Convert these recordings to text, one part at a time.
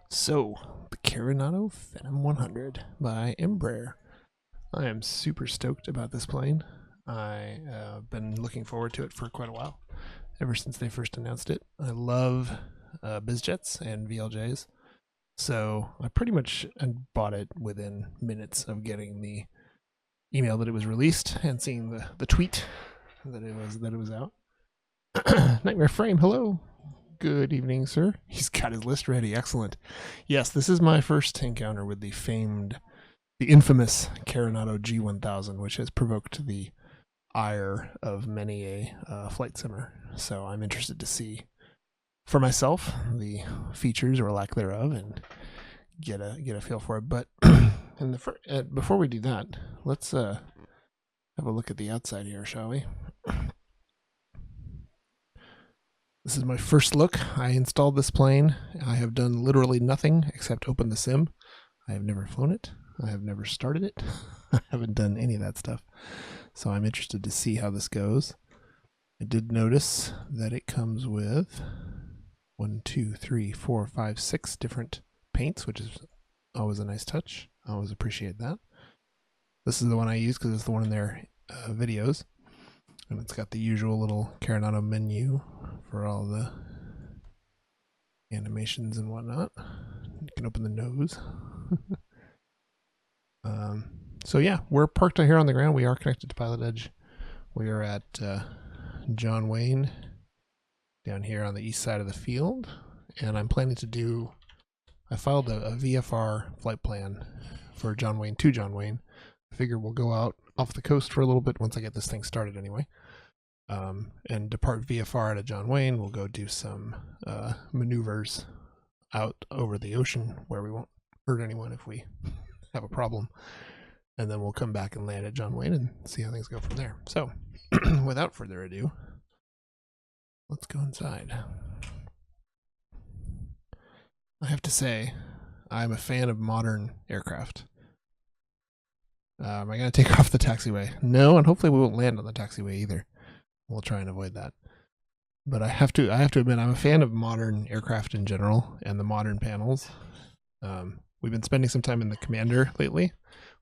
So, the Carenado Phenom 100 by Embraer. I am super stoked about this plane. I've been looking forward to it for quite a while, ever since they first announced it. I love bizjets and VLJs, so I pretty much bought it within minutes of getting the email that it was released and seeing the tweet that it was out. Nightmare Frame, hello. Good evening, sir. He's got his list ready. Excellent. Yes, this is my first encounter with the infamous Carenado G1000, which has provoked the ire of many a flight simmer. So I'm interested to see for myself the features or lack thereof and get a feel for it. But before we do that, let's have a look at the outside here, shall we? This is my first look. I installed this plane. I have done literally nothing except open the sim. I have never flown it. I have never started it. I haven't done any of that stuff. So I'm interested to see how this goes. I did notice that it comes with 6 different paints, which is always a nice touch. I always appreciate that. This is the one I use because it's the one in their videos. And it's got the usual little Carenado menu for all the animations and whatnot. You can open the nose. So yeah, we're parked out here on the ground. We are connected to Pilot Edge. We are at John Wayne down here on the east side of the field. And I'm planning to do, I filed a VFR flight plan for John Wayne to John Wayne. I figure we'll go out off the coast for a little bit once I get this thing started anyway. And depart VFR out of John Wayne. We'll go do some maneuvers out over the ocean where we won't hurt anyone if we have a problem. And then we'll come back and land at John Wayne and see how things go from there. So, without further ado, let's go inside. I have to say, I'm a fan of modern aircraft. Am I going to take off the taxiway? No, and hopefully we won't land on the taxiway either. We'll try and avoid that. But I have to admit, I'm a fan of modern aircraft in general and the modern panels. We've been spending some time in the Commander lately,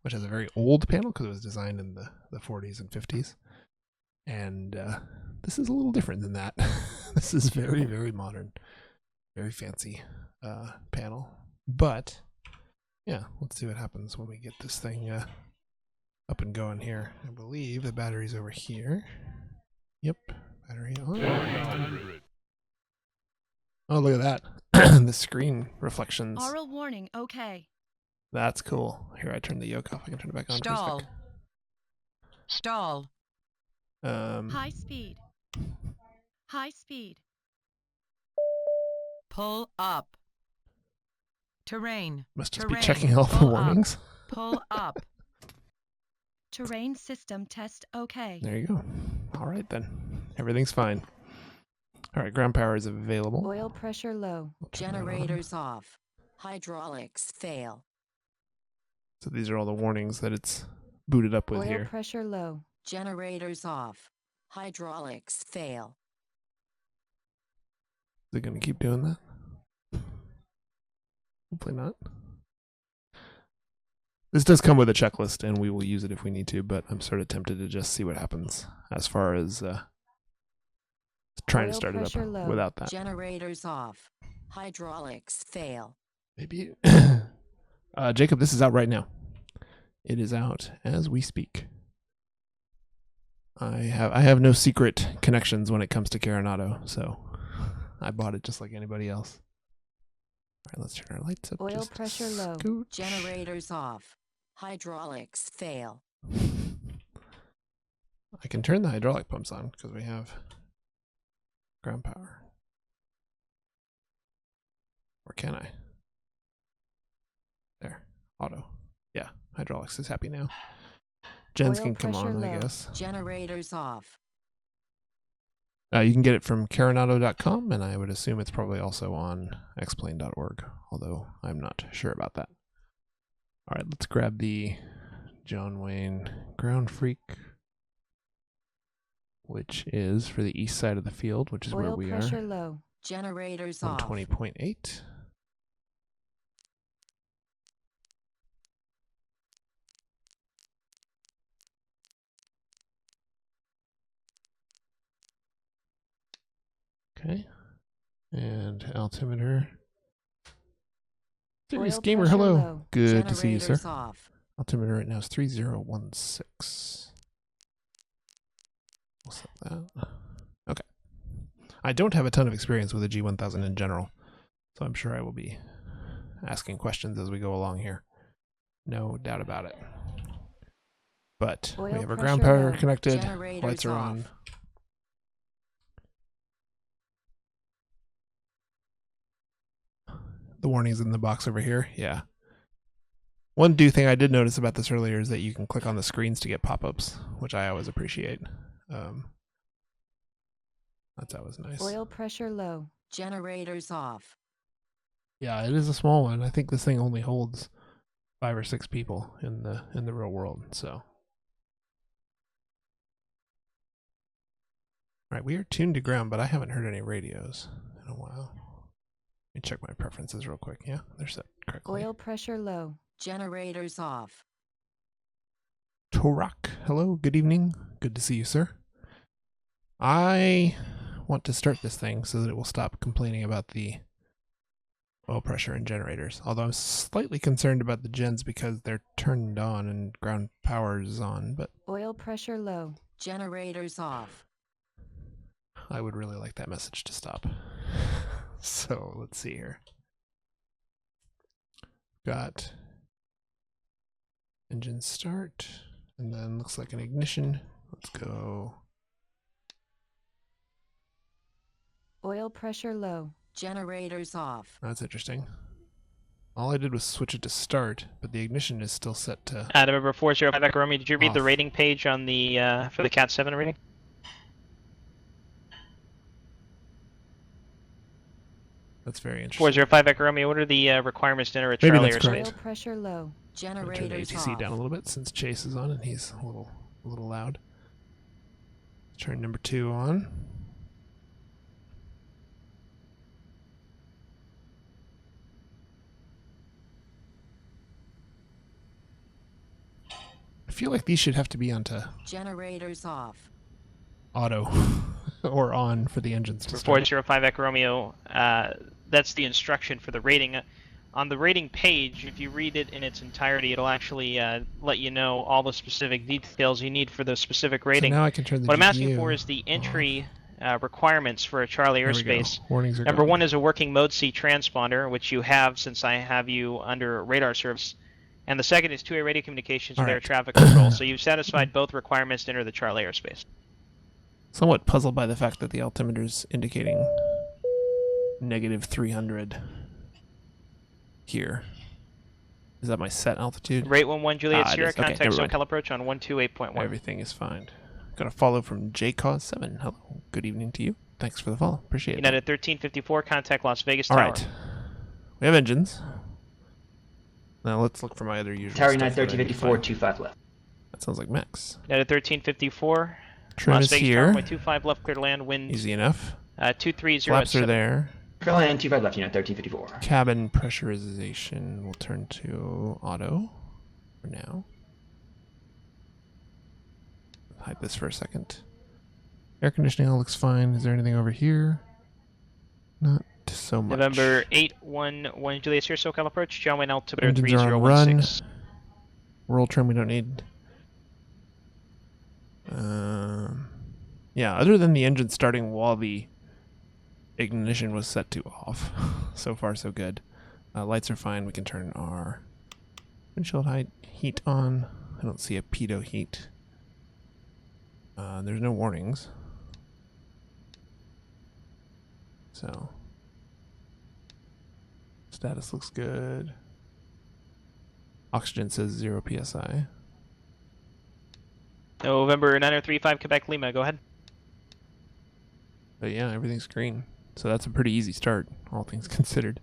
which has a very old panel because it was designed in the 40s and 50s. And this is a little different than that. This is very, very modern, very fancy panel. But yeah, let's see what happens when we get this thing up and going here. I believe the battery's over here. Yep, battery on. Oh, look at that. The screen reflections. Aural warning, okay. That's cool. Here, I turn the yoke off. I can turn it back on. Stall. Stall. High speed. High speed. Pull up. Terrain. Must just Terrain. be checking all the Pull warnings. Up. Pull up. Terrain system test okay. There you go. All right, then. Everything's fine. All right, ground power is available. Oil pressure low. Generators off. Hydraulics fail. So these are all the warnings that it's booted up with Oil here. pressure low. Generators off. Hydraulics fail. Is it going to keep doing that? Hopefully not. This does come with a checklist, and we will use it if we need to, but I'm sort of tempted to just see what happens as far as trying to start it up low. without that. Generators off. Hydraulics fail. Maybe. Jacob, this is out right now. It is out as we speak. I have no secret connections when it comes to Carenado, so I bought it just like anybody else. All right, let's turn our lights up. Oil pressure low. Generators off. Hydraulics fail. I can turn the hydraulic pumps on because we have ground power. Or can I? There. Auto. Yeah, hydraulics is happy now. Gens can come on, I guess. Generators off. You can get it from Carenado.com, and I would assume it's probably also on xplane.org, although I'm not sure about that. All right, let's grab the John Wayne Ground Freak, which is for the east side of the field, which is where we are. Low. Generators on off. 20.8. Okay. And altimeter. Serious Oil Gamer, pressure hello. low. Good to see you, sir. Generators off. Altimeter right now is 3016. We'll set that. Okay. I don't have a ton of experience with the G1000 in general, so I'm sure I will be asking questions as we go along here. No doubt about it. But we Oil have our ground pressure power low. connected. Generators Lights are off. on. The warning's in the box over here. Yeah. One thing I did notice about this earlier is that you can click on the screens to get pop-ups, which I always appreciate. That's always nice. Oil pressure low. Generators off. Yeah, it is a small one. I think this thing only holds 5 or 6 people in the real world. So, all right, we are tuned to ground, but I haven't heard any radios in a while. Let me check my preferences real quick. Yeah, they're set correctly. Oil pressure low. Generators off. Torak, hello, good evening. Good to see you, sir. I want to start this thing so that it will stop complaining about the oil pressure and generators. Although I'm slightly concerned about the gens because they're turned on and ground power is on, but Oil pressure low. Generators off. I would really like that message to stop. So let's see here. Got engine start, and then looks like an ignition. Let's go. Oil pressure low. Generators off. That's interesting. All I did was switch it to start, but the ignition is still set to November 405 Echo Romeo, did you read the off. rating page on the for the Cat 7 rating? That's very interesting. 405 Echo Romeo, what are the requirements to enter a Maybe Charlie that's correct. airspace? Oil pressure low. I'm gonna turn the Generators ATC off. down a little bit since Chase is on and he's a little loud. Turn number 2 on. I feel like these should have to be onto Generators off. auto or on for the engines to For start. 405 Echo Romeo, that's the instruction for the rating. On the rating page, if you read it in its entirety, it'll actually let you know all the specific details you need for the specific rating. So now I can turn the What I'm GPU asking for is the entry requirements for a Charlie There we go. airspace. Warnings are Number gone. 1 is a working mode C transponder, which you have since I have you under radar service. And the second is two-way radio communications with air Alright. traffic control. So you've satisfied both requirements to enter the Charlie airspace. Somewhat puzzled by the fact that the altimeter's indicating negative 300 here. Is that my set altitude? Rate 11 Juliet it Sierra, is. Okay, contact never mind. SoCal approach on 128.1. Everything is fine. Got a follow from JCause7. Hello. Good evening to you. Thanks for the follow. Appreciate it. United 1354, contact Las Vegas All Tower. right. We have engines. Now let's look for my other usual Tower stuff United that I need to 1354, find. 25 left. That sounds like Max. United 1354, Trim Las is Vegas here. Tower, runway 25 left, clear to land, wind Easy enough. 2307. Flaps are there. Carolina 25 left, United 1354. Cabin pressurization will turn to auto for now. Hide this for a second. Air conditioning all looks fine. Is there anything over here? Not so much. November 811 Juliet Sierra, SoCal approach, John altimeter Engines are on run. 3016. Roll trim we don't need. Yeah, other than the engine starting while the ignition was set to off. So far, so good. Lights are fine. We can turn our windshield height heat on. I don't see a pitot heat. There's no warnings. So, status looks good. Oxygen says 0 psi. November 9035 Quebec Lima, go ahead. But yeah, everything's green. So that's a pretty easy start, all things considered.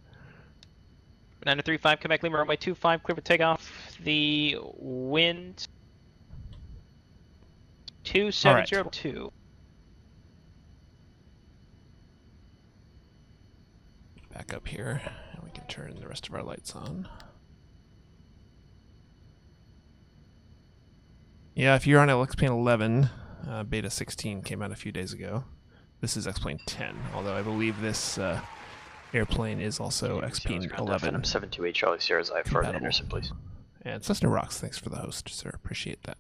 9035 Quebec Lima, runway 25, clear for takeoff. The wind 2702. Back up here, and we can turn the rest of our lights on. Yeah, if you're on LXPN 11, Beta 16 came out a few days ago. This is X-Plane 10, although I believe this airplane is also X-Plane 11. Phenom 728 Charlie Sierra I for the compatible. Henderson, please. And Cessna Rocks, thanks for the host, sir. Appreciate that.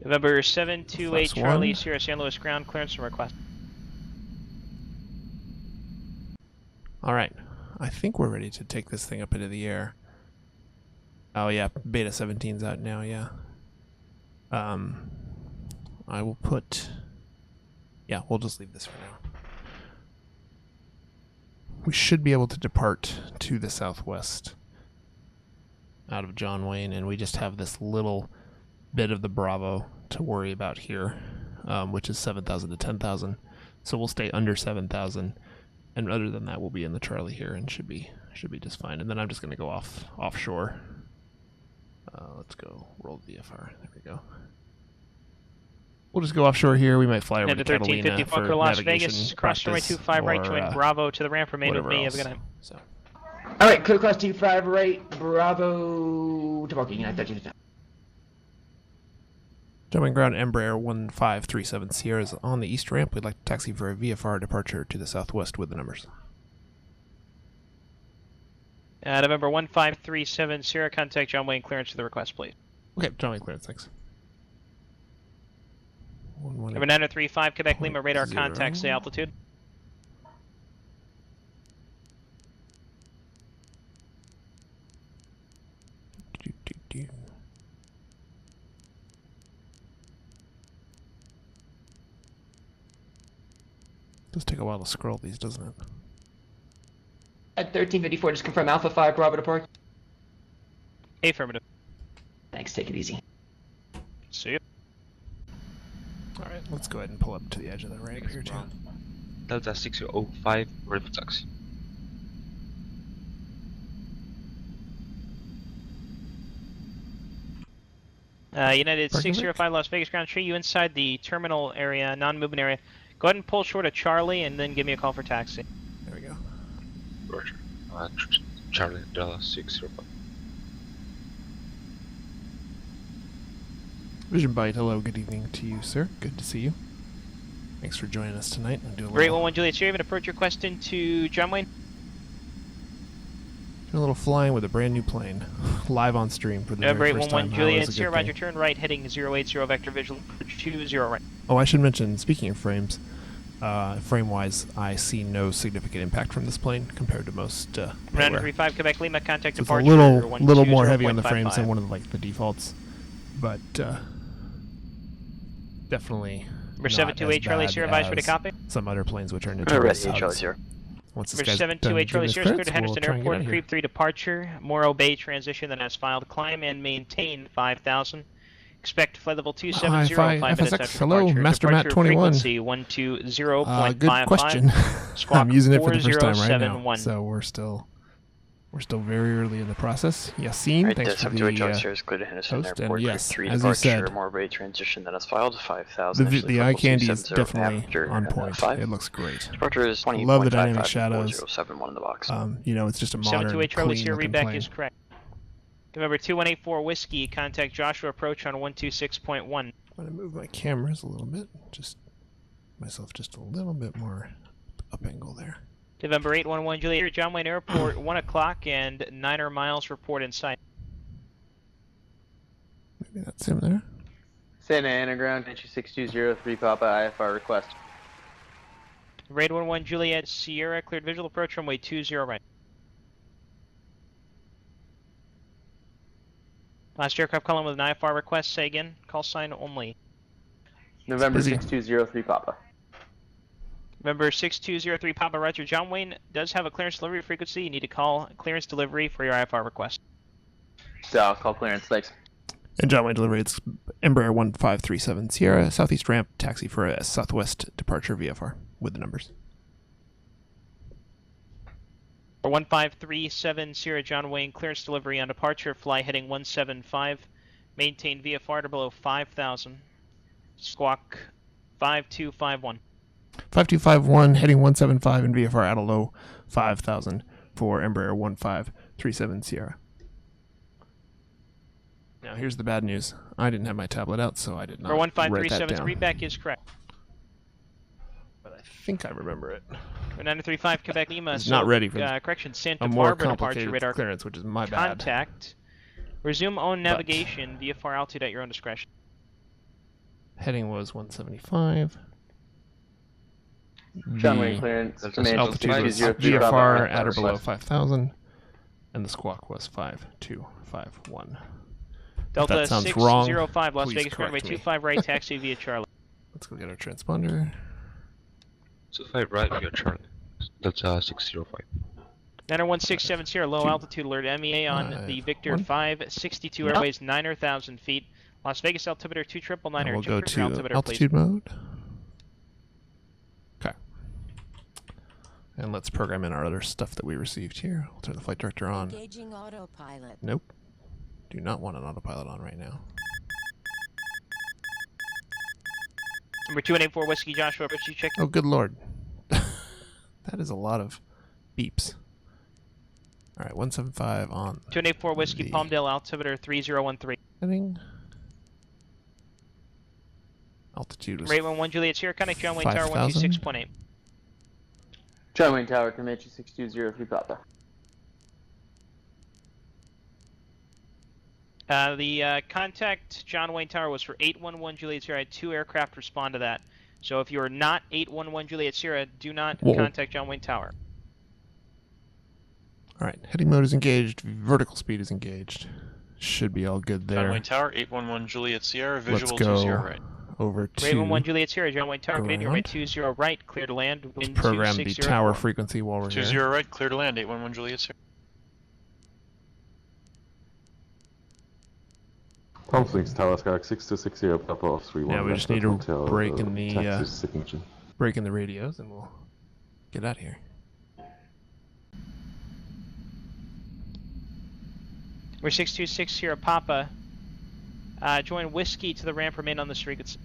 November 728 Flaps Charlie 1. Sierra San Luis ground clearance and request. All right. I think we're ready to take this thing up into the air. Oh, yeah. Beta 17's out now, yeah. I will put... Yeah, we'll just leave this for now. We should be able to depart to the southwest out of John Wayne, and we just have this little bit of the Bravo to worry about here, which is 7,000 to 10,000. So we'll stay under 7,000, and other than that, we'll be in the Charlie here and should be just fine. And then I'm just going to go offshore. Let's go roll the VFR. There we go. We'll just go offshore here. We might fly over to Number Catalina 1350 for Bunker, Las navigation Vegas, cross runway practice 25 right, or, join Bravo to the ramp, remain with whatever me. else. Have a good night. So. All right, clear cross 25 right, Bravo to parking, United 13. Jumping ground Embraer 1537 Sierra is on the east ramp. We'd like to taxi for a VFR departure to the southwest with the numbers. November 1537 Sierra, contact John Wayne clearance to the request, please. Okay, John Wayne clearance, thanks. Number 9035 Quebec Lima radar 0. contact, say altitude. Does take a while to scroll these, doesn't it? At 1354, just confirm Alpha 5 Bravo to park. Affirmative. Thanks, take it easy. See you. All right, let's go ahead and pull up to the edge of the ramp here, too. Delta 605, ready for taxi. United Parking 605 Las Vegas ground tree, you inside the terminal area, non-movement area. Go ahead and pull short of Charlie and then give me a call for taxi. There we go. Roger. Charlie, Delta 605. Vision Byte, hello, good evening to you, sir. Good to see you. Thanks for joining us tonight. I'll do a Great little, 11 Juliet Sierra, have an approach request into John Wayne. do a little flying with a brand new plane, live on stream for the November very first 811 time. Juliet How Sierra, is a good roger, thing. turn right, heading 080 vector visual, 20 right. Oh, I should mention, speaking of frames, frame-wise, I see no significant impact from this plane compared to most airware. 935 Quebec Lima, contact So it's a departure. little more heavy on the 120.55. frames than one of the defaults, but definitely Number not 728 as Charlie bad Sierra, advise for the as copy. some other planes which are Ready, notorious Charlie subs. Sierra. Once this Number guy's done 728 Charlie giving Sierra, us cleared to credits, Henderson we'll try and get out Airport, of here. creep 3 departure, Morro Bay transition that has filed, climb and maintain 5,000. Expect flight level 270, 5 minutes FSX, after hello, departure. Master Departure Matt 21. frequency 120.55. Good question. Squawk I'm using it for the first time right now, 4071. so we're still very early in the process. Yassine, Right, thanks for 728 Charlie the Sierra is cleared to Henderson host, and Airport. yes, Creep 3 as you departure, said, more rate transition that has filed 5,000. the eye candy is definitely on point. 5. It looks great. Departure is 20.55. Love the dynamic shadows. 4071 in the box. It's just a modern, 728 Charlie clean Sierra, looking readback plane. is correct. November 2184 Whiskey, contact Joshua approach on 126.1. I'm gonna move my cameras a little bit, just a little bit more up angle there. November 811 Juliet, John Wayne Airport, 1 o'clock and 9 miles report in sight. Maybe that's him there. Santa Ana ground, entry 6203 Papa IFR request. Raid 11 Juliet Sierra, cleared visual approach runway 20 right. Last aircraft calling with an IFR request, say again, call sign only. November busy. 6203 Papa. November 6203 Papa Roger, John Wayne does have a clearance delivery frequency. You need to call clearance delivery for your IFR request. So I'll call clearance, thanks. And John Wayne delivery, it's Embraer 1537 Sierra, southeast ramp, taxi for a southwest departure VFR with the numbers. For 1537 Sierra John Wayne, clearance delivery on departure, fly heading 175, maintain VFR to below 5,000, squawk 5251. 5251, heading 175 and VFR at a low 5,000 for Embraer 1537 Sierra. Now here's the bad news. I didn't have my tablet out, so I did not For write that 1537 down. readback is correct. But I think I remember it. 935 Quebec Lima. It's not ready for correction, Santa a more Barbara departure complicated radar clearance, which is my bad. contact. Resume own navigation via far altitude at your own discretion. Heading was 175. John The Wayne clearance. That's Command altitude was 6203 Bravo. VFR at or below 5,000, and the squawk was 5251. Delta that sounds wrong, 605 Las please Vegas runway correct me. 25 right taxi via Charlie. Let's go get our transponder. 25 right, we are Charlie. Delta 605. 91670 low 2, altitude alert MEA on 5, the Victor 1. 562 Airways 9,000 feet. Las Vegas altimeter 2999 And we'll go check for your to altimeter, altitude please. mode. Okay. And let's program in our other stuff that we received here. We'll turn the flight director on. Engaging autopilot. Nope. Do not want an autopilot on right now. Number 284 Whiskey Joshua Richie check. Oh, good lord. That is a lot of beeps. All right, 175 on 284 Whiskey the Palmdale altimeter 3013. heading. Altitude was Rate 11 Juliet Sierra connect John Wayne Tower 5,000. 126.8. John Wayne Tower, Comanche 6203 Papa. The contact John Wayne Tower was for 811 Juliet Sierra. I had 2 aircraft respond to that. So if you are not 811 Juliet Sierra, do not Whoa. contact John Wayne Tower. all right. Heading mode is engaged. Vertical speed is engaged. Should be all good there. John Wayne Tower, 811 Juliet Sierra, Let's visual go 20 right. over Rate to 11 Juliet Sierra, John Wayne Tower, Canadian ground. runway 20 right, clear to land, wind program the 260. tower frequency while we're 20 here. right, clear to land, 811 Juliet Sierra. Tom Flinks Tower Skylark 6260 Papa off 31. Yeah, we just need to break in the signature. break in the radios, and we'll get out of here. We're 6260 Papa. Join Whiskey to the ramp, remain on this frequency.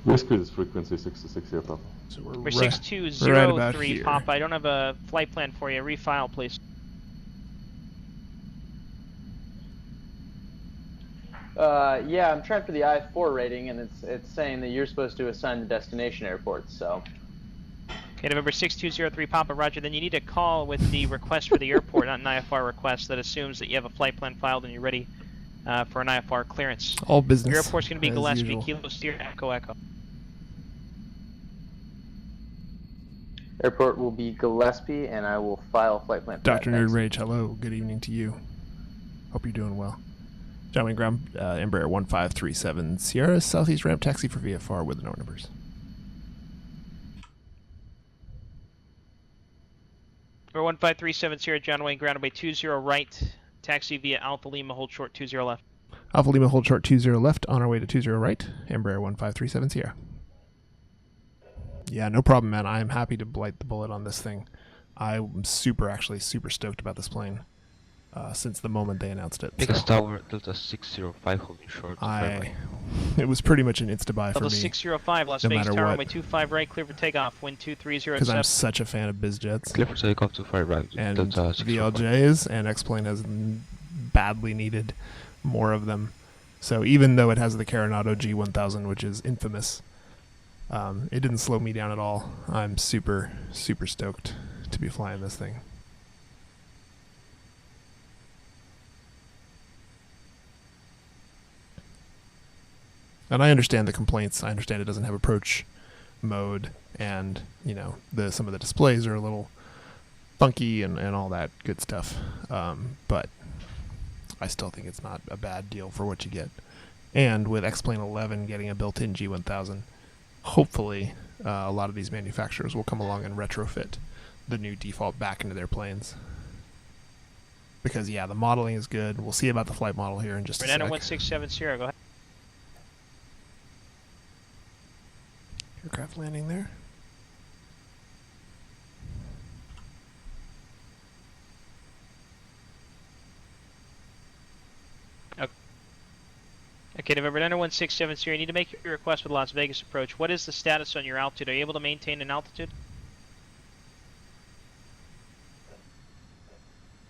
Whiskey's frequency 6260 Papa. So We're right 6203 about here. Papa. I don't have a flight plan for you. Refile, please. Yeah, I'm trying for the I-4 rating, and it's saying that you're supposed to assign the destination airports, so. Okay, November 6203 Papa, roger. Then you need to call with the request for the airport, not an IFR request. That assumes that you have a flight plan filed and you're ready for an IFR clearance. All business. Your airport's going to be as Gillespie, usual. Kilo Steer, Echo Echo. Airport will be Gillespie, and I will file flight plan. for that. Dr. Nerd Thanks. Rage, hello. Good evening to you. Hope you're doing well. John Wayne Ground, Embraer 1537 Sierra, Southeast ramp taxi for VFR with the no numbers. Number 1537 Sierra, John Wayne, ground away 20 right, taxi via Alpha Lima, hold short 20 left. Alpha Lima, hold short 20 left, on our way to 20 right, Embraer 1537 Sierra. Yeah, no problem, man. I am happy to bite the bullet on this thing. I'm actually super stoked about this plane since the moment they announced it. Vegas So Tower, Delta 605 holding short. it was pretty much an insta-buy for Delta me 605, Las no Vegas matter Tower, what. runway 25 right, clear for takeoff, wind 2307. because I'm such a fan of biz jets. Clear for takeoff to 5 right, And Delta 605. VLJs and X-Plane has badly needed more of them. So even though it has the Carenado G1000, which is infamous, it didn't slow me down at all. I'm super stoked to be flying this thing. And I understand the complaints. I understand it doesn't have approach mode, and some of the displays are a little funky and all that good stuff. But I still think it's not a bad deal for what you get. And with X-Plane 11 getting a built-in G1000, hopefully a lot of these manufacturers will come along and retrofit the new default back into their planes. Because yeah, the modeling is good. We'll see about the flight model here in just a sec. 167 Sierra, go ahead. Aircraft landing there. Okay, November 9167 Sierra, you need to make your request with Las Vegas approach. What is the status on your altitude? Are you able to maintain an altitude?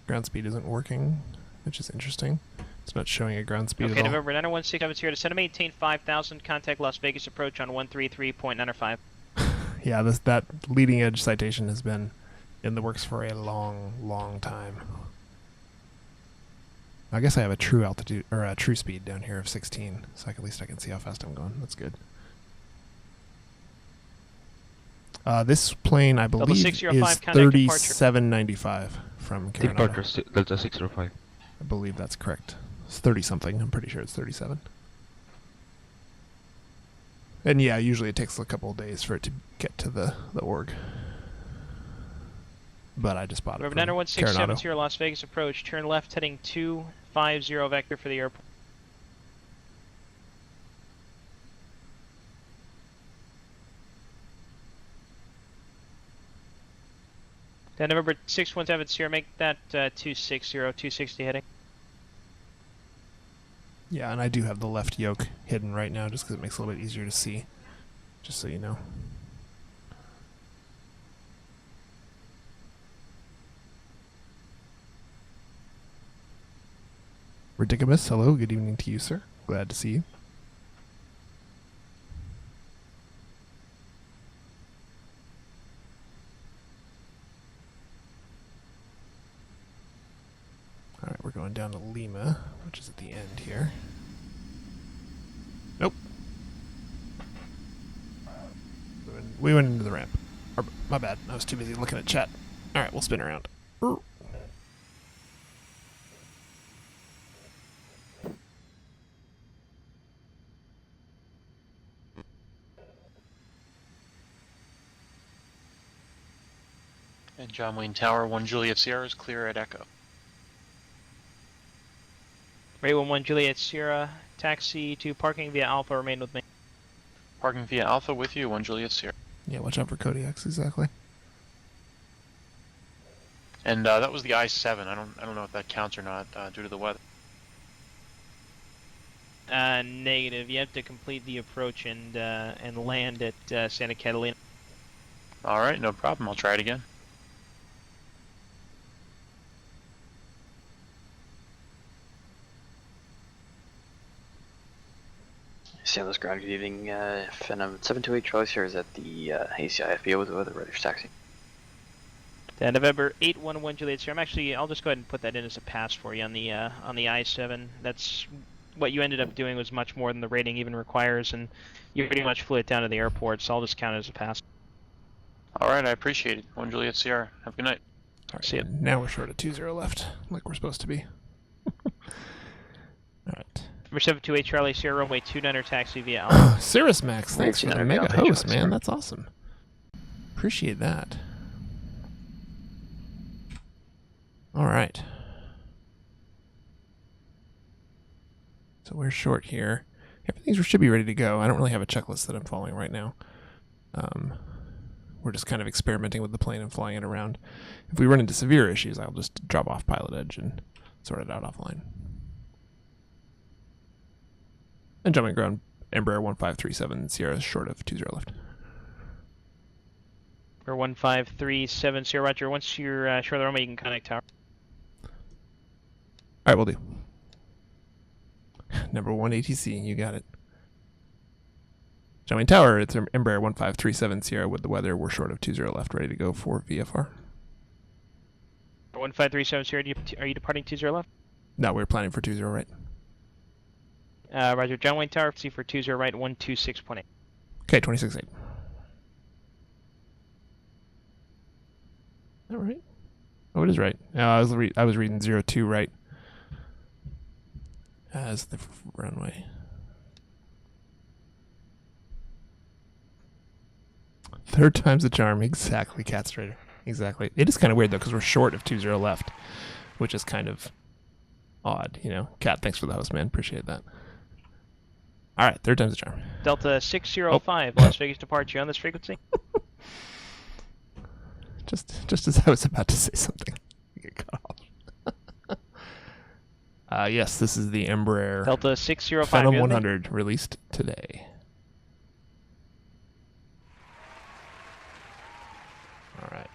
Ground speed isn't working, which is interesting. It's not showing a ground speed Okay, at all. November 9167 Sierra, descend to maintain 5,000, contact Las Vegas approach on 133.95. Yeah, that leading edge citation has been in the works for a long time. I guess I have a true altitude or a true speed down here of 16, so at least I can see how fast I'm going. That's good. This plane, I believe, 605, is contact departure. 3795 from Carenado. Departure Delta 605. I believe that's correct. It's 30 something. I'm pretty sure it's 37. And yeah, usually it takes a couple of days for it to get to the org. But I just bought it Remember, from 90167 Carenado. Las Vegas approach. Turn left heading 250 vector for the airport. Then November 617 Sierra, make that 260 heading. Yeah, and I do have the left yoke hidden right now just because it makes it a little bit easier to see. Just so you know. Ridiculous, hello, good evening to you, sir. Glad to see you. Alright, we're going down to Lima, which is at the end here. Nope. We went into the ramp. Or, my bad, I was too busy looking at chat. Alright, we'll spin around. And John Wayne Tower, 1 Juliet Sierra is clear at Echo. Ray 11 Juliet Sierra, taxi to parking via Alpha, remain with me. Parking via Alpha with you, 1 Juliet Sierra. Yeah, watch out for Kodiaks, exactly. And that was the I-7. I don't know if that counts or not due to the weather. Negative. You have to complete the approach and land at Santa Catalina. All right, no problem. I'll try it again. San Luis Ground, good evening. Phenom 728 Charlie Sierra is at the ACI FBO with the weather radar taxi. Then November 811 Juliet Sierra. I'll just go ahead and put that in as a pass for you on the I-7. That's what you ended up doing was much more than the rating even requires, and you pretty much flew it down to the airport, so I'll just count it as a pass. All right, I appreciate it. 1 Juliet Sierra. Have a good night. All right, See ya. now we're short of 20 left, like we're supposed to be. Alright. Number 728 Charlie Sierra, runway 29er taxi via Alpha. Cirrus Max, thanks for the 1900 mega Alpha, host, Charlie man. Sierra. That's awesome. Appreciate that. Alright. So we're short here. Everything should be ready to go. I don't really have a checklist that I'm following right now. We're just kind of experimenting with the plane and flying it around. If we run into severe issues, I'll just drop off pilot edge and sort it out offline. And jumping ground, Embraer 1537 Sierra short of 20 left. Or 1537 Sierra, roger. Once you're short of the runway, you can contact tower. Alright, we'll do. Number 1 ATC, you got it. Jumping tower, it's Embraer 1537 Sierra with the weather. We're short of 20 left, ready to go for VFR. 1537 Sierra, are you departing 20 left? No, we're planning for 20 right. Roger. John Wayne Tower, see for 20 right, 126.8. Okay, 26.8. All right. Oh, it is right. I was reading 02 right as the runway. Third time's the charm. Exactly, Cat Strader. Exactly. It is kind of weird, though, because we're short of 20 left, which is kind of odd, you know. Cat, thanks for the host, man. Appreciate that. All right, third time's the charm. Delta 605, Las Vegas departure on this frequency. Just as I was about to say something, you get cut off. Yes, this is the Embraer Delta 605. Phenom 100 released today. All right.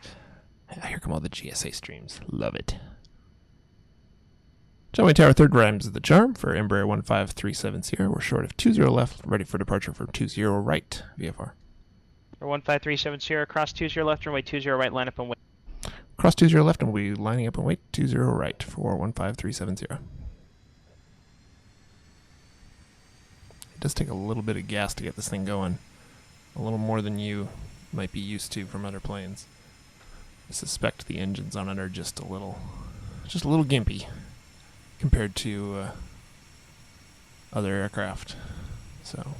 Here come all the GSA streams. Love it. John Wayne Tower, third rhymes of the charm for Embraer 1537 Sierra. We're short of 20 left, ready for departure for 20 right, VFR. For 15370 Sierra, cross 20 left, runway 20 right, line up and wait. Cross 20 left, and we'll be lining up and wait 20 right for 15370. It does take a little bit of gas to get this thing going. A little more than you might be used to from other planes. I suspect the engines on it are just a little gimpy compared to other aircraft. So,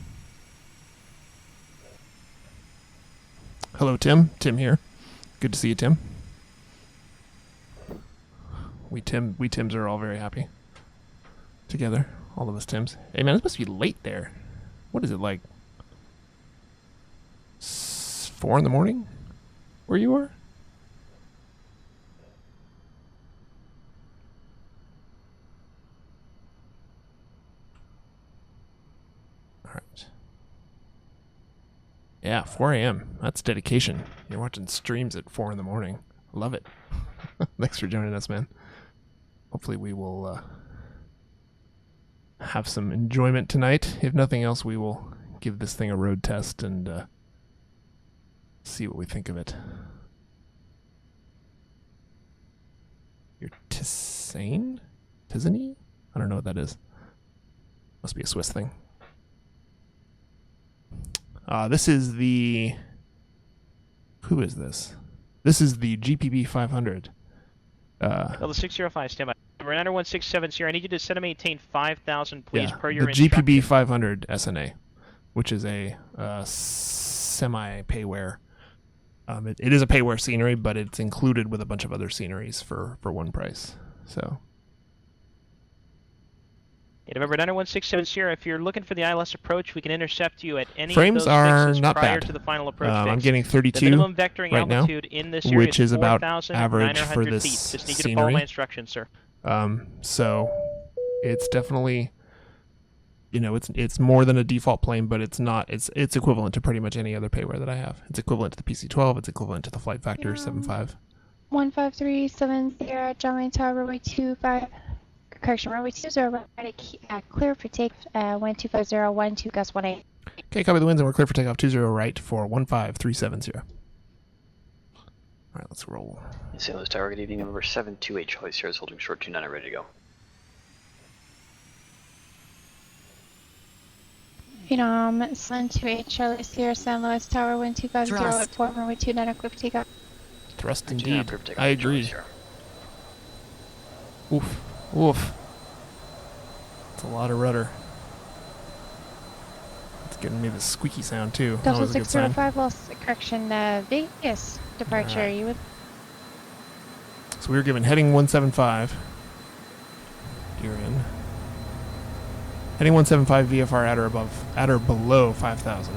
hello, Tim. Tim here. Good to see you, Tim. We Tims are all very happy together. All of us Tims. Hey man, it must be late there. What is it, like 4 in the morning where you are? All right. Yeah, 4 a.m. That's dedication. You're watching streams at 4 in the morning. Love it. Thanks for joining us, man. Hopefully we will have some enjoyment tonight. If nothing else, we will give this thing a road test and see what we think of it. You're Tisane? Tisane? I don't know what that is. Must be a Swiss thing. This is the... Who is this? This is the GPB 500. Delta 605, stand by. Carenado 167 I need you to set and maintain 5,000, please, Yeah, per your the instruction. GPB 500 SNA, which is a semi-payware. It is a payware scenery, but it's included with a bunch of other sceneries for one price. So. Yeah, November 9167 if you're looking for the ILS approach, we can intercept you at any Frames of those are fixes not prior bad. to the final approach I'm fix. getting 32 the minimum vectoring right now, altitude in this area which is about 4,900 average for this feet. Just need you to scenery. follow my instructions, sir. So it's definitely, you know, it's more than a default plane, but it's not. It's equivalent to pretty much any other payware that I have. It's equivalent to the PC-12. It's equivalent to the Flight Factor 7.5. 15370 John Wayne Tower, runway 25. Correction, runway 20 right, clear for take 12501 gust 18. Okay, copy the winds, and we're clear for takeoff 20 right for 15370. All right, let's roll. St. Louis Tower, good evening. Number 728 Charlie Sierra is holding short 29, ready to go. Phenom 728 Charlie Sierra San Luis Tower 1250 at 4 runway 29 clear for takeoff. Thrust indeed. I agree. Oof. Oof. It's a lot of rudder. It's getting me the squeaky sound too. Delta Always a good sign. 605 Los, correction, Vegas departure. Alright. You would. So we were given heading 175. You're in. Heading 175 VFR at or below 5,000.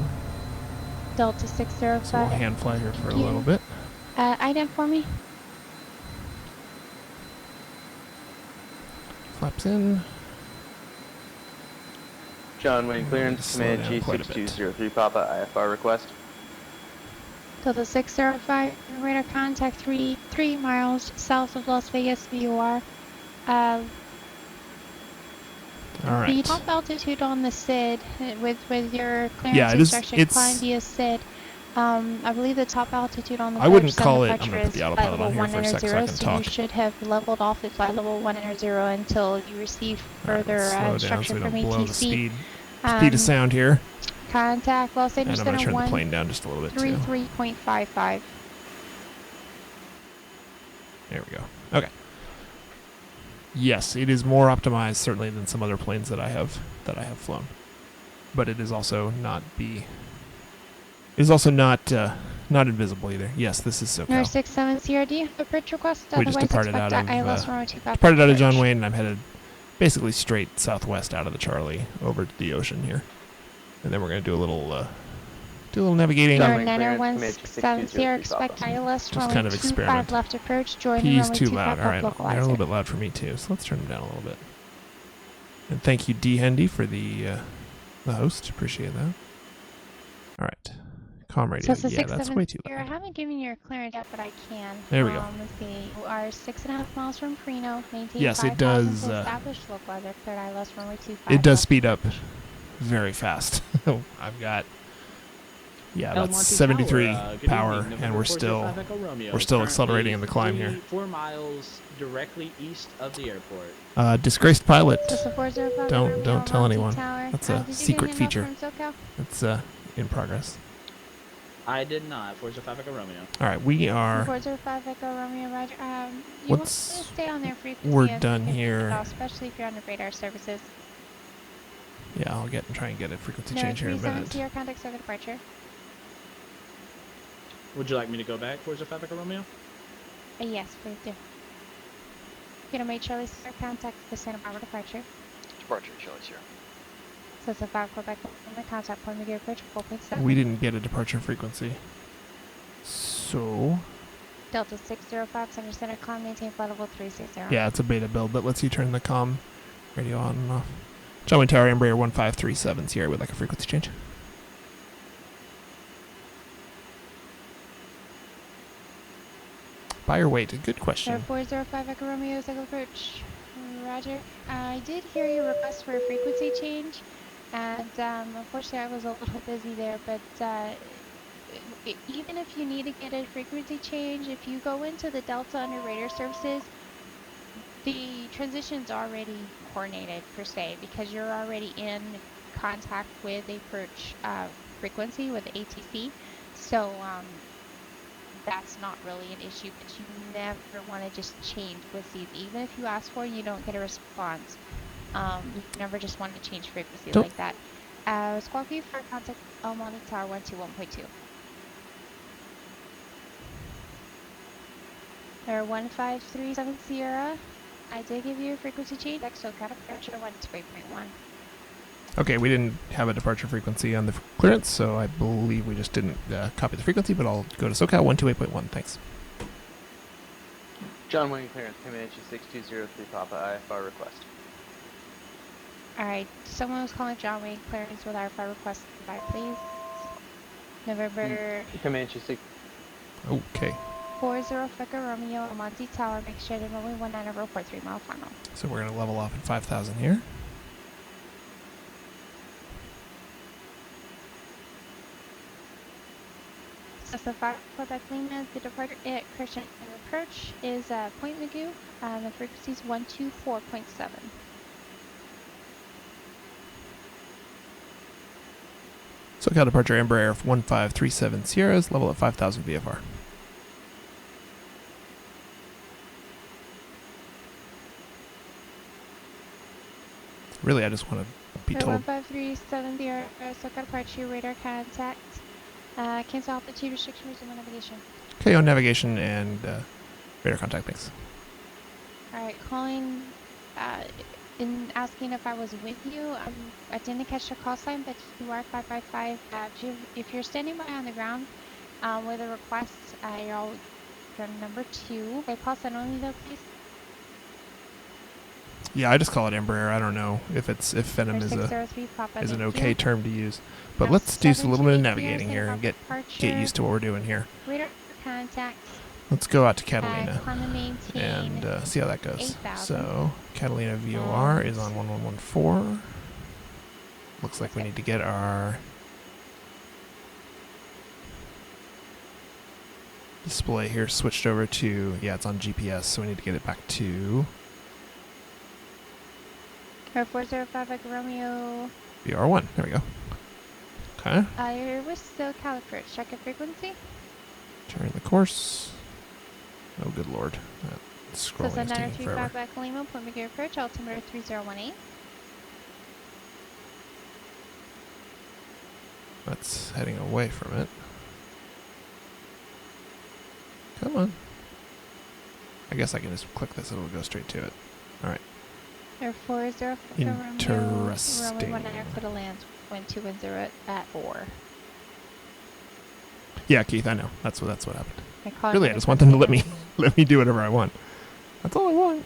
Delta 605. So we'll hand fly here for a little bit. Ident for me. Flaps in. John Wayne clearance, Slow command down quite a bit. G6203 Papa, IFR request. Delta 605, radar contact 3 miles south of Las Vegas, VOR. All right. The top altitude on the SID with your clearance Yeah, instruction, climb via SID. I believe the top altitude on the I wouldn't approach call it. departure I'm gonna put is the flight autopilot level on here for a 190, sec so I can so talk. you should have leveled off at flight level 190 until you receive further Slow down so instruction we from don't blow the ATC. speed of sound here. Contact Los And Angeles I'm going to Center turn the plane down just a little bit too. 133.55. There we go. Okay. Yes, it is more optimized certainly than some other planes that I have flown, but it is also not not invisible either. Yes, this is SoCal. Number 67 CRD, approach request. We just Otherwise departed out expect of ILS John Wayne, and I'm headed basically straight southwest out of the Charlie over to the ocean here, and then we're going to do a little navigating. Number 90170, expect ILS Just kind of experiment. 25 left approach. Join He's runway too 25 loud. All right, they're a little bit loud for me too, so let's turn them down a little bit. And thank you, D Hendy, for the host. Appreciate that. All right. Comm radio. So Yeah, that's way too I loud. haven't given you your clearance yet, but I can. There we go. Let's see. You are 6.5 miles from Reno. Maintain Yes, it 5,000 does, to establish local weather. Cleared ILS runway 25. It does speed up very fast. I've got Yeah, El that's Monte 73 Tower, good power, evening, and November we're 405 Echo Romeo. still Currently accelerating in the climb here. 4 miles directly east of the airport. Disgraced pilot. Just a 405 Don't tell Monte anyone. Tower. That's a Did you secret get an email feature. from SoCal? It's in progress. I did not. 405 Echo Romeo. All right, we are. 405 Echo Romeo, Roger. You want to What's stay on their frequency. we're as done you can here. pick it off, especially if you're on the radar services. Yeah, I'll try and get a frequency No, change here in a minute. 370 contact circuit departure. Would you like me to go back, 405 Echo Romeo? Yes, please do. Peter May Charlie Sierra, contact the Santa Barbara departure. Departure, Charlie Sierra. Says the 5 Quebec in the contact point, McGear approach 4.7. We didn't get a departure frequency. So. Delta 605, center center, climb, maintain flight level 360. Yeah, it's a beta build that lets you turn the comm radio on and off. John Wayne Tower, Embraer 1537 Sierra would like a frequency change. Buyer weight, good question. 405 Echo Romeo, cycle approach. Roger. I did hear your request for a frequency change, and unfortunately I was a little busy there, but even if you need to get a frequency change, if you go into the Delta under radar services, the transition's already coordinated per se, because you're already in contact with a approach frequency with the ATC. So that's not really an issue, but you never want to just change with these. Even if you ask for it, you don't get a response. You never just want to change frequency like that. Squawk view for contact El Monte Tower 121.2. Or 1537 Sierra. I did give you a frequency change. SoCal departure 128.1. Okay, we didn't have a departure frequency on the clearance, so I believe we just didn't copy the frequency, but I'll go to SoCal 128.1. Thanks. John Wayne clearance, Comanche 6203 Papa, IFR request. Alright, someone was calling John Wayne clearance with IFR request. Goodbye, please. November. Comanche 6. Okay. 40 Echo Romeo, Monte Tower, make sure that only 19 over 3 mile final. So we're going to level off at 5,000 here. So the 5 Quebec Lima, the departure at Christian approach is Point Magoo, the frequency is 124.7. SoCal departure Embraer 1537 Sierras, level at 5,000 VFR. Really, I just want to be told. 1537 Sierra, SoCal departure radar contact. Cancel altitude restriction, resume navigation. Okay, on navigation and radar contact, thanks. Alright, calling and asking if I was with you. I didn't catch the call sign, but you are 555. If you're standing by on the ground with a request, you're number 2. Okay, call sign only though, please. Yeah, I just call it Embraer. I don't know if Phenom is an okay term to use. But let's do a little bit of navigating here and get used to what we're doing here. Radar contact. Let's go out to Catalina and see how that goes. So Catalina VOR is on 1114. Looks like we need to get our display here switched over to, yeah, it's on GPS, so we need to get it back to 405 Echo Romeo. VR1. There we go. Okay. You're with SoCal approach. Check your frequency. Turn the course. Oh, good lord. That scrolling is taking forever. 935 Echo Lima, Point McGear approach, altimeter 3018. That's heading away from it. Come on. I guess I can just click this and it'll go straight to it. Alright. Air 40 Interesting. Runway 19 for the land, wind 210 at 4. Yeah, Keith, I know. That's what happened. I Really, I just want them to let me do whatever I want. That's all I want.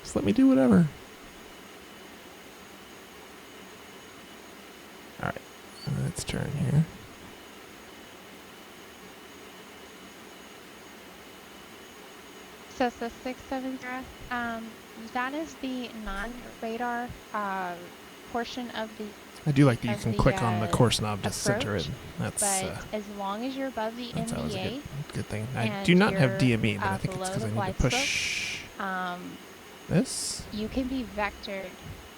Just let me do whatever. Alright. Let's turn here. So 670, that is the non-radar portion of the I do like that you of can the, click on the course knob to approach, center it. That's as long as you're above the that's always a MBA, good thing. I and do not have you're, DME, but I think it's below because the I need to glide push this. you can be vectored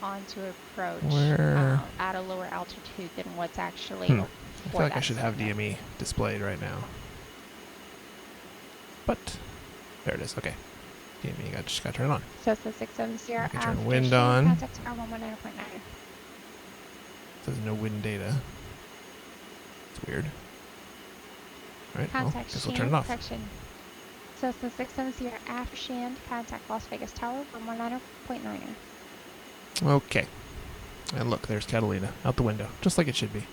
onto approach Where? at a lower altitude than what's actually I for feel like I that should have segment. DME displayed right now. But there it is. Okay. DME, just got to turn it on. So it's the 670 I can after turn wind shield, on. contact tower 119.9. Says no wind data. It's weird. Alright, well, Contact guess we'll Shand turn it off. protection. So it's the 670 after Shand, contact Las Vegas Tower 119.9. Okay. And look, there's Catalina out the window, just like it should be.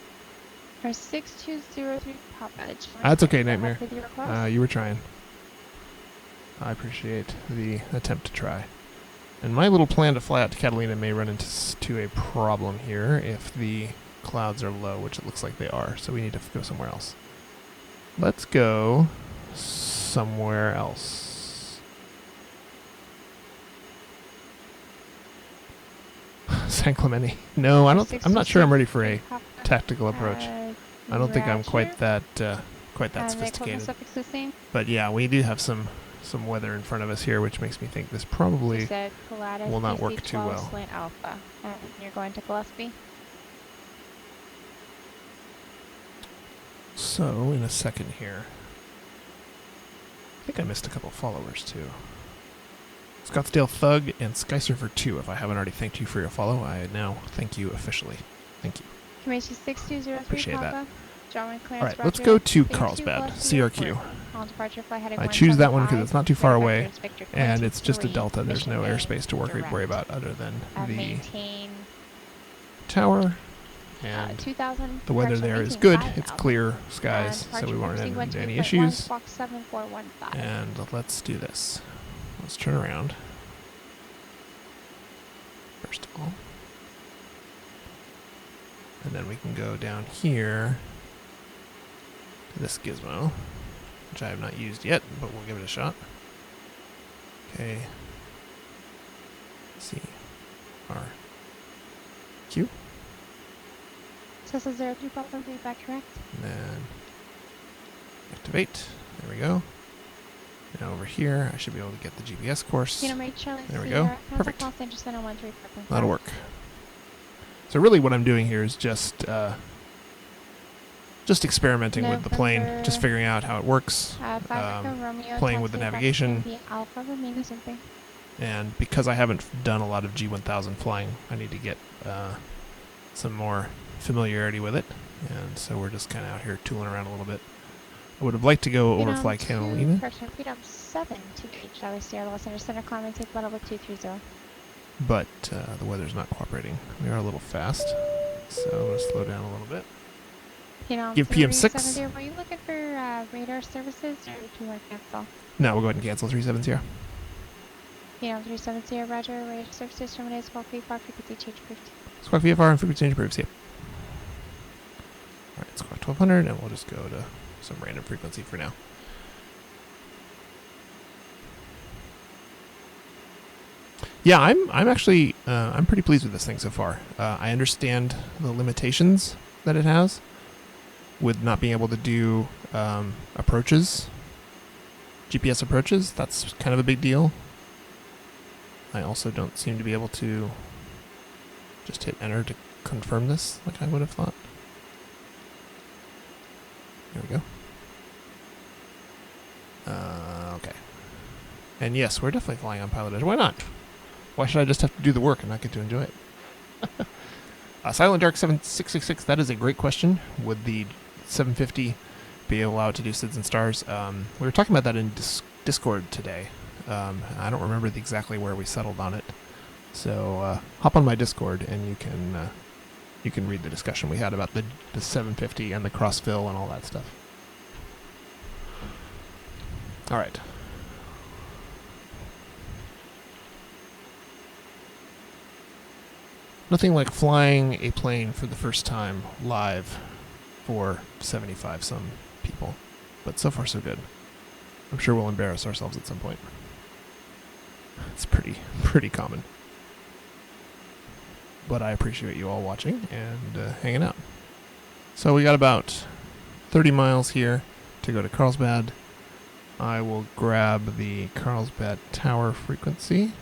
Or 6203 Papa. That's okay, Nightmare. With your request? You were trying. I appreciate the attempt to try. And my little plan to fly out to Catalina may run into a problem here if the clouds are low, which it looks like they are, so we need to go somewhere else. Let's go somewhere else. San Clemente. No, I'm not sure I'm ready for a tactical approach. I don't think I'm quite that sophisticated. But yeah, we do have some weather in front of us here, which makes me think this probably will not work too well. Alpha. And you're going to Gillespie? So, in a second here, I think I missed a couple followers too. Scottsdale Thug and Skysurfer 2. If I haven't already thanked you for your follow, I now thank you officially. Thank you. Comanche 6203 Appreciate Papa. that. John Clarence, Alright, let's Roger. go to Thank you, Carlsbad, Gillespie CRQ. Airport. On departure, fly heading I choose that one because it's not too far Red away, Vectors, Victor and it's just a 23, delta. There's no Mission airspace to worry direct. about other than the Maintain tower. And 2000. the weather there is good. It's clear skies, so we won't run into any issues. Squawk 7415. And let's do this. Let's turn around. First of all. And then we can go down here to this gizmo, which I have not used yet, but we'll give it a shot. Okay. C R Q. So this is 03 Papa, feedback correct? And then activate. There we go. Now over here, I should be able to get the GPS course. There we go. Perfect. That'll work. So really what I'm doing here is just experimenting with the plane, just figuring out how it works, playing with the navigation. And because I haven't done a lot of G1000 flying, I need to get some more familiarity with it. And so we're just kind of out here tooling around a little bit. I would have liked to go overfly Catalina. Freedom 7 to Beach, Charlie Sierra, Los Angeles Center, climb and take flight over 230. But the weather's not cooperating. We are a little fast, so I'm going to slow down a little bit. Give PM6. Were you looking for radar services, or did you want to cancel? No, we'll go ahead and cancel 370. PM 370, Roger. Radar services terminated. Squawk VFR frequency change approved. Squawk VFR and frequency change approved. Yep. All right, squawk 1200, and we'll just go to some random frequency for now. Yeah, I'm actually I'm pretty pleased with this thing so far. I understand the limitations that it has with not being able to do approaches, GPS approaches. That's kind of a big deal. I also don't seem to be able to just hit enter to confirm this like I would have thought. There we go. Okay. And yes, we're definitely flying unpiloted. Why not? Why should I just have to do the work and not get to enjoy it? Silent Dark 7666, that is a great question. Would the 750 be allowed to do SIDS and stars? We were talking about that in Discord today. I don't remember exactly where we settled on it. So hop on my Discord and you can read the discussion we had about the 750 and the crossfill and all that stuff. All right. Nothing like flying a plane for the first time live for 75 some people. But so far so good. I'm sure we'll embarrass ourselves at some point. It's pretty common. but I appreciate you all watching and hanging out. So we got about 30 miles here to go to Carlsbad. I will grab the Carlsbad Tower frequency.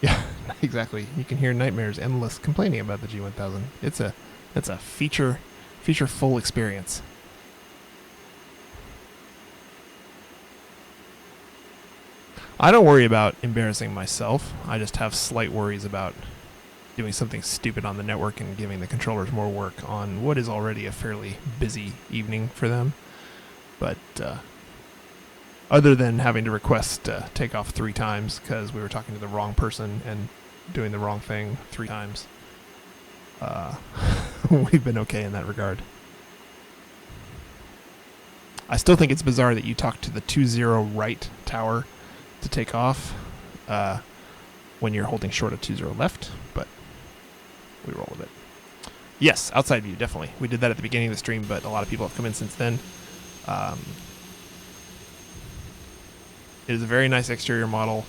Yeah, exactly. You can hear Nightmare's endless complaining about the G1000. It's a feature full experience. I don't worry about embarrassing myself. I just have slight worries about doing something stupid on the network and giving the controllers more work on what is already a fairly busy evening for them. But other than having to request takeoff 3 times because we were talking to the wrong person and doing the wrong thing 3 times, we've been okay in that regard. I still think it's bizarre that you talk to the 20 right tower to take off when you're holding short of 20 left, but we roll with it. Yes, outside view, definitely. We did that at the beginning of the stream, but a lot of people have come in since then. It is a very nice exterior model.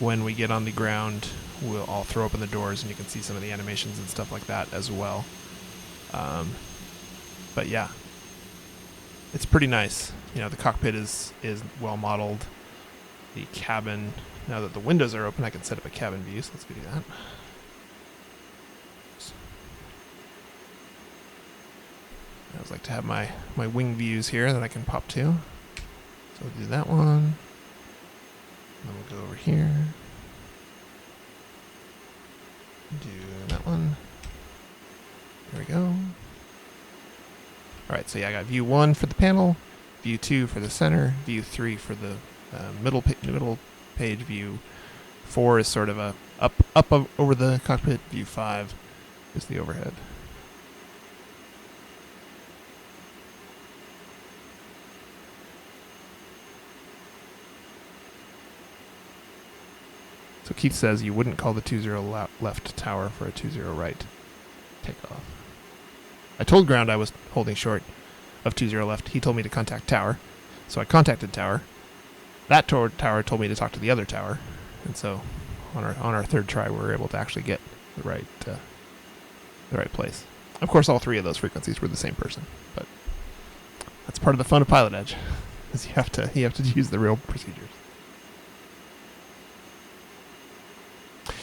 When we get on the ground, I'll throw open the doors and you can see some of the animations and stuff like that as well. But yeah, it's pretty nice. You know, the cockpit is well modeled. The cabin, now that the windows are open, I can set up a cabin view, so let's go do that. I always like to have my wing views here that I can pop to. So we'll do that one. Then we'll go over here. Do that one. There we go. Alright, so yeah, I got view 1 for the panel, view 2 for the center, view 3 for the middle page, view 4 is sort of a up over the cockpit, view 5 is the overhead. So Keith says you wouldn't call the 20 left tower for a 20 right takeoff. I told ground I was holding short of 20 left. He told me to contact tower. So I contacted tower. That tower told me to talk to the other tower. And so on our third try we were able to actually get the right place. Of course all 3 of those frequencies were the same person, but that's part of the fun of Pilot Edge. Is you have to use the real procedures.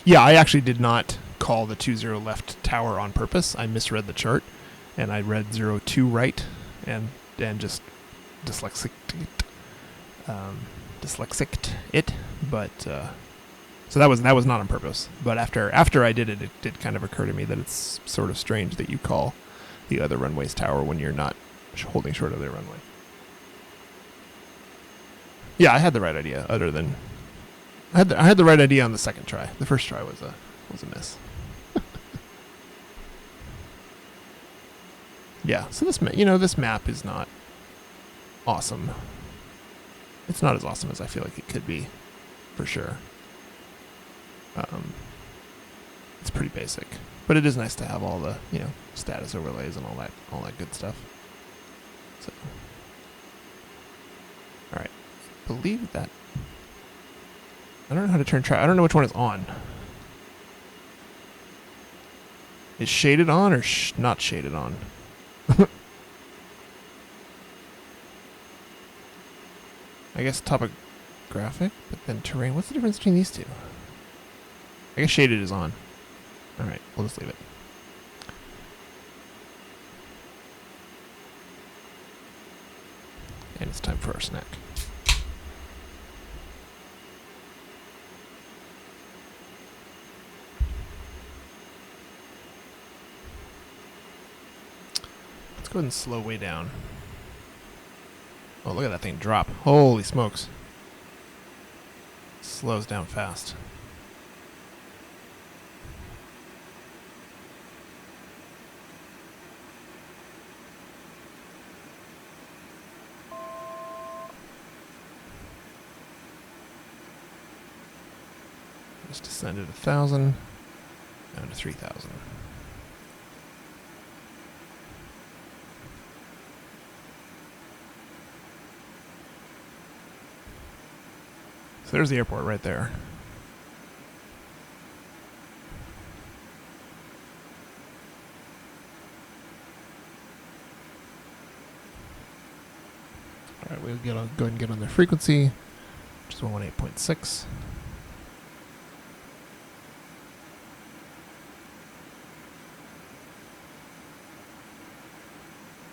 Yeah, I actually did not call the 20 left tower on purpose. I misread the chart, and I read 02 right, and just dyslexic it. But so that was not on purpose. But after I did it, it did kind of occur to me that it's sort of strange that you call the other runway's tower when you're not holding short of their runway. Yeah, I had the right idea. Other than I had the right idea on the second try. The first try was a miss. Yeah, so this map is not awesome. It's not as awesome as I feel like it could be, for sure. It's pretty basic, but it is nice to have all the status overlays and all that good stuff. So, all right, I believe that. I don't know how to turn I don't know which one is on. Is shaded on or not shaded on? I guess topographic, but then terrain. What's the difference between these two? I guess shaded is on. Alright, we'll just leave it. And it's time for our snack. Let's go ahead and slow way down. Oh, look at that thing drop. Holy smokes. Slows down fast. Just descended 1,000 down to 3,000. So there's the airport right there. Alright, we'll go ahead and get on their frequency, which is 118.6.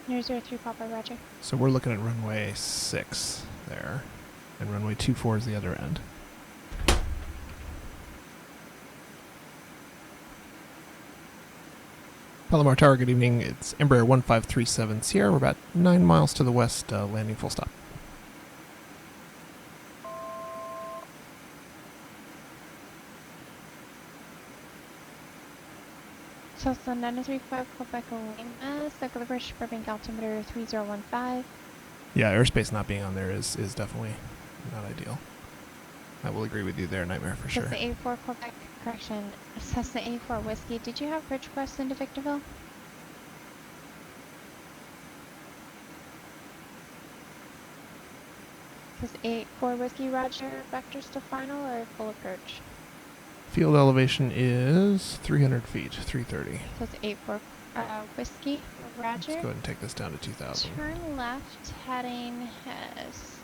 Near 03 Papa, roger. So we're looking at runway 6 there, and runway 24 is the other end. Palomar Tower, good evening. It's Embraer 1537 Sierra. We're about 9 miles to the west, landing full stop. Cessna 935 Quebec Lima, circle the British Burbank altimeter 3015. Yeah, airspace not being on there is definitely not ideal. I will agree with you there, Nightmare, for sure. Cessna 84 Quebec, correction, Cessna 84 Whiskey. Did you have bridge quest into Victorville? Cessna 84 Whiskey, roger. Vector still final or full approach? Field elevation is 300 feet, 330. Cessna 84 Whiskey, roger. Let's go ahead and take this down to 2,000. Turn left, heading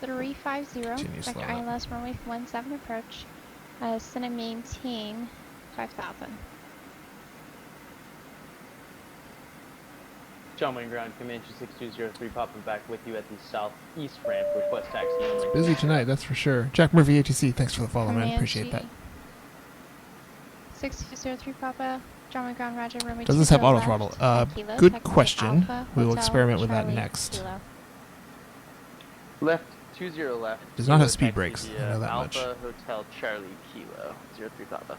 350. Continue Vector slowing up. ILS runway 17 approach. Send and maintain 5,000. John Wayne Ground, Comanche 6203, popping back with you at the southeast ramp. Request taxi only. Busy tonight, that's for sure. Jack Murphy, ATC, thanks for the follow, man. Appreciate that. 6203 Papa, John Wayne Ground, roger. Runway Does this have 20 auto left, throttle? 10 kilo, Good taxi question. Alpha, We will Hotel, experiment with that Charlie, next. Kilo. Left, 20 left. Does not have Kilo speed taxi brakes, I via know that much. Alpha, Hotel, Charlie, Kilo, 03 Papa.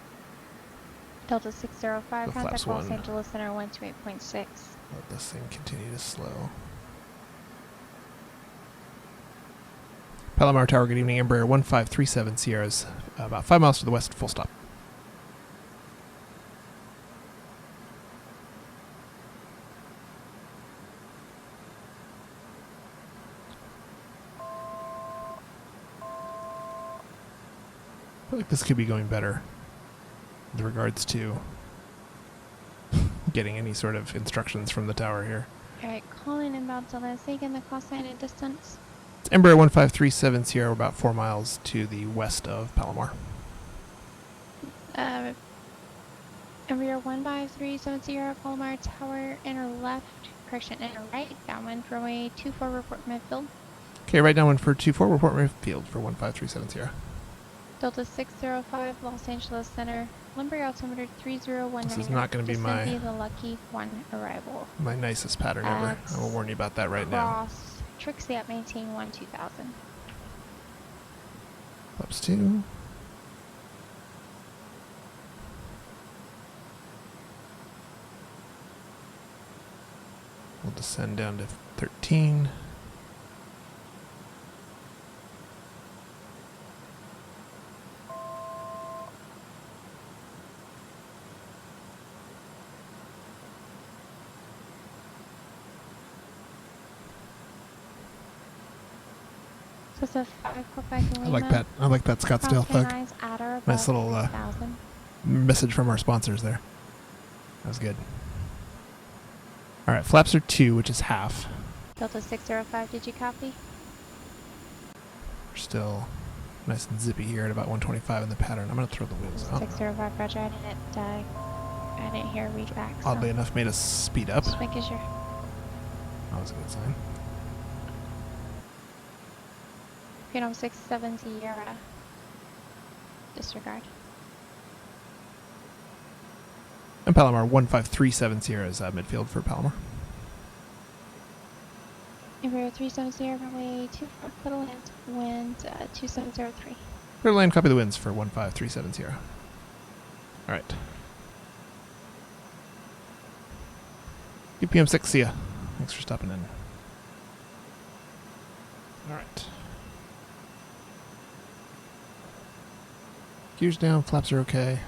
Delta 605, The contact flaps Los 1. Angeles Center 128.6. Let this thing continue to slow. Palomar Tower, good evening. Embraer 1537 Sierras, about 5 miles to the west, full stop. I feel like this could be going better with regards to getting any sort of instructions from the tower here. Alright, calling inbound to Las Vegas, the call sign and distance. It's Embraer 1537 Sierra, about 4 miles to the west of Palomar. Embraer 15370, Palomar Tower, inner left, correction, inner right, downwind, runway 24, report midfield. Okay, right downwind for 24, report midfield for 1537 Sierra. Delta 605, Los Angeles Center, Limber altimeter 3019. This is not going to be my the lucky one arrival. my nicest pattern ever. I will warn you about that right now. Cross, Trixie at maintain 2000. Flaps 2. We'll descend down to 13. So it's a 5 Quebec Lima. I like that. I like that Scottsdale thug. Nice little message from our sponsors there. That was good. All right, flaps are 2, which is half. Delta 605, did you copy? We're still nice and zippy here at about 125 in the pattern. I'm going to throw the wheels out. 605, roger. I didn't hear a read back. So Oddly enough, made us speed up. just making sure. That was a good sign. Phenom 67 Sierra. Disregard. And Palomar 1537 Sierra is midfield for Palomar. Embraer 370, runway 24, little land, wind 2703. Clear land, copy the winds for 1537 Sierra. All right. UPM 6, see ya. Thanks for stopping in. All right. Gears down, flaps are okay.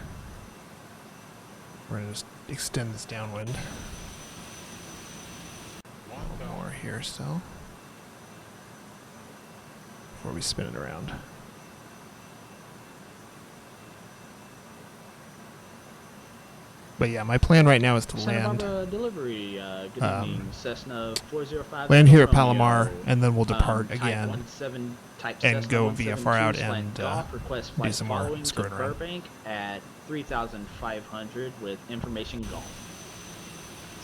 We're going to just extend this downwind. A little more here still. Before we spin it around. But yeah, my plan right now is to Santa land Barbara delivery. Good evening. Cessna 405. land here at Romeo. Palomar, and then we'll depart Type again 17, type and Cessna go via far out 172 and Golf, request do flight some more following to screwing around. Burbank at 3,500 with information golf.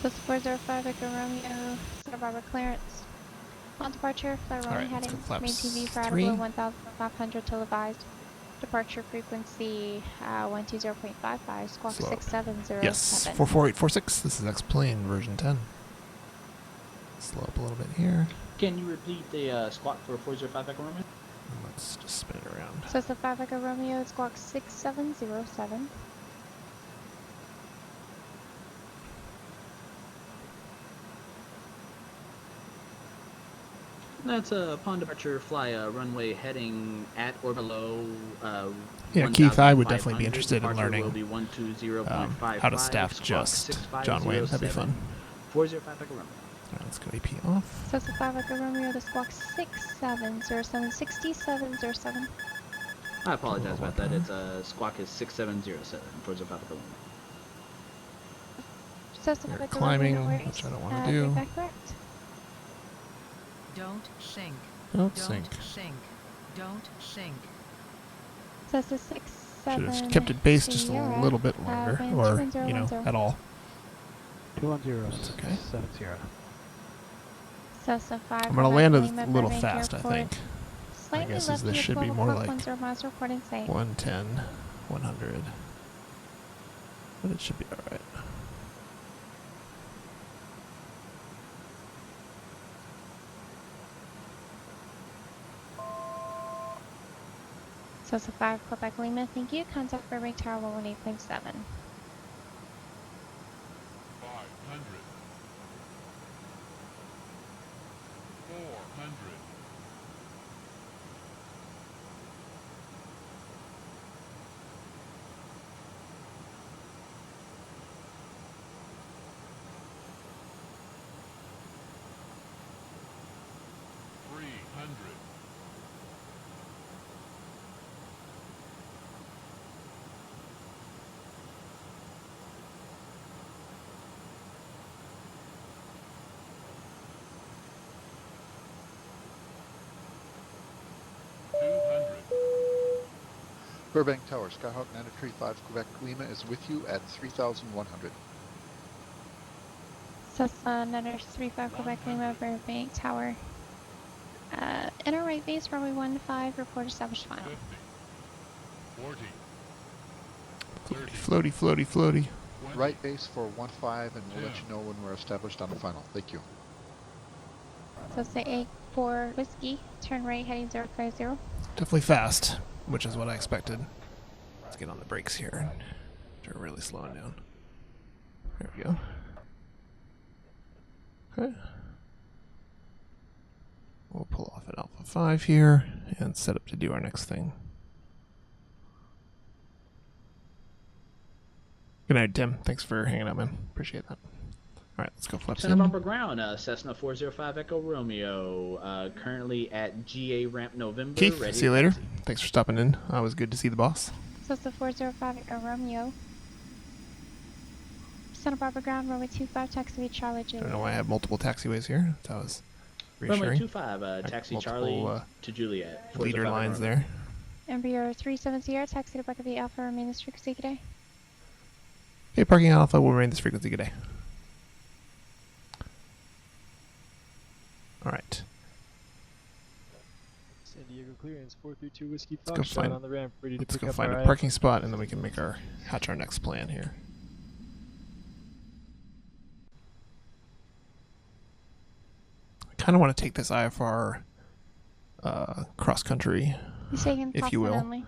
So it's 405 Echo Romeo, Santa Barbara clearance. On departure, fly runway Alright, let's heading. go flaps Main TV for 3. Below 1,500 televised. Departure frequency 120.55, squawk Slow. 6707. Yes, 44846. This is X-Plane version 10. Slow up a little bit here. Can you repeat the squawk for 405 Echo Romeo? And let's just spin it around. So it's the 5 Echo Romeo, squawk 6707. That's upon departure, fly runway heading at or below. Yeah, Keith, I would definitely be 1,500. interested in Departure learning will be 120.55, how to staff squawk just John Wayne. That'd be 6507. fun. 405 Echo Romeo. Alright, let's go AP off. So it's the 5 Echo Romeo, the squawk 6707, 6707. I apologize about that. It's squawk is 6707 towards the 5 Echo Romeo. So it's the We're 5 Echo climbing, Romeo, no worries. which I don't want to do. Feedback correct. Don't sink. Don't sink. Sink. Don't sink. So it's the 6, Should 7. have kept it based just a Sierra. little bit longer, wind or, 21010. at all. 210. That's okay. 70. So it's the 5. I'm going to land a Lima, little Burbank fast, I Airport. think. Slightly guess left this to should be 12 more o'clock, like 10 miles reporting safe. 110, 100. But it should be alright. So it's a 5 Quebec Lima, thank you. Contact Burbank Tower 118.7. 500. 400. 300. 200. Burbank Tower, Skyhawk 935 Quebec Lima is with you at 3,100. Cessna 935 Quebec Lima, Burbank Tower. Inner right base, runway 15, report established final. 40. Floaty, floaty, floaty. Right base for 15, and we'll let you know when we're established on the final. Thank you. So it's the 84 Whiskey, turn right heading 050. Definitely fast, which is what I expected. Let's get on the brakes here. They're really slowing down. There we go. Okay. We'll pull off at Alpha 5 here and set up to do our next thing. Good night, Tim. Thanks for hanging out, man. Appreciate that. Alright, let's go flaps Santa in. Barbara ground, Cessna 405 Echo Romeo, currently at GA ramp November. Keith, ready see you to later. taxi. Thanks for stopping in. It was good to see the boss. So it's the 405 Echo Romeo. Santa Barbara ground, runway 25, taxi Charlie I Juliet. don't know why I have multiple taxiways here. That was Runway reassuring. 25, taxi Multiple, Charlie to Juliet. leader 405 lines Echo Romeo. there. Embraer 370, taxi to Buckabee Alpha, remain this frequency today. Okay, parking Alpha will remain this frequency today. Alright. San Diego clearance 432 Whiskey Let's go Foxtrot find, on the ramp, ready to let's pick go up find our a parking spot, and then we can make our hatch our next plan here. I kind of want to take this IFR cross country, if you will.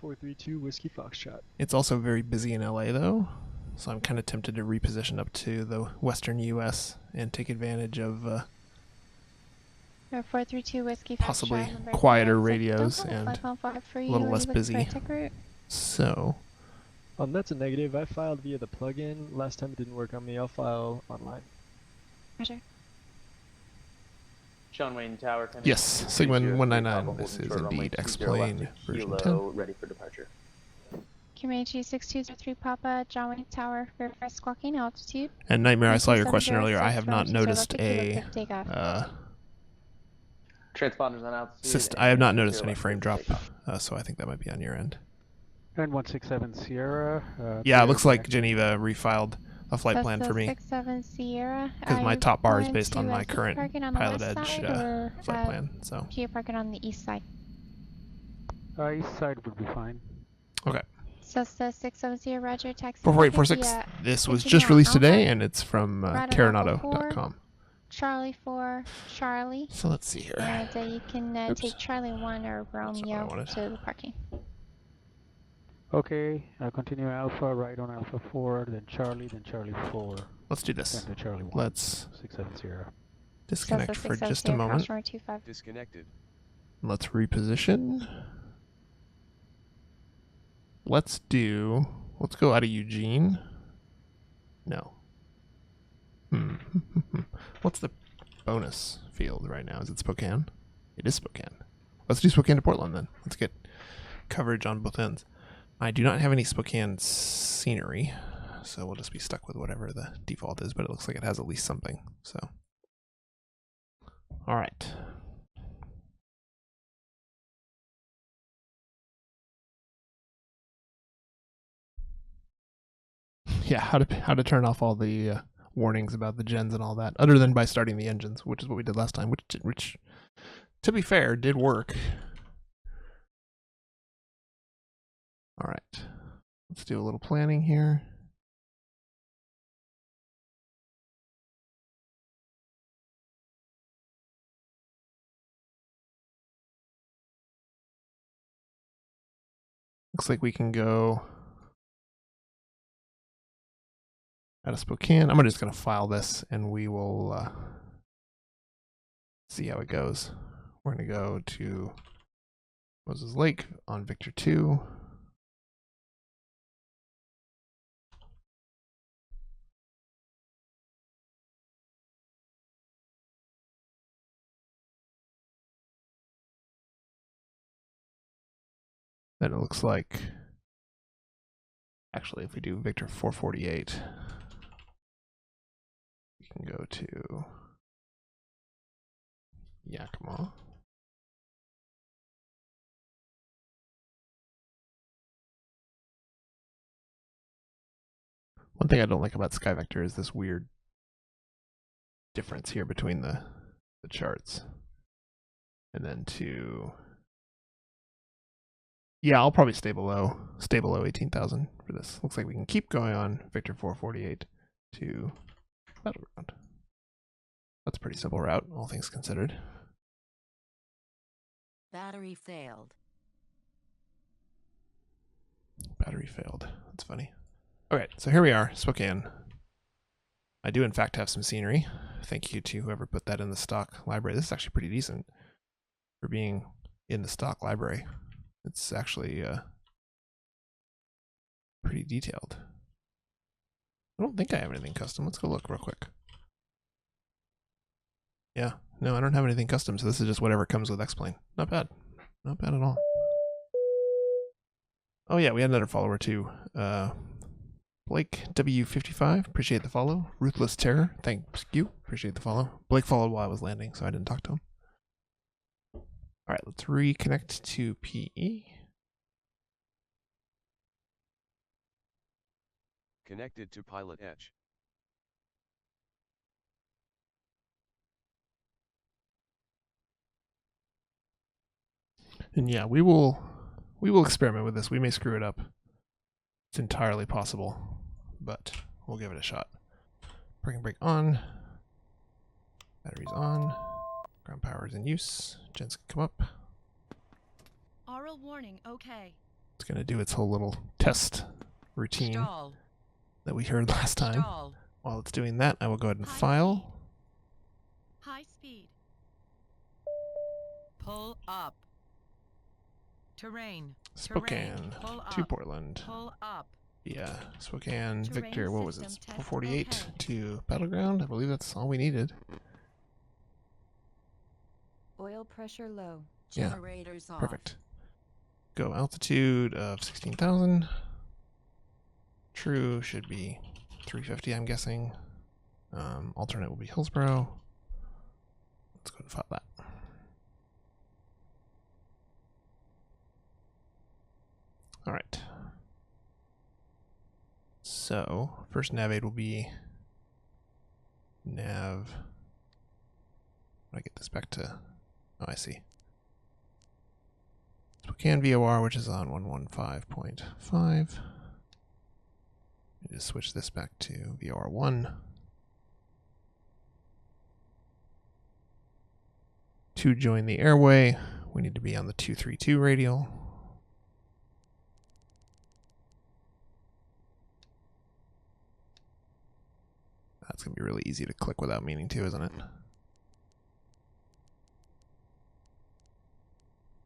432 Whiskey Foxtrot. It's also very busy in LA though, so I'm kind of tempted to reposition up to the western US and take advantage of 432 Whiskey possibly Foxtrot, number quieter 36. radios Don't and have 515 for a you. little Are less you looking for a busy. tech route? So, That's a negative. I filed via the plugin. Last time it didn't work on me. I'll file online. Roger. John Wayne Tower. yes, Sigma 199. This is indeed X-Plane version 10. Ready for departure. Comanche 6203 Papa, John Wayne Tower, verify squawking altitude. And Nightmare, I saw your question 270 earlier. I have not 6 noticed Roger, a takeoff. Transponders on altitude. I have not and noticed 0 any left frame for drop, takeoff. so I think that might be on your end. And 167 Sierra. Yeah, it looks clear like Geneva refiled a flight plan for me 67 Sierra. because my Are you top bar is going based on to, my city current parking on the Pilot west Edge side, or, flight plan. So you're parking on the east side? East side would be fine. okay. Cessna 670 Roger, taxi. 44846. This was just released today, and it's from Carenado.com. Charlie 4, Charlie. So let's see here. And you can take Charlie 1 or Romeo to the parking. Okay, continue Alpha, right on Alpha 4, then Charlie 4. Let's do this. Then to Charlie 1. Let's 670. disconnect for just a moment. Disconnected. Let's reposition. Let's go out of Eugene. No. What's the bonus field right now? Is it Spokane? It is Spokane. Let's do Spokane to Portland then. Let's get coverage on both ends. I do not have any Spokane scenery, so we'll just be stuck with whatever the default is, but it looks like it has at least something. So, all right. Yeah, how to turn off all the warnings about the gens and all that, other than by starting the engines, which is what we did last time, which to be fair, did work. All right, let's do a little planning here. Looks like we can go out of Spokane. I'm just going to file this and we will see how it goes. We're going to go to Moses Lake on Victor 2. Then it looks like, actually, if we do Victor 448, we can go to Yakima. One thing I don't like about SkyVector is this weird difference here between the charts. And then yeah, I'll probably stay below 18,000 for this. Looks like we can keep going on Victor 448 to Battleground. That's a pretty simple route, all things considered. Battery failed. Battery failed. That's funny. Okay, so here we are, Spokane. I do in fact have some scenery. Thank you to whoever put that in the stock library. This is actually pretty decent for being in the stock library. It's actually pretty detailed. I don't think I have anything custom. Let's go look real quick. Yeah, no, I don't have anything custom, so this is just whatever comes with X-Plane. Not bad. Not bad at all. Oh yeah, we had another follower too. Blake W55, appreciate the follow. Ruthless Terror, thank you, appreciate the follow. Blake followed while I was landing, so I didn't talk to him. All right, let's reconnect to PE. Connected to Pilot Edge. And yeah, we will experiment with this. We may screw it up. It's entirely possible, but we'll give it a shot. Parking brake on. Batteries on. Ground power is in use. Gens can come up. Aural warning, okay. It's going to do its whole little test routine that we heard last time. While it's doing that, I will go ahead and file. High speed. Pull up. Terrain. Spokane to Portland. Pull up. Yeah, Spokane, Victor, what was it? System 448 test to Battleground. I believe that's all we needed. Oil pressure low. Yeah, Generators off. perfect. Go altitude of 16,000. True should be 350, I'm guessing. Alternate will be Hillsborough. Let's go ahead and file that. All right. So first nav aid will be nav. I get this back to. Oh, I see. Spokane VOR, which is on 115.5. Just switch this back to VOR1. To join the airway, we need to be on the 232 radial. That's going to be really easy to click without meaning to, isn't it?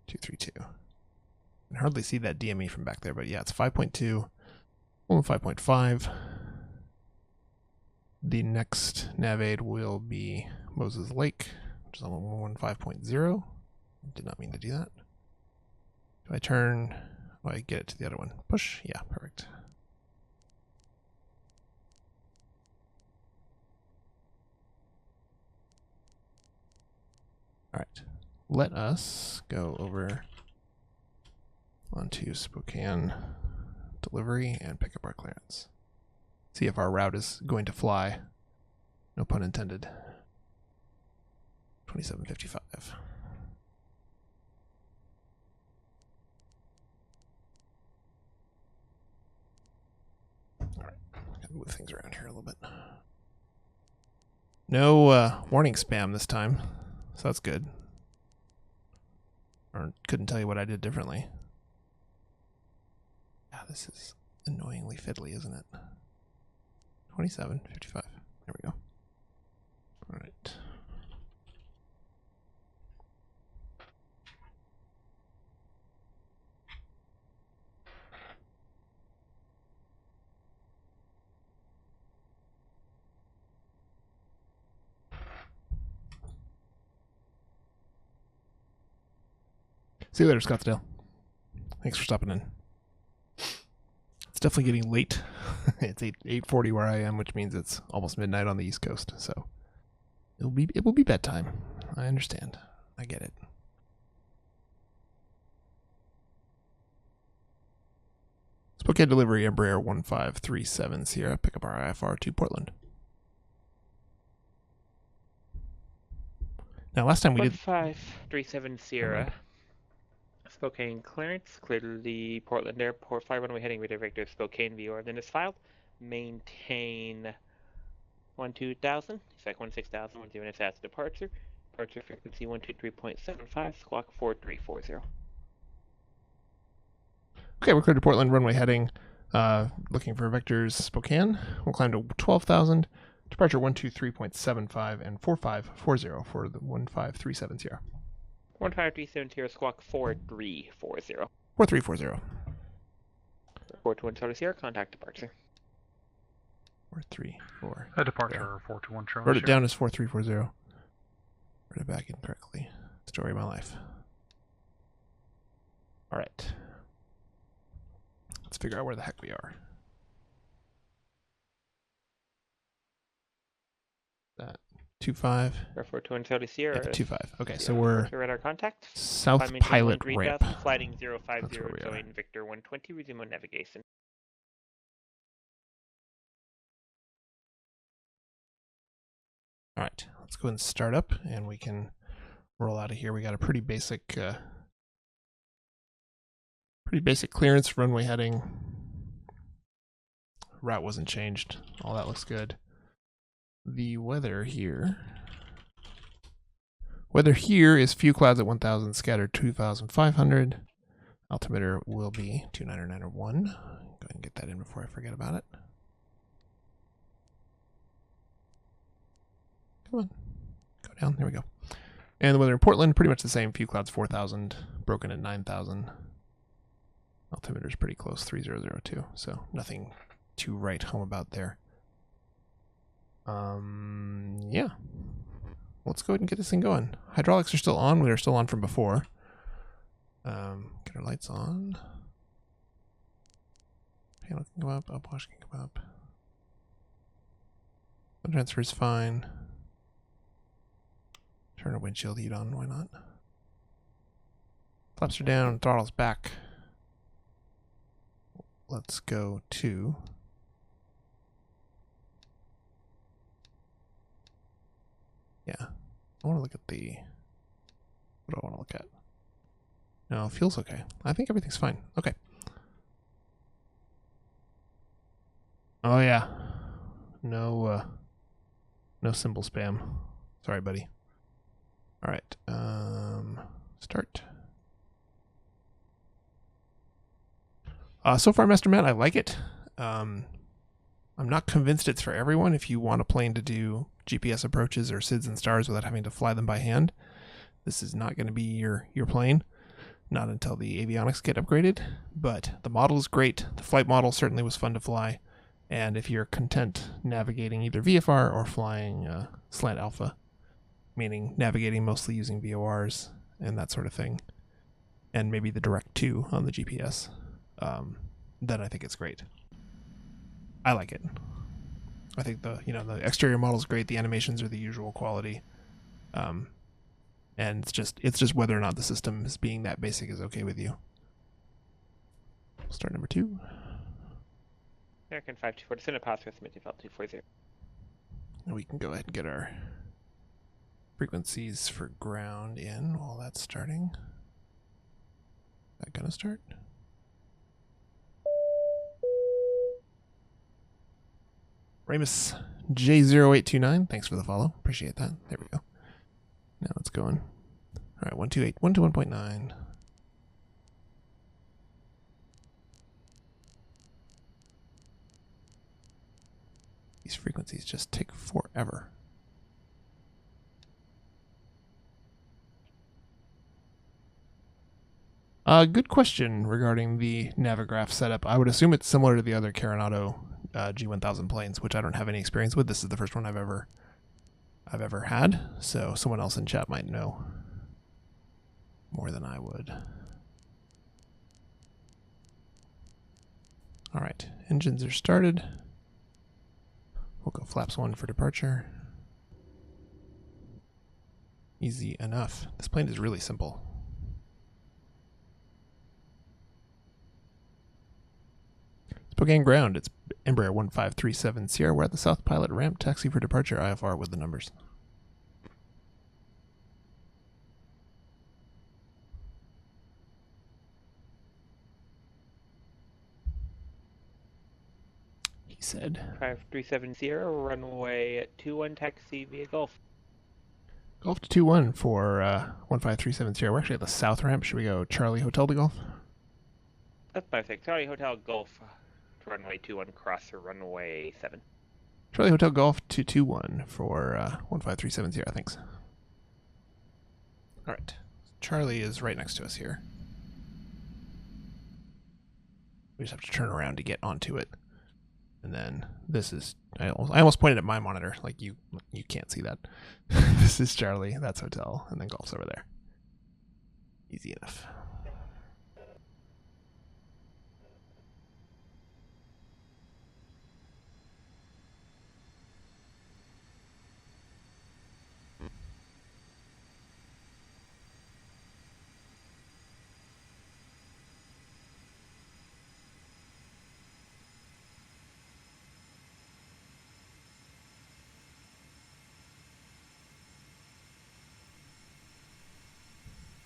232. I can hardly see that DME from back there, but yeah, it's 5.2, 5.5. The next nav aid will be Moses Lake, which is on 115.0. Did not mean to do that. Do I turn? Oh, I get it to the other one. Push? Yeah, perfect. All right, let us go over onto Spokane delivery and pick up our clearance. See if our route is going to fly. No pun intended. 2755. All right, gotta move things around here a little bit. No warning spam this time, so that's good. Or couldn't tell you what I did differently. Yeah, this is annoyingly fiddly, isn't it? 2755. There we go. All right. See you later, Scottsdale. Thanks for stopping in. It's definitely getting late. It's 8:40 where I am, which means it's almost midnight on the East Coast. So it will be bedtime. I understand. I get it. Spokane delivery, Embraer 1537 Sierra. Pick up our IFR to Portland. Now, last time we did 1537 Sierra. Spokane clearance, cleared the Portland Airport 51 heading radar vector Spokane VOR. Then is filed. Maintain 12000, spec 16000, 1 minutes after departure. Departure frequency 123.75, squawk 4340. Okay, we're cleared to Portland, runway heading. Looking for vectors Spokane. We'll climb to 12,000. Departure 123.75 and 4540 for the 1537 Sierra. 1537 Sierra, squawk 4340. 4340. Report to 1 Charlie Sierra, contact departure. 434. Departure 421 Charlie. Wrote it down as 4340. Wrote it back incorrectly. Story of my life. All right. Let's figure out where the heck we are. That 25. Report to 1 Charlie Sierra. Yeah, 25. Okay, so we're radar contact. South Pilot Ramp. Flighting 050, join Victor 120, resume on navigation. All right, let's go ahead and start up, and we can roll out of here. We got a pretty basic clearance, runway heading. Route wasn't changed. All that looks good. The weather here is few clouds at 1,000, scattered 2,500. Altimeter will be 29901. Go ahead and get that in before I forget about it. Come on, go down. There we go. And the weather in Portland, pretty much the same. Few clouds, 4,000, broken at 9,000. Altimeter is pretty close, 3002. So nothing to write home about there. Yeah. Let's go ahead and get this thing going. Hydraulics are still on. We are still on from before. Get our lights on. Panel can go up. Upwash can come up. The transfer is fine. Turn a windshield heat on. Why not? Flaps are down. Throttle's back. Let's go to... Yeah. I want to look at the... What do I want to look at? No, it feels okay. I think everything's fine. Okay. Oh yeah. No symbol spam. Sorry, buddy. Alright. Start. So far, Master Matt, I like it. I'm not convinced it's for everyone. If you want a plane to do GPS approaches or SIDS and stars without having to fly them by hand, this is not going to be your plane. Not until the avionics get upgraded. But the model is great. The flight model certainly was fun to fly. And if you're content navigating either VFR or flying slant alpha, meaning navigating mostly using VORs and that sort of thing, and maybe the direct 2 on the GPS, then I think it's great. I like it. I think the exterior model is great. The animations are the usual quality, and it's just whether or not the system is being that basic is okay with you. Start number 2. American 524, descend a pass with Midfield 240. And we can go ahead and get our frequencies for ground in while that's starting. Is that gonna start? Ramus J0829, thanks for the follow. Appreciate that. There we go. Now it's going. Alright, 128, 121.9. These frequencies just take forever. Good question regarding the Navigraph setup. I would assume it's similar to the other Carenado G1000 planes, which I don't have any experience with. This is the first one I've ever had, so someone else in chat might know more than I would. All right, engines are started. We'll go flaps 1 for departure. Easy enough. This plane is really simple. Spokane ground, it's Embraer 1537 Sierra. We're at the South Pilot ramp. Taxi for departure, IFR with the numbers. He said 5370 Sierra, runway 21 taxi via Gulf. Golf to 21 for 1537 Sierra. We're actually at the south ramp. Should we go Charlie Hotel to Golf? That's my mistake. Charlie Hotel Gulf. Runway 21 cross or runway 7. Charlie Hotel Golf 221 for 1537 Sierra. Thanks. All right. Charlie is right next to us here. We just have to turn around to get onto it. And then this is, I almost pointed at my monitor, like you can't see that. This is Charlie, that's Hotel, and then Golf's over there. Easy enough.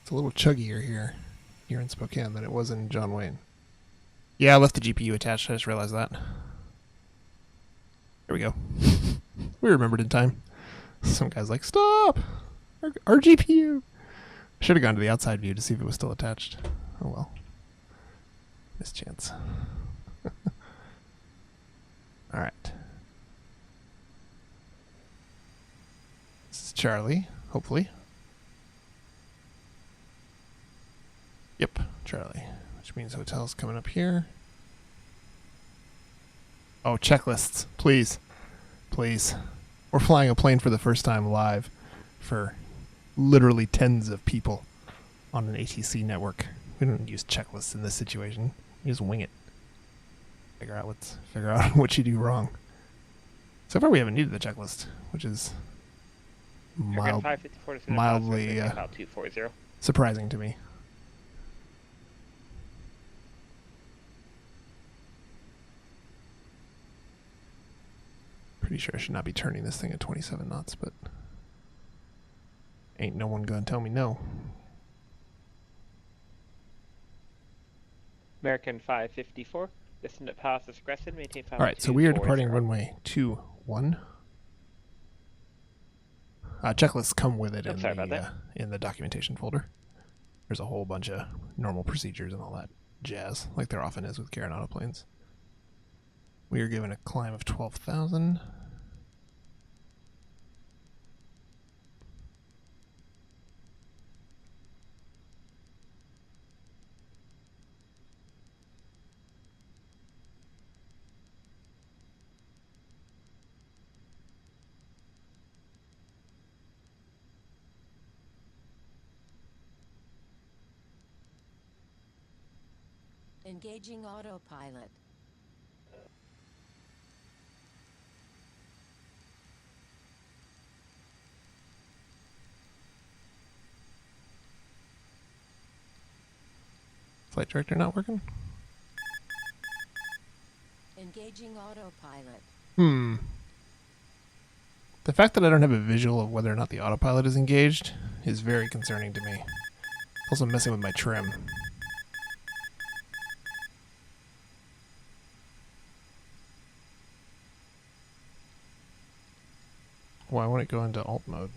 It's a little chuggier here in Spokane than it was in John Wayne. Yeah, I left the GPU attached. I just realized that. There we go. We remembered in time. Some guy's like, stop! Our GPU! I should have gone to the outside view to see if it was still attached. Oh well. Missed chance. Alright. This is Charlie, hopefully. Yep, Charlie. Which means Hotel's coming up here. Oh, checklists. Please. Please. We're flying a plane for the first time live for literally tens of people on an ATC network. We don't use checklists in this situation. We just wing it. figure out what you do wrong. So far, we haven't needed the checklist, which is Airgun 554 to mildly about 240. surprising to me. Pretty sure I should not be turning this thing at 27 knots, but ain't no one gonna tell me no. American 554. Descend at pass as aggressive, maintain 5. All right, so we are departing runway 21. Checklists come with it in the documentation folder. There's a whole bunch of normal procedures and all that jazz, like there often is with Carenado planes. We are given a climb of 12,000. Engaging autopilot. Flight director not working? Engaging autopilot. The fact that I don't have a visual of whether or not the autopilot is engaged is very concerning to me. It's also messing with my trim. Why won't it go into alt mode?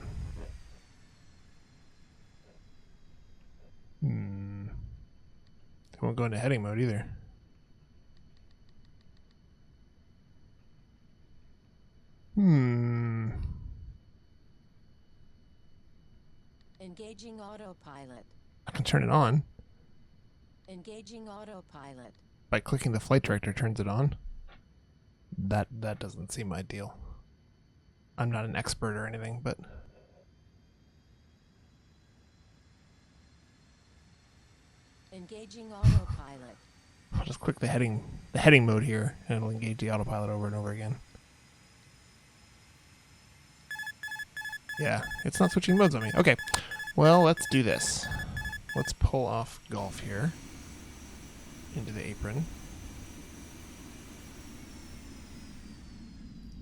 It won't go into heading mode either. Engaging autopilot. I can turn it on. Engaging autopilot. By clicking the flight director turns it on. That doesn't seem ideal. I'm not an expert or anything, but Engaging autopilot. I'll just click the heading mode here and it'll engage the autopilot over and over again. Yeah, it's not switching modes on me. Okay, well, let's do this. Let's pull off golf here into the apron.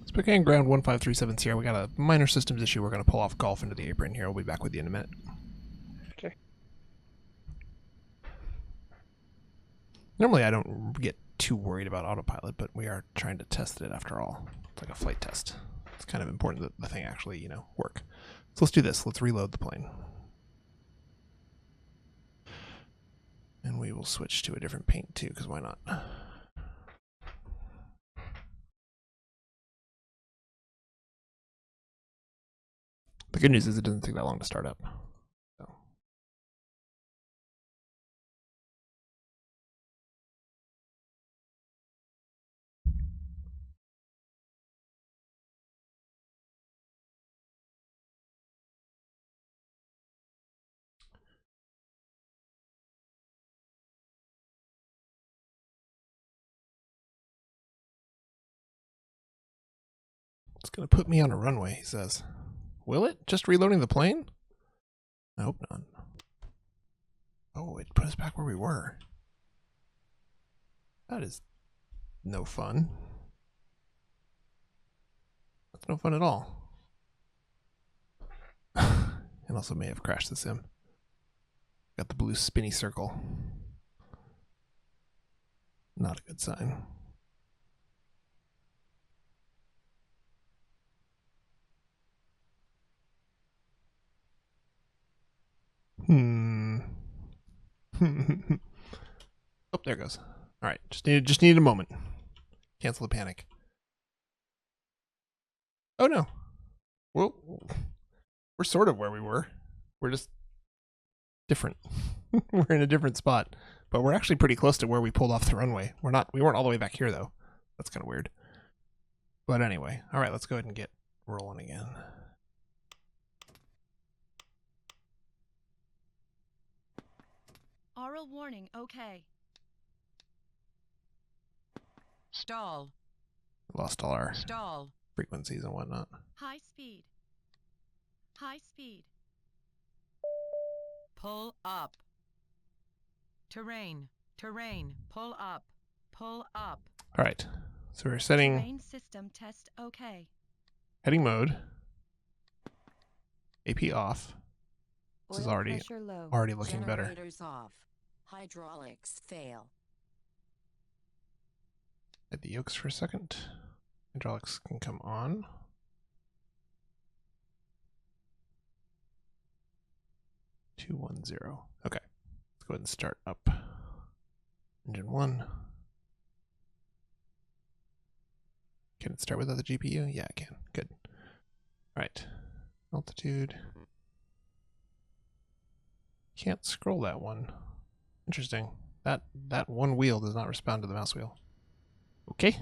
Spokane ground 1537 Sierra. We got a minor systems issue. We're going to pull off golf into the apron here. We'll be back with you in a minute. Okay. Normally I don't get too worried about autopilot, but we are trying to test it after all. It's like a flight test. It's kind of important that the thing actually, work. So let's do this. Let's reload the plane. And we will switch to a different paint too, because why not? The good news is it doesn't take that long to start up. So. It's going to put me on a runway, he says. Will it? Just reloading the plane? I hope not. Oh, it put us back where we were. That is no fun. That's no fun at all. And also may have crashed the sim. Got the blue spinny circle. Not a good sign. Oh, there it goes. All right, just need a moment. Cancel the panic. Oh no. Well, we're sort of where we were. We're just different. We're in a different spot, but we're actually pretty close to where we pulled off the runway. We weren't all the way back here though. That's kind of weird. But anyway, all right, let's go ahead and get rolling again. Aural warning, okay. Stall. Lost all our Stall. frequencies and whatnot. High speed. High speed. Pull up. Terrain. Terrain. Pull up. Pull up. All right. So we're setting Terrain system test okay. heading mode. AP off. This is Oil already pressure low. looking better. Generators off. Hydraulics fail. Hit the yokes for a second. Hydraulics can come on. Two 1-0. Okay. Let's go ahead and start up. Engine 1. Can it start without the GPU? Yeah, it can. Good. All right. Altitude. Can't scroll that one. Interesting. That one wheel does not respond to the mouse wheel. Okay.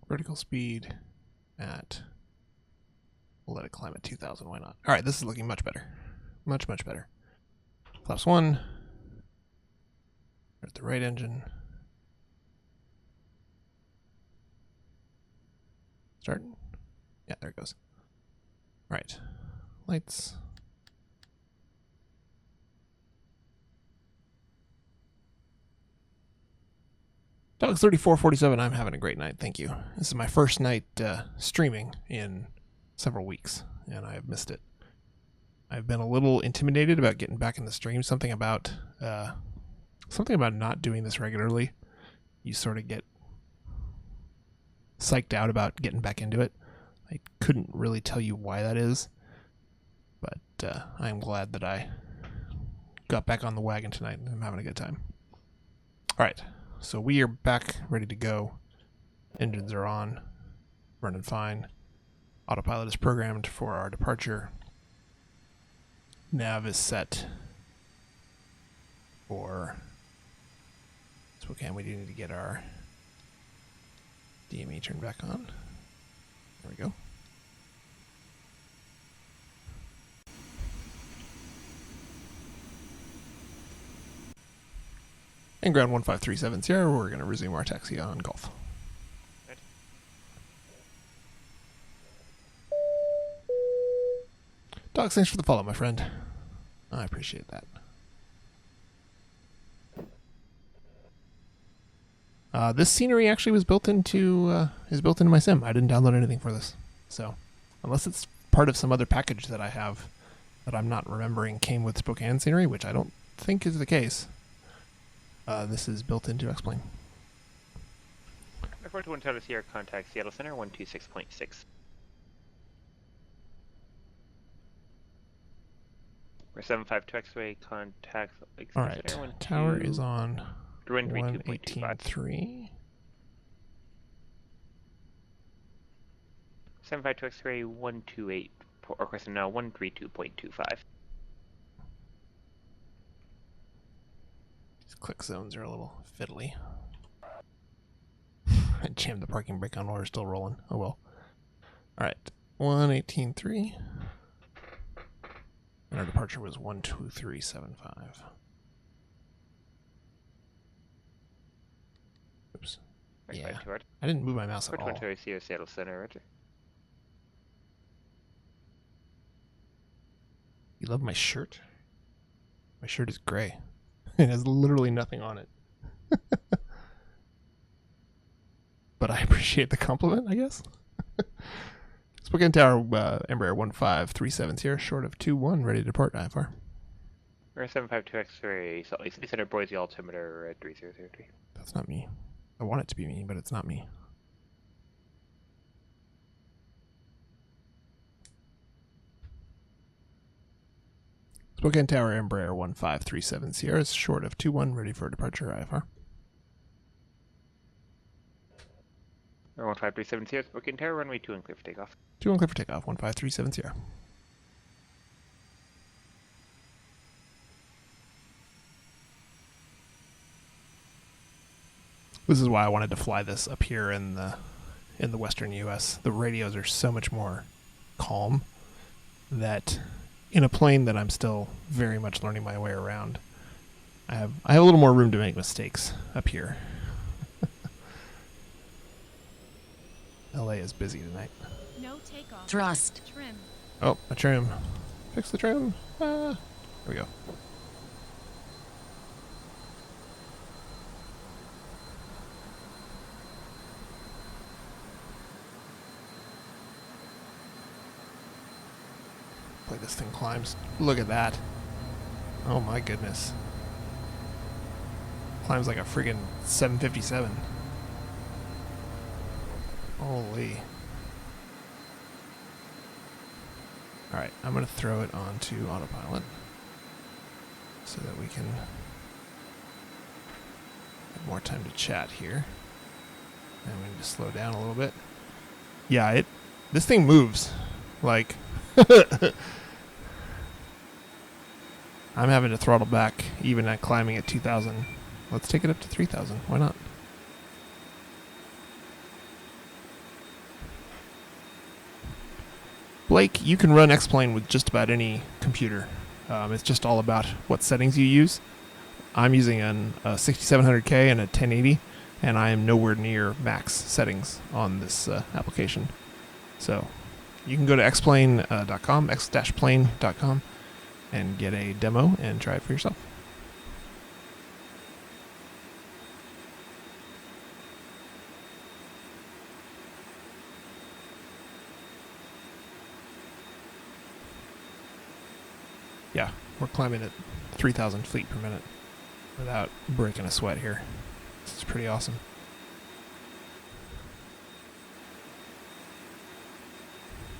Vertical speed at, we'll let it climb at 2,000, why not? All right, this is looking much better. Much, much better. Flaps 1. At the right engine. Start. Yeah, there it goes. All right. Lights. Dogs 3447, I'm having a great night, thank you. This is my first night streaming in several weeks, and I have missed it. I've been a little intimidated about getting back in the stream. Something about not doing this regularly. You sort of get psyched out about getting back into it. I couldn't really tell you why that is, but I'm glad that I got back on the wagon tonight, and I'm having a good time. All right. So we are back, ready to go. Engines are on, running fine. Autopilot is programmed for our departure. Nav is set for Spokane. We do need to get our DME turned back on. There we go. And ground 1537 Sierra, we're going to resume our taxi on Gulf. Right. Dogs, thanks for the follow, my friend. I appreciate that. This scenery actually was built into my sim. I didn't download anything for this, so unless it's part of some other package that I have that I'm not remembering came with Spokane scenery, which I don't think is the case. This is built into X-Plane. Airport 1 Tower Sierra, contact Seattle Center 126.6. We're 752 X-Ray, contact All right, Center, tower is on 132.25. 118.3. 752 X-Ray 128, or question now 132.25. These click zones are a little fiddly. I jammed the parking brake on while we're still rolling. Oh well. Alright. 118.3. And our departure was 123.75. Oops. Yeah. I didn't move my mouse at all. Seattle Center, Roger. You love my shirt? My shirt is gray. It has literally nothing on it. But I appreciate the compliment, I guess. Spokane Tower, Embraer 1537 here, short of 21, ready to depart IFR. We're 752 X-ray, Salt Lake City Center, Boise, altimeter at 3003. That's not me. I want it to be me, but it's not me. Spokane Tower, Embraer 1537 Sierra, short of 21, ready for departure IFR. 1537 Sierra, Spokane Tower, runway 2 and clear for takeoff. 2 and clear for takeoff, 1537 Sierra. This is why I wanted to fly this up here in in the western U.S. The radios are so much more calm that in a plane that I'm still very much learning my way around, I have a little more room to make mistakes up here. LA is busy tonight. No takeoff. Thrust. Trim. Oh, a trim. Fix the trim. There we go. Play this thing climbs. Look at that. Oh my goodness. Climbs like a friggin' 757. Holy. Alright, I'm going to throw it onto autopilot so that we can have more time to chat here. And we need to slow down a little bit. Yeah, this thing moves. Like, I'm having to throttle back even at climbing at 2,000. Let's take it up to 3,000. Why not? Blake, you can run X-Plane with just about any computer. It's just all about what settings you use. I'm using a 6700K and a 1080, and I am nowhere near max settings on this application. So you can go to xplane.com, x-plane.com, and get a demo and try it for yourself. Yeah, we're climbing at 3,000 feet per minute without breaking a sweat here. This is pretty awesome.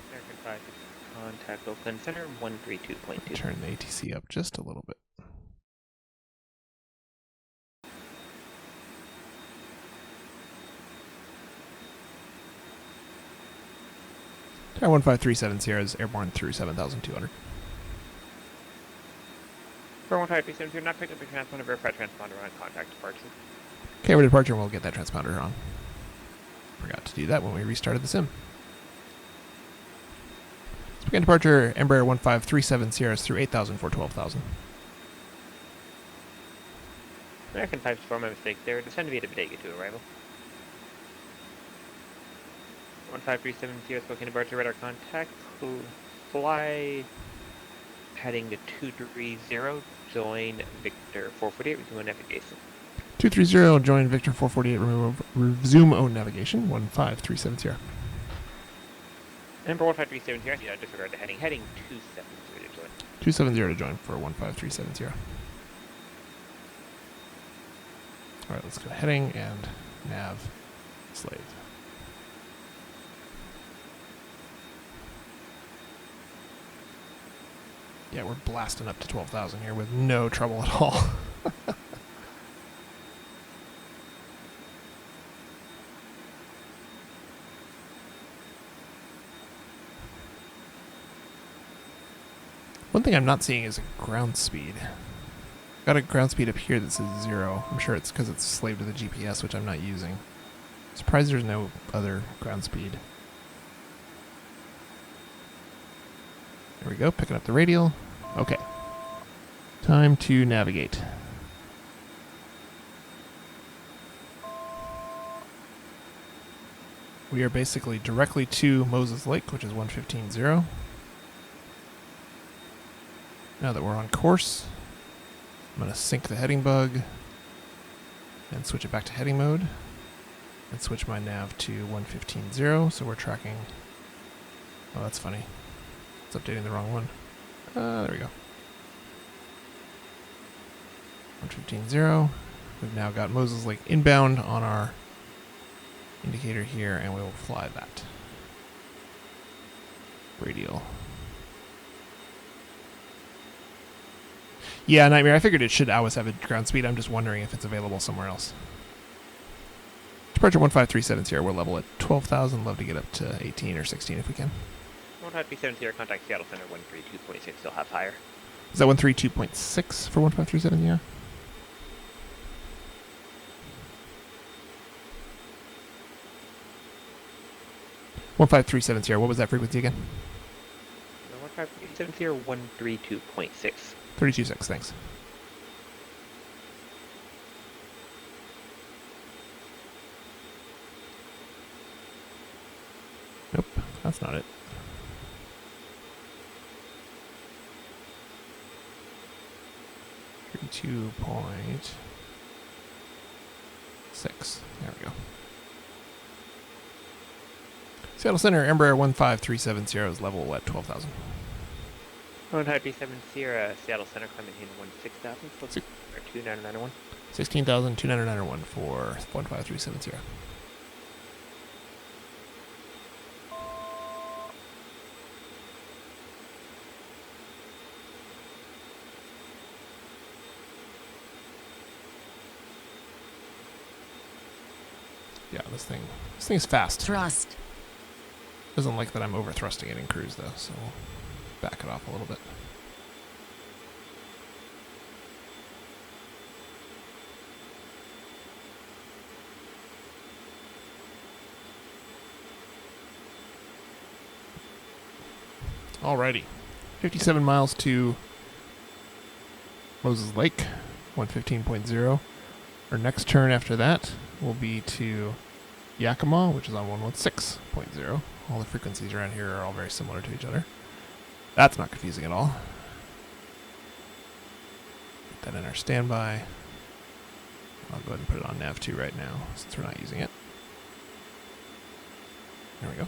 American 5, contact Oakland Center 132.2. Turn the ATC up just a little bit. Tower 1537 Sierra is airborne through 7,200. For 1537, you're not picked up the transponder, verify transponder on contact departure. Okay, we're departure and we'll get that transponder on. Forgot to do that when we restarted the sim. Let's begin departure, Embraer 1537 Sierras through 8,000 for 12,000. American 5 4, my mistake there. Descend via Bodega to arrival. 1537 Sierra, Spokane departure, radar contact. Fly heading to 230, join Victor 448, resume navigation. 230, join Victor 448, resume O navigation, 1537 Sierra. Number 1537 Sierra, yeah, disregard the heading. Heading 270 to join. 270 to join for 1537 Sierra. Alright, let's go heading and nav slave. Yeah, we're blasting up to 12,000 here with no trouble at all. One thing I'm not seeing is a ground speed. Got a ground speed up here that says 0. I'm sure it's because it's slaved to the GPS, which I'm not using. Surprised there's no other ground speed. There we go, picking up the radial. Okay. Time to navigate. We are basically directly to Moses Lake, which is 115.0. Now that we're on course, I'm going to sync the heading bug and switch it back to heading mode and switch my nav to 115.0 so we're tracking. Oh, that's funny. It's updating the wrong one. There we go. 115.0. We've now got Moses Lake inbound on our indicator here, and we will fly that. Radial. Yeah, Nightmare, I figured it should always have a ground speed. I'm just wondering if it's available somewhere else. Departure 1537 here. We're level at 12,000. Love to get up to 18 or 16 if we can. 1537 Sierra, contact Seattle Center 132.6, still have higher. Is that 132.6 for 1537? Yeah. 15370. What was that frequency again? 15370 132.6. 32.6. Thanks. Nope, that's not it. .6. There we go. Seattle Center, Embraer 15370 is level at 12,000. 15370 Seattle Center, climbing in 16,000. So 29901. 16,299 for 15370. Yeah, this thing is fast. Thrust. Doesn't like that I'm over thrusting it in cruise though, so we'll back it off a little bit. Alrighty. 57 miles to Moses Lake, 115.0. Our next turn after that will be to Yakima, which is on 116.0. All the frequencies around here are all very similar to each other. That's not confusing at all. Put that in our standby. I'll go ahead and put it on nav2 right now, since we're not using it. There we go.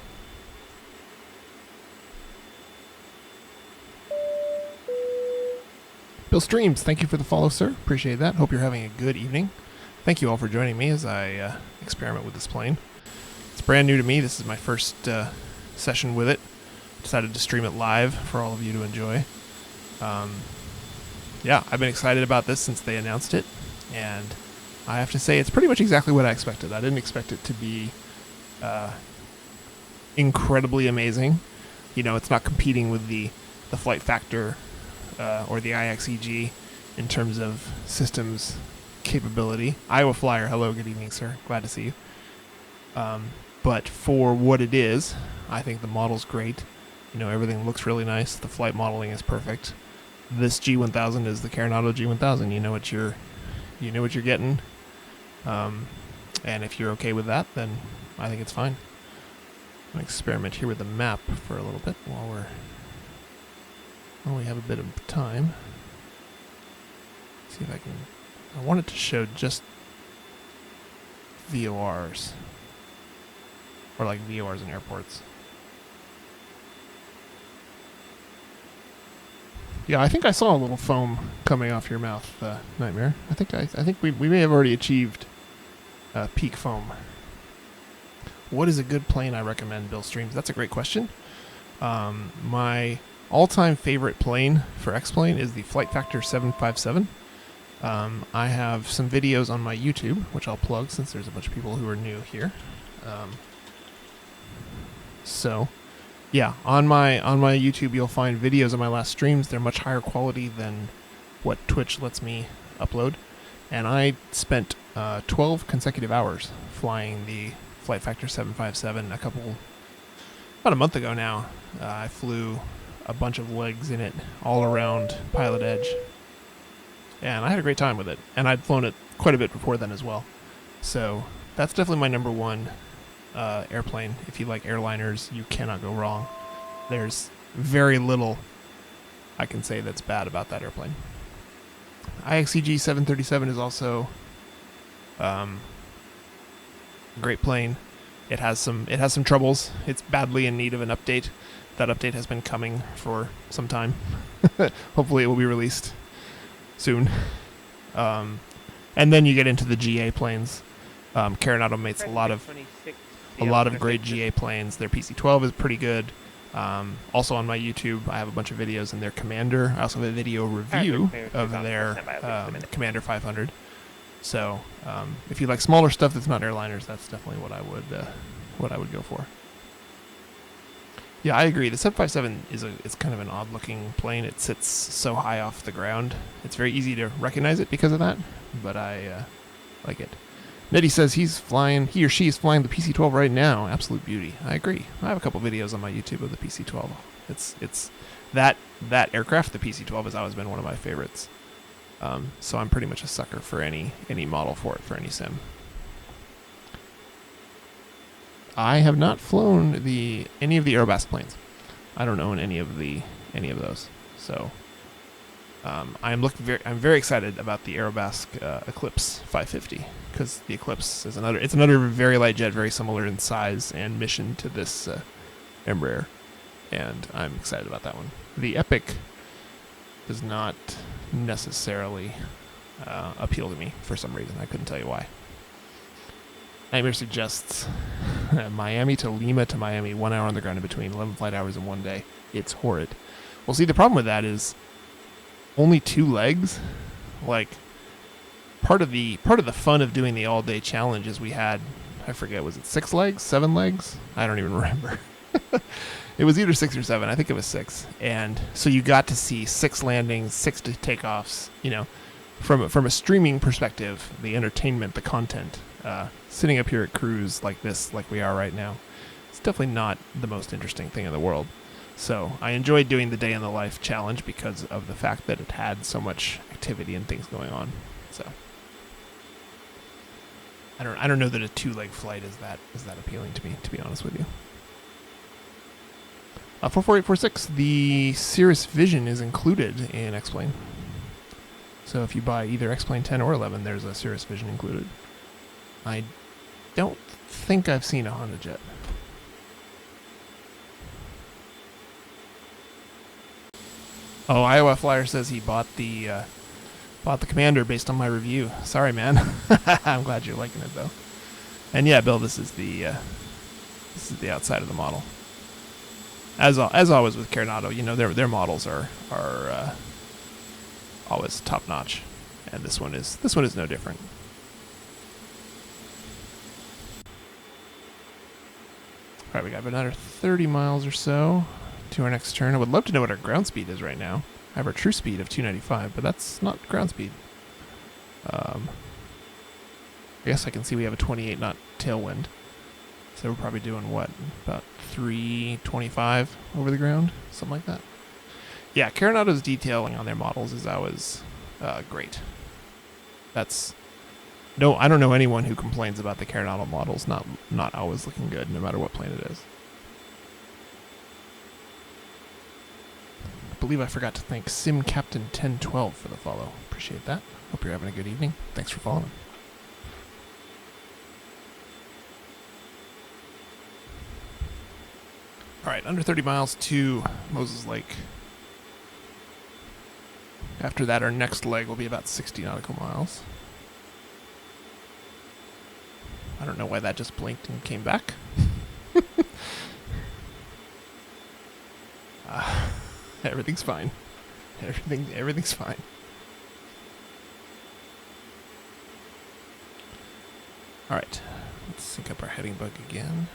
Bill Streams, thank you for the follow, sir. Appreciate that. Hope you're having a good evening. Thank you all for joining me as I experiment with this plane. It's brand new to me. This is my first session with it. Decided to stream it live for all of you to enjoy. Yeah, I've been excited about this since they announced it, and I have to say it's pretty much exactly what I expected. I didn't expect it to be incredibly amazing. You know, it's not competing with the flight factor or the IXEG in terms of systems capability. Iowa Flyer, hello, good evening, sir. Glad to see you. But for what it is, I think the model's great. You know, everything looks really nice. The flight modeling is perfect. This G1000 is the Carenado G1000. You know what you're getting. And if you're okay with that, then I think it's fine. I'm gonna experiment here with the map for a little bit while we have a bit of time. See if I can. I want it to show just VORs. Or like VORs in airports. Yeah, I think I saw a little foam coming off your mouth, Nightmare. I think we may have already achieved peak foam. What is a good plane I recommend, Bill Streams? That's a great question. My all-time favorite plane for X-Plane is the Flight Factor 757. I have some videos on my YouTube, which I'll plug since there's a bunch of people who are new here. So, yeah, on my YouTube you'll find videos of my last streams. They're much higher quality than what Twitch lets me upload. And I spent 12 consecutive hours flying the Flight Factor 757 about a month ago now. I flew a bunch of legs in it all around Pilot Edge. And I had a great time with it. And I'd flown it quite a bit before then as well. So that's definitely my number one airplane. If you like airliners, you cannot go wrong. There's very little I can say that's bad about that airplane. IXEG 737 is also a great plane. It has some troubles. It's badly in need of an update. That update has been coming for some time. Hopefully it will be released soon. And then you get into the GA planes. Carenado makes a lot of great GA planes. Their PC-12 is pretty good. Also on my YouTube, I have a bunch of videos in their Commander. I also have a video review of their Commander 500. So if you like smaller stuff that's not airliners, that's definitely what I would go for. Yeah, I agree. The 757 is kind of an odd-looking plane. It sits so high off the ground. It's very easy to recognize it because of that, but I like it. Nettie says he or she is flying the PC-12 right now. Absolute beauty. I agree. I have a couple videos on my YouTube of the PC-12. It's that aircraft, the PC-12, has always been one of my favorites. So I'm pretty much a sucker for any model for it, for any sim. I have not flown any of the Aerobas planes. I don't own any of those. So I'm very excited about the Aerobas Eclipse 550, because the Eclipse is another very light jet, very similar in size and mission to this Embraer, and I'm excited about that one. The Epic does not necessarily appeal to me for some reason. I couldn't tell you why. Nightmare suggests Miami to Lima to Miami, 1 hour on the ground in between, 11 flight hours in one day. It's horrid. Well, see, the problem with that is only 2 legs. Like, part of the fun of doing the all-day challenge is we had, I forget, was it 6 legs, 7 legs? I don't even remember. It was either 6 or 7. I think it was 6. And so you got to see 6 landings, 6 takeoffs. You know, from a streaming perspective, the entertainment, the content. Sitting up here at cruise like this, like we are right now, it's definitely not the most interesting thing in the world. So I enjoyed doing the day in the life challenge because of the fact that it had so much activity and things going on. So I don't know that a 2-leg flight is that appealing to me, to be honest with you. 44846, the Cirrus Vision is included in X-Plane. So if you buy either X-Plane 10 or 11, there's a Cirrus Vision included. I don't think I've seen a Honda Jet. Oh, Iowa Flyer says he bought the Commander based on my review. Sorry, man. I'm glad you're liking it though. And yeah, Bill, this is the outside of the model. As always with Carenado, you know, their models are always top notch, and this one is no different. All right, we got another 30 miles or so to our next turn. I would love to know what our ground speed is right now. I have our true speed of 295, but that's not ground speed. I guess I can see we have a 28 knot tailwind. So we're probably doing what? About 325 over the ground? Something like that. Yeah, Carenado's detailing on their models is always great. I don't know anyone who complains about the Carenado models not always looking good, no matter what plane it is. I believe I forgot to thank Sim Captain 1012 for the follow. Appreciate that. Hope you're having a good evening. Thanks for following. All right, under 30 miles to Moses Lake. After that, our next leg will be about 60 nautical miles. I don't know why that just blinked and came back. Everything's fine. Everything's fine. All right, let's sync up our heading bug again.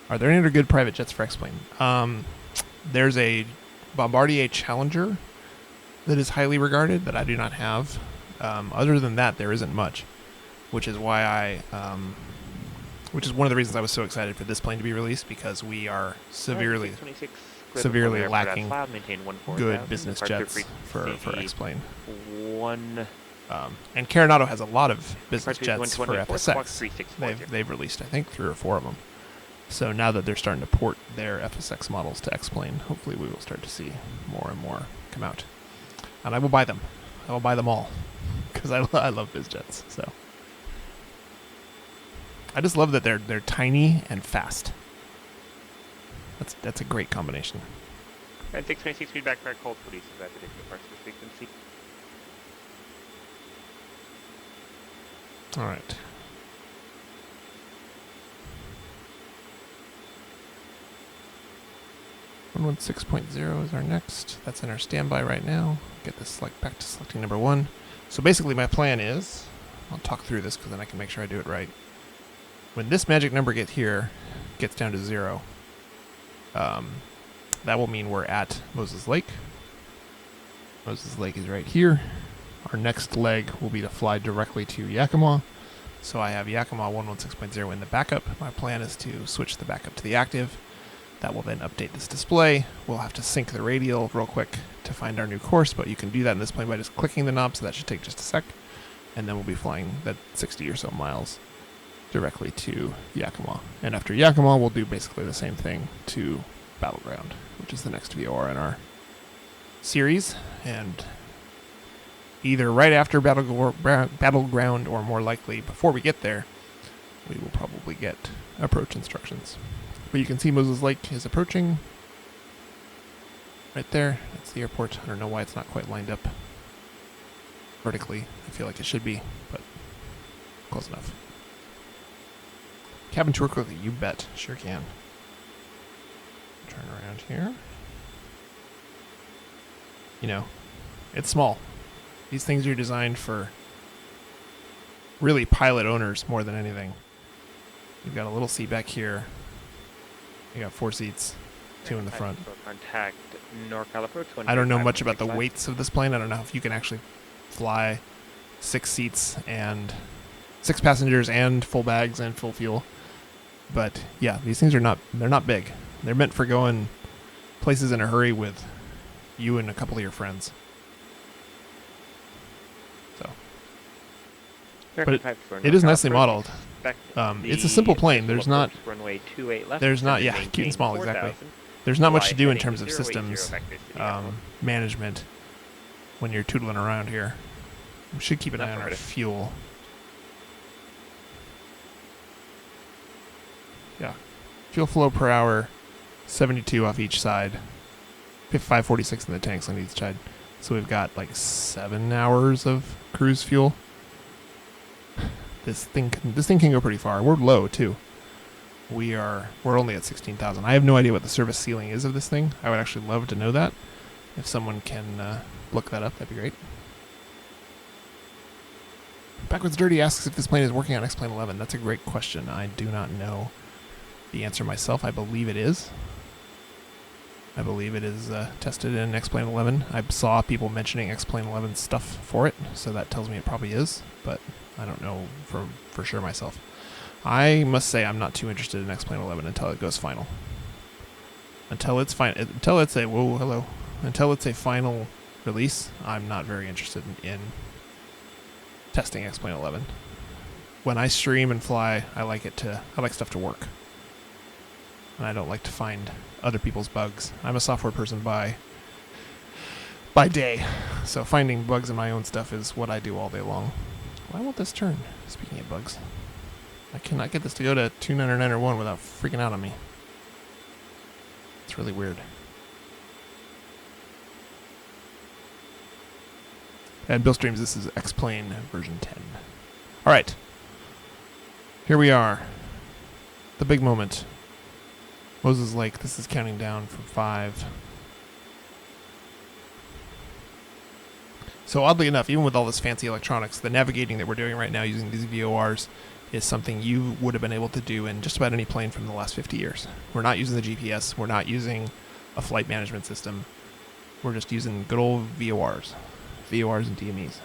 Are there any other good private jets for X-Plane? There's a Bombardier Challenger that is highly regarded that I do not have. Other than that, there isn't much, which is why which is one of the reasons I was so excited for this plane to be released, because we are severely lacking good business jets for X-Plane. And Carenado has a lot of business jets for FSX. They've released, I think, 3 or 4 of them. So now that they're starting to port their FSX models to X-Plane, hopefully we will start to see more and more come out. And I will buy them. I will buy them all, because I love biz jets. So I just love that they're tiny and fast. That's a great combination. And 626 feedback for our cold produces that particular parts of the frequency. All right. 116.0 is our next. That's in our standby right now. Get this back to selecting number 1. So basically my plan is, I'll talk through this because then I can make sure I do it right. When this magic number gets down to 0, that will mean we're at Moses Lake. Moses Lake is right here. our next leg will be to fly directly to Yakima. So I have Yakima 116.0 in the backup. My plan is to switch the backup to the active. That will then update this display. We'll have to sync the radial real quick to find our new course, but you can do that in this plane by just clicking the knob, so that should take just a sec. And then we'll be flying that 60 or so miles directly to Yakima. And after Yakima, we'll do basically the same thing to Battleground, which is the next VOR in our series. And either right after Battleground or more likely before we get there, we will probably get approach instructions. But you can see Moses Lake is approaching right there. That's the airport. I don't know why it's not quite lined up vertically. I feel like it should be, but close enough. Cabin tour quickly, you bet. Sure can. Turn around here. You know, it's small. These things are designed for really pilot owners more than anything. You've got a little seat back here. You got 4 seats, 2 in the front. Contact NorCal approach. I don't know much about the weights of this plane. I don't know if you can actually fly 6 seats and 6 passengers and full bags and full fuel. But yeah, these things are they're not big. They're meant for going places in a hurry with you and a couple of your friends. So, but it is nicely modeled. It's a simple plane. There's not yeah, cute and small, exactly. There's not much to do in terms of systems management when you're tootling around here. We should keep an eye on our fuel. Yeah, fuel flow per hour, 72 off each side, 546 in the tanks on each side. So we've got like 7 hours of cruise fuel. This thing can go pretty far. We're low too. We're only at 16,000. I have no idea what the service ceiling is of this thing. I would actually love to know that. If someone can look that up, that'd be great. Backwards Dirty asks if this plane is working on X-Plane 11. That's a great question. I do not know the answer myself. I believe it is. I believe it is tested in X-Plane 11. I saw people mentioning X-Plane 11 stuff for it, so that tells me it probably is, but I don't know for sure myself. I must say I'm not too interested in X-Plane 11 until it goes final. Until it's a final release, I'm not very interested in testing X-Plane 11. When I stream and fly, I like stuff to work. And I don't like to find other people's bugs. I'm a software person by day, so finding bugs in my own stuff is what I do all day long. Why won't this turn? Speaking of bugs, I cannot get this to go to 29901 without freaking out on me. It's really weird. And Bill streams, this is X-Plane version 10. Alright. Here we are. The big moment. Moses Lake, this is counting down from 5. So oddly enough, even with all this fancy electronics, the navigating that we're doing right now using these VORs is something you would have been able to do in just about any plane from the last 50 years. We're not using the GPS. We're not using a flight management system. We're just using good old VORs. VORs and DMEs.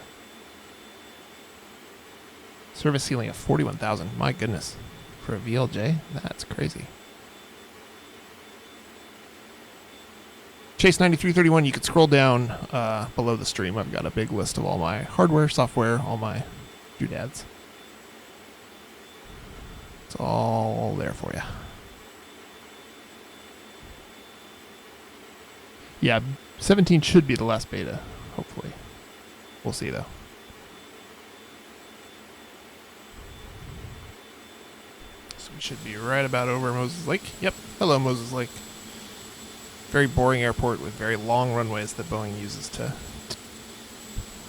Service ceiling of 41,000. My goodness. For a VLJ? That's crazy. Chase 9331, you could scroll down below the stream. I've got a big list of all my hardware, software, all my doodads. It's all there for you. Yeah, 17 should be the last beta, hopefully. We'll see, though. So we should be right about over Moses Lake. Yep. Hello, Moses Lake. Very boring airport with very long runways that Boeing uses to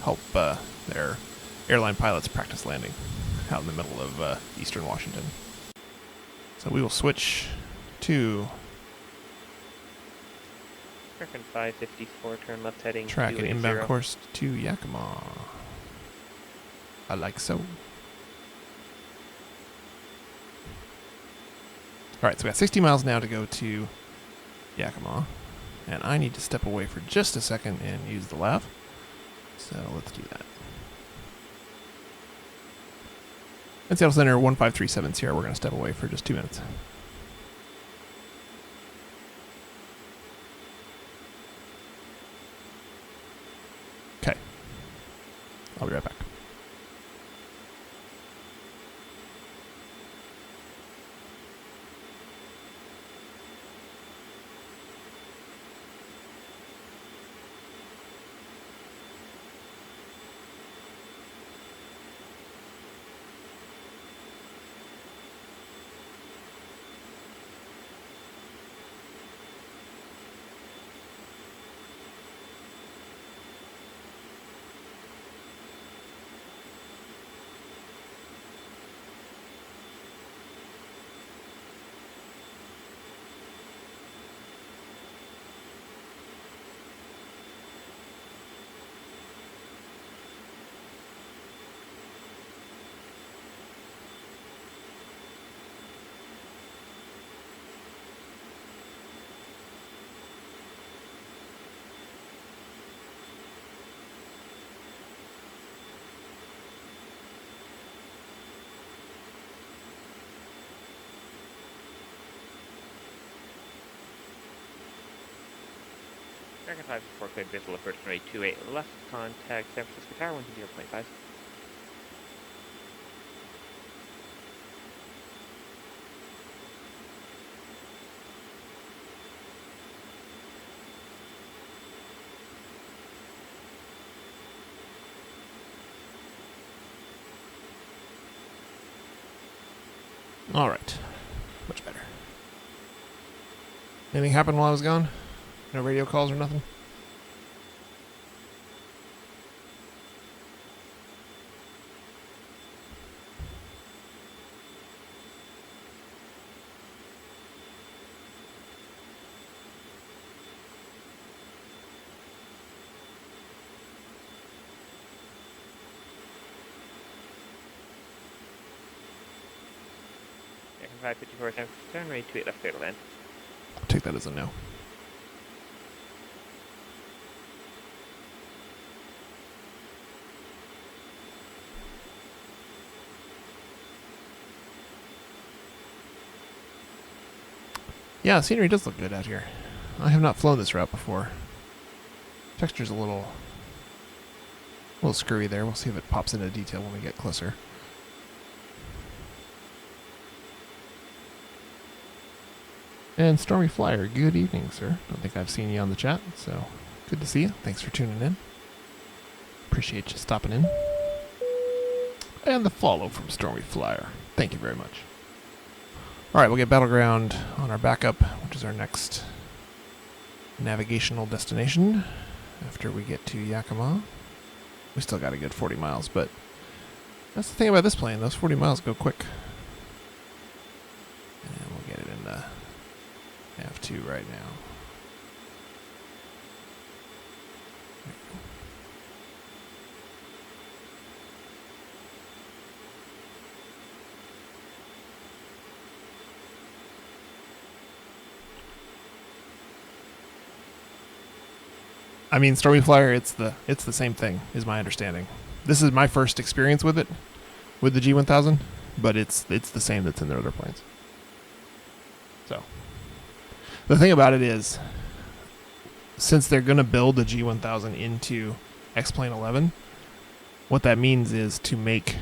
help their airline pilots practice landing out in the middle of eastern Washington. So we will switch to American 554, turn left heading track an inbound course to Yakima. I like so. Alright, so we got 60 miles now to go to Yakima, and I need to step away for just a second and use the lav. So let's do that. And Seattle Center 1537 Sierra, we're going to step away for just 2 minutes. Okay. I'll be right back. American 5 cleared visual approach runway 28 left, contact San Francisco Tower 120.5. All right. Much better. Anything happened while I was gone? No radio calls or nothing? American 554 San Francisco, runway 28 left, clear to land. I'll take that as a no. Yeah, scenery does look good out here. I have not flown this route before. Texture's a little screwy there. We'll see if it pops into detail when we get closer. And Stormy Flyer, good evening, sir. Don't think I've seen you on the chat, so good to see you. Thanks for tuning in. Appreciate you stopping in. And the follow from Stormy Flyer. Thank you very much. Alright, we'll get Battleground on our backup, which is our next navigational destination after we get to Yakima. We still got a good 40 miles, but that's the thing about this plane. Those 40 miles go quick. And we'll get it in the F2 right now. I mean, Stormy Flyer, it's the same thing, is my understanding. This is my first experience with it, with the G1000, but it's the same that's in their other planes. So, the thing about it is, since they're going to build the G1000 into X-Plane 11, what that means is to make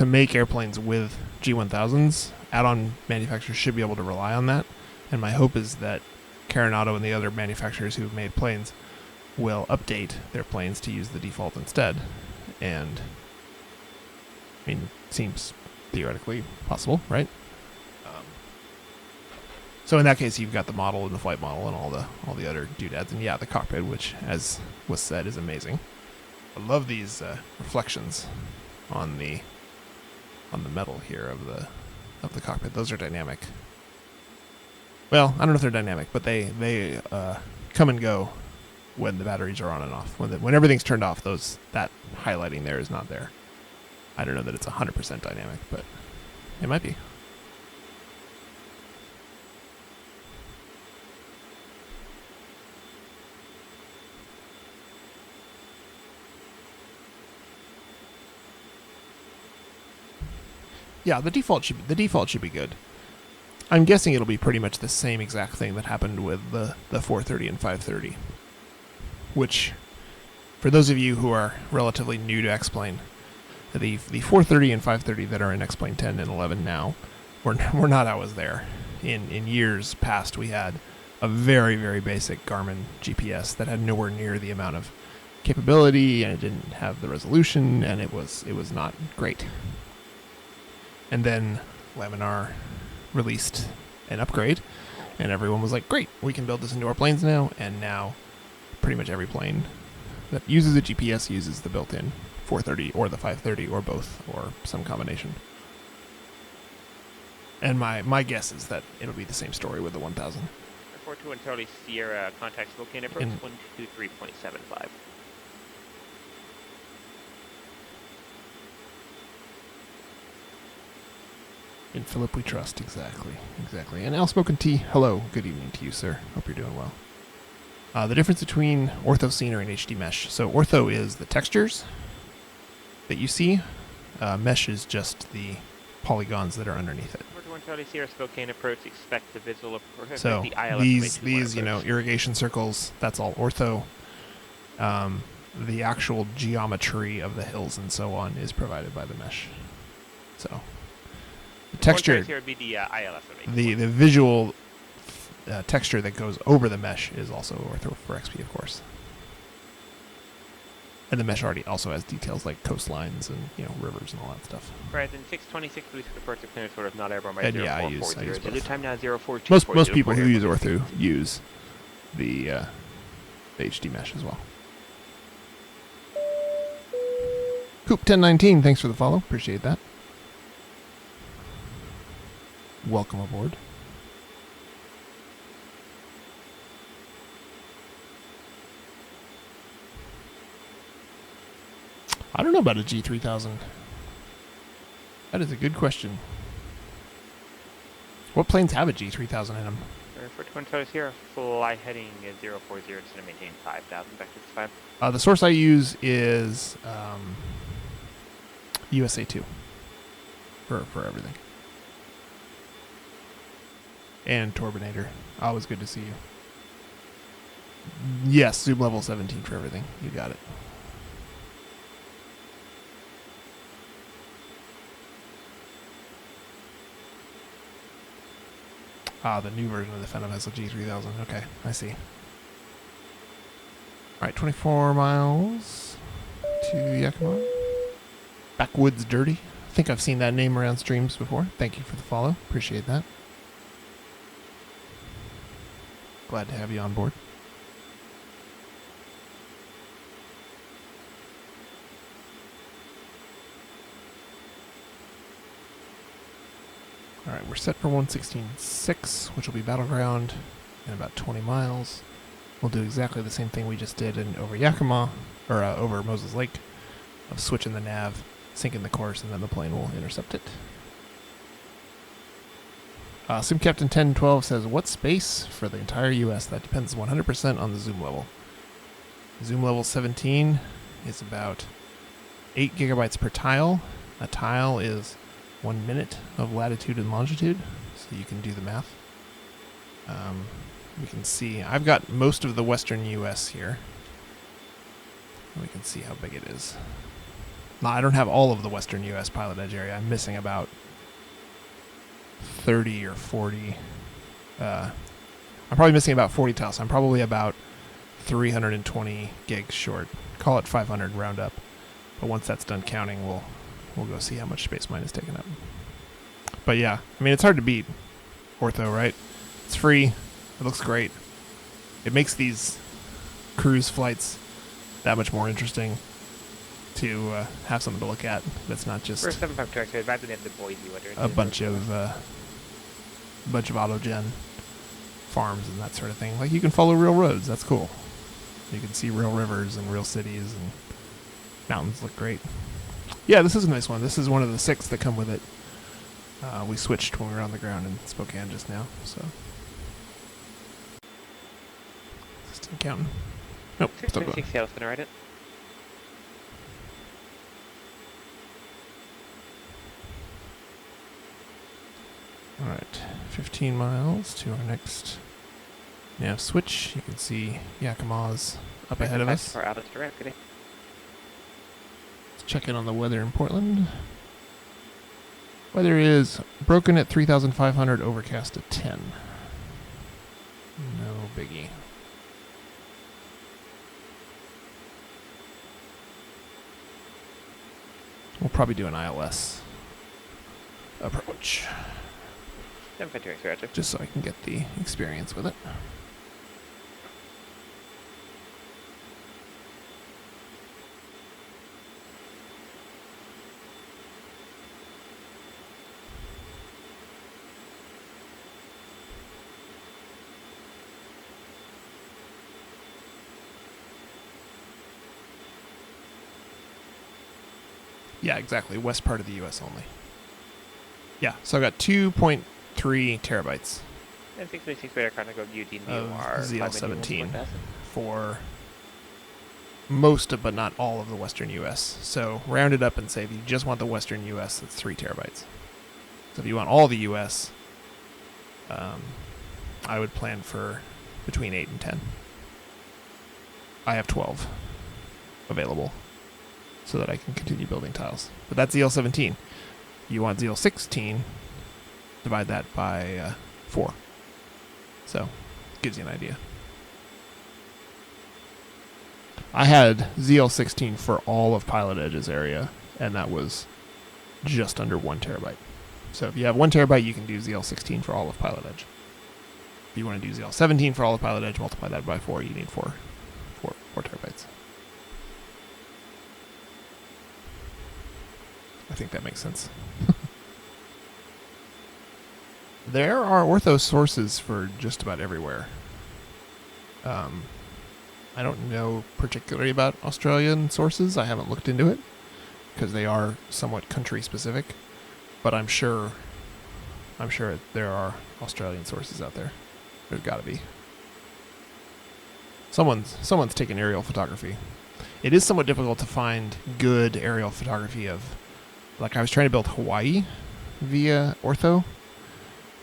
airplanes with G1000s, add-on manufacturers should be able to rely on that. And my hope is that Carenado and the other manufacturers who've made planes will update their planes to use the default instead. And, I mean, seems theoretically possible, right? So in that case, you've got the model and the flight model and all the other doodads, and yeah, the cockpit, which, as was said, is amazing. I love these reflections on the metal here of the cockpit. Those are dynamic. Well, I don't know if they're dynamic, but they come and go when the batteries are on and off. When everything's turned off, that highlighting there is not there. I don't know that it's 100% dynamic, but it might be. Yeah, the default should be good. I'm guessing it'll be pretty much the same exact thing that happened with the 430 and 530. Which, for those of you who are relatively new to X-Plane, the 430 and 530 that are in X-Plane 10 and 11 now, were not always there. In years past, we had a very, very basic Garmin GPS that had nowhere near the amount of capability, and it didn't have the resolution, and it was not great. And then Laminar released an upgrade, and everyone was like, great, we can build this into our planes now. And now pretty much every plane that uses a GPS uses the built-in 430 or the 530 or both or some combination. And my guess is that it'll be the same story with the 1000. 421 Charlie Sierra, contact Spokane approach 123.75. In Philip we trust, exactly. And Outspoken T, hello, good evening to you, sir. Hope you're doing well. The difference between ortho scenery and HD mesh. So ortho is the textures that you see. Mesh is just the polygons that are underneath it. 421 Charlie Sierra, Spokane approach, expect the visual approach. So these irrigation circles, that's all ortho. The actual geometry of the hills and so on is provided by the mesh. So the texture, the visual texture that goes over the mesh is also ortho for XP, of course. And the mesh already also has details like coastlines and rivers and all that stuff. Right, then 626 police reports of clearance sort of not airborne by And 0440. yeah, I use both. Time now 0424. Most people who use ortho use the HD mesh as well. Coop 1019, thanks for the follow. Appreciate that. Welcome aboard. I don't know about a G3000. That is a good question. What planes have a G3000 in them? For 20 here, fly heading 040 instead of maintain 5,000 back to 5. The source I use is USA 2 for everything. And Turbinator. Always good to see you. Yes, zoom level 17 for everything. You got it. The new version of the Phenom has a G3000. Okay, I see. Alright, 24 miles to Yakima. Backwoods Dirty. I think I've seen that name around streams before. Thank you for the follow. Appreciate that. Glad to have you on board. Alright, we're set for 116.6, which will be Battleground in about 20 miles. We'll do exactly the same thing we just did over Yakima, or over Moses Lake, of switching the nav, sinking the course, and then the plane will intercept it. Sim Captain 1012 says, what space for the entire US? That depends 100% on the zoom level. Zoom level 17 is about 8 gigabytes per tile. A tile is 1 minute of latitude and longitude, so you can do the math. We can see, I've got most of the western US here. We can see how big it is. No, I don't have all of the western US pilot edge area. I'm missing about 30 or 40. I'm probably missing about 40 tiles. I'm probably about 320 gigs short. Call it 500 round up. But once that's done counting, we'll go see how much space mine is taking up. But yeah, I mean, it's hard to beat ortho, right? It's free. It looks great. It makes these cruise flights that much more interesting to have something to look at. That's not just a bunch of autogen farms and that sort of thing. Like, you can follow real roads. That's cool. You can see real rivers and real cities, and mountains look great. Yeah, this is a nice one. This is one of the 6 that come with it. We switched when we were on the ground in Spokane just now, so. Still counting. Nope, still going. 6 yeah, gonna write it. Alright, 15 miles to our next nav switch. You can see Yakima's up ahead of us. For out of direct, good day. Let's check in on the weather in Portland. Weather is broken at 3,500, overcast at 10. No biggie. We'll probably do an ILS approach. 752, roger. Just so I can get the experience with it. Yeah, exactly. West part of the U.S. only. Yeah, so I got 2.3 terabytes And 636 radar Carenado of UDNVOR ZL-17 for most of, but not all of the Western U.S. So round it up and say if you just want the Western U.S., it's 3 terabytes. So if you want all the U.S., I would plan for between 8 and 10. I have 12 available so that I can continue building tiles. But that's ZL-17. You want ZL-16, divide that by 4. So, gives you an idea. I had ZL-16 for all of Pilot Edge's area, and that was just under 1 terabyte. So if you have 1 terabyte, you can do ZL-16 for all of Pilot Edge. If you want to do ZL-17 for all of Pilot Edge, multiply that by 4, you need 4 terabytes. I think that makes sense. There are ortho sources for just about everywhere. I don't know particularly about Australian sources. I haven't looked into it because they are somewhat country specific. But I'm sure there are Australian sources out there. There's got to be. Someone's taken aerial photography. It is somewhat difficult to find good aerial photography of. Like I was trying to build Hawaii via ortho,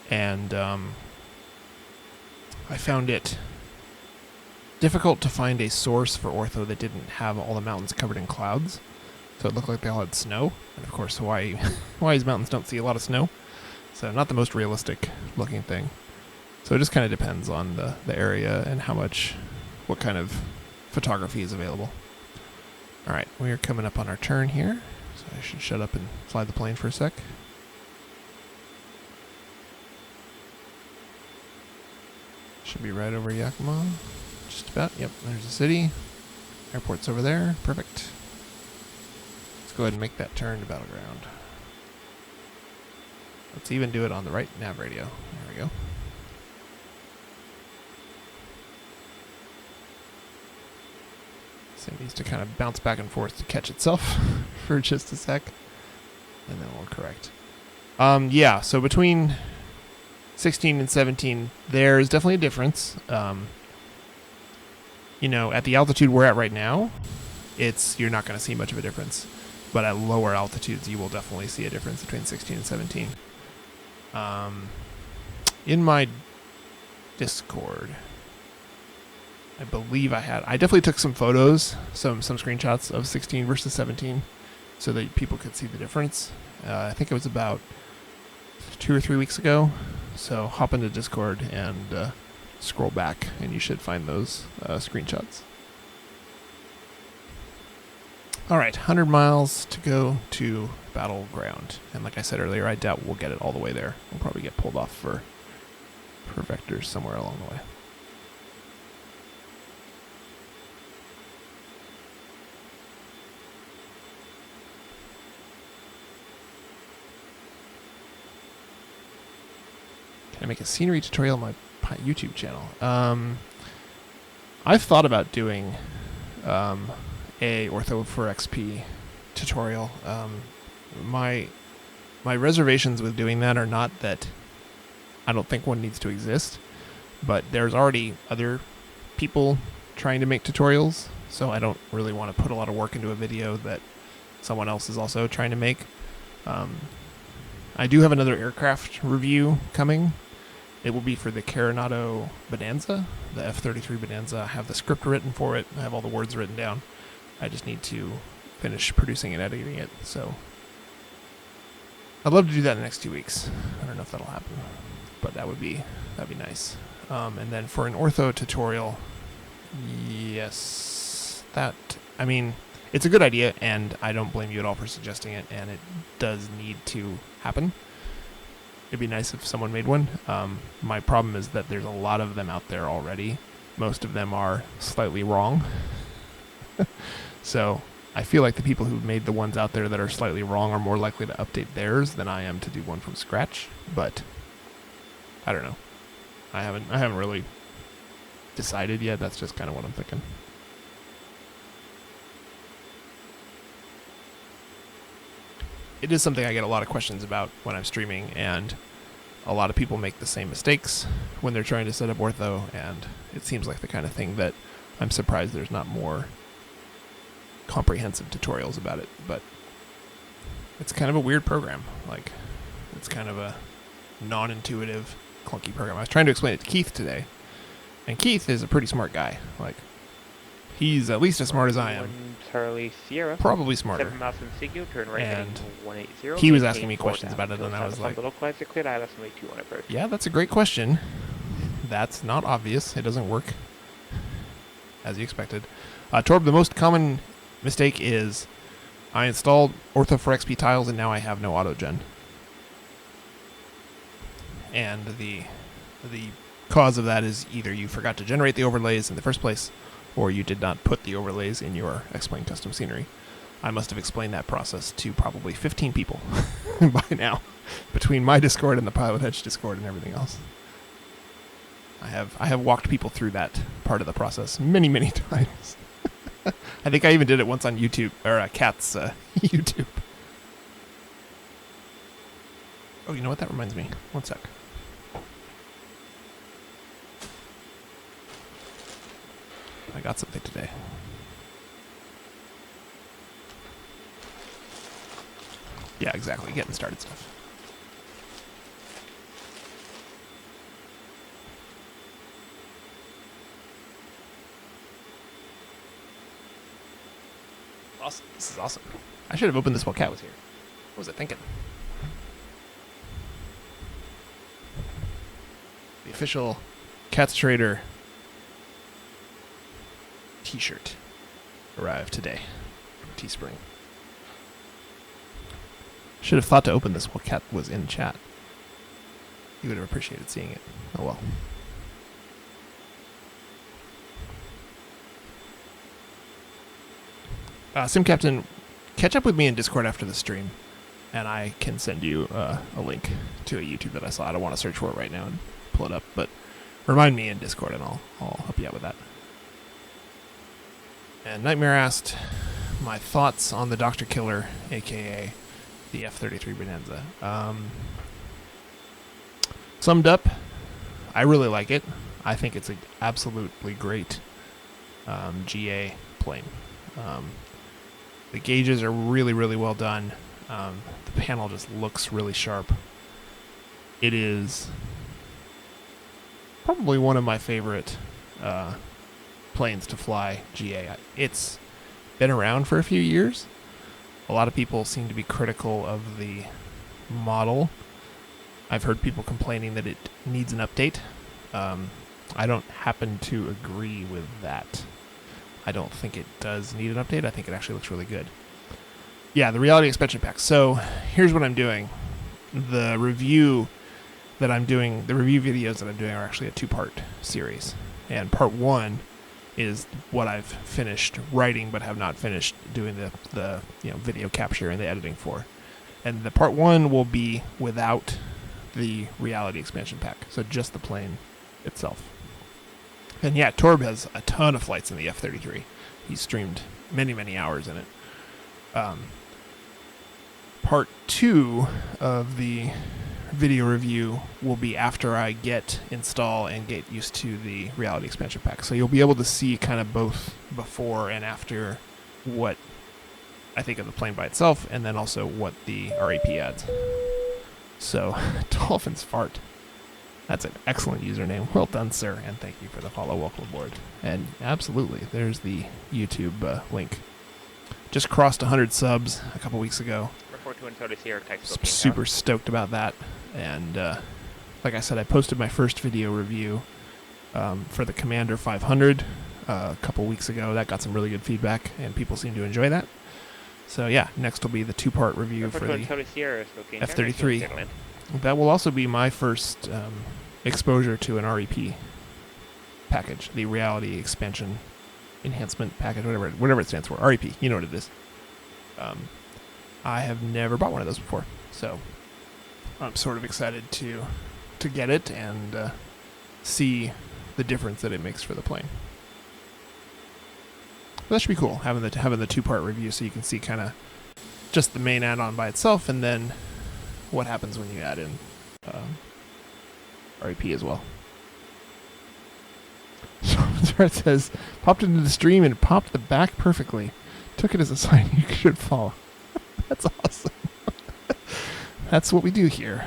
and I found it difficult to find a source for ortho that didn't have all the mountains covered in clouds. So it looked like they all had snow. And of course Hawaii's mountains don't see a lot of snow. So not the most realistic looking thing. So it just kind of depends on the area and what kind of photography is available. Alright, we are coming up on our turn here. So I should shut up and fly the plane for a sec. Should be right over Yakima. Just about. Yep, there's the city. Airport's over there. Perfect. Let's go ahead and make that turn to Battleground. Let's even do it on the right nav radio. There we go. So it needs to kind of bounce back and forth to catch itself for just a sec. And then we'll correct. Yeah, so between 16 and 17, there's definitely a difference. You know, at the altitude we're at right now, you're not going to see much of a difference. But at lower altitudes, you will definitely see a difference between 16 and 17. In my Discord, I believe I definitely took some photos, some screenshots of 16 versus 17 so that people could see the difference. I think it was about 2 or 3 weeks ago. So hop into Discord and scroll back and you should find those screenshots. Alright, 100 miles to go to Battleground. And like I said earlier, I doubt we'll get it all the way there. We'll probably get pulled off for vectors somewhere along the way. Can I make a scenery tutorial on my YouTube channel? I've thought about doing a Ortho for XP tutorial. My reservations with doing that are not that I don't think one needs to exist, but there's already other people trying to make tutorials, so I don't really want to put a lot of work into a video that someone else is also trying to make. I I do have another aircraft review coming. It will be for the Carenado Bonanza, the F-33 Bonanza. I have the script written for it. I have all the words written down. I just need to finish producing and editing it. So I'd love to do that in the next 2 weeks. I don't know if that'll happen, but that'd be nice. And then for an ortho tutorial, yes, I mean, it's a good idea, and I don't blame you at all for suggesting it, and it does need to happen. It'd be nice if someone made one. My problem is that there's a lot of them out there already. Most of them are slightly wrong. So I feel like the people who made the ones out there that are slightly wrong are more likely to update theirs than I am to do one from scratch. But I don't know. I haven't really decided yet. That's just kind of what I'm thinking. It is something I get a lot of questions about when I'm streaming, and a lot of people make the same mistakes when they're trying to set up ortho, and it seems like the kind of thing that I'm surprised there's not more comprehensive tutorials about it. But it's kind of a weird program. Like, it's kind of a non-intuitive, clunky program. I was trying to explain it to Keith today, and Keith is a pretty smart guy. Like, he's at least as smart as I am. Charlie Sierra. Probably smarter. 7 miles from Sigil, turn right And heading 180. he was asking me questions about it, and I was like, yeah, that's a great question. That's not obvious. It doesn't work as you expected. Torb, the most common mistake is I installed ortho for XP tiles, and now I have no autogen. And the cause of that is either you forgot to generate the overlays in the first place, or you did not put the overlays in your Explain Custom Scenery. I must have explained that process to probably 15 people by now, between my Discord and the Pilot Edge Discord and everything else. I have walked people through that part of the process many, many times. I think I even did it once on YouTube, or Cat's YouTube. Oh, you know what? That reminds me. One sec. I got something today. Yeah, exactly. Getting started stuff. Awesome. This is awesome. I should have opened this while Cat was here. What was I thinking? The official Cat's Trader t-shirt arrived today from Teespring. Should have thought to open this while Cat was in chat. He would have appreciated seeing it. Oh well. Sim Captain, catch up with me in Discord after the stream, and I can send you a link to a YouTube that I saw. I don't want to search for it right now and pull it up, but remind me in Discord, and I'll help you out with that. And Nightmare asked my thoughts on the Dr. Killer, aka the F-33 Bonanza. Summed up, I really like it. I think it's an absolutely great GA plane. The gauges are really, really well done. The panel just looks really sharp. It is probably one of my favorite planes to fly GA. It's been around for a few years. A lot of people seem to be critical of the model. I've heard people complaining that it needs an update. I don't happen to agree with that. I don't think it does need an update. I think it actually looks really good. Yeah, the reality expansion pack. So here's what I'm doing. The review that I'm doing, the review videos that I'm doing are actually a 2-part series. And part 1 is what I've finished writing but have not finished doing the video capture and the editing for. And the part 1 will be without the reality expansion pack. So just the plane itself. And yeah, Torb has a ton of flights in the F-33. He's streamed many, many hours in it. Part 2 of the video review will be after I install and get used to the reality expansion pack. So you'll be able to see kind of both before and after what I think of the plane by itself, and then also what the RAP adds. So, Dolphins Fart. That's an excellent username. Well done, sir, and thank you for the follow. Welcome aboard. And absolutely, there's the YouTube link. Just crossed 100 subs a couple weeks ago. Report to Minnesota Sierra type Super stoked about that. And like I said, I posted my first video review for the Commander 500 a couple weeks ago. That got some really good feedback, and people seem to enjoy that. So yeah, next will be the 2-part review for the F-33. That will also be my first exposure to an REP package, the Reality Expansion Enhancement Package, whatever it stands for. REP, you know what it is. I have never bought one of those before, so I'm sort of excited to get it and see the difference that it makes for the plane. But that should be cool, having the 2-part review, so you can see kind of just the main add-on by itself, and then what happens when you add in REP as well. So it says, popped into the stream and popped the back perfectly. Took it as a sign you should follow. That's awesome. That's what we do here.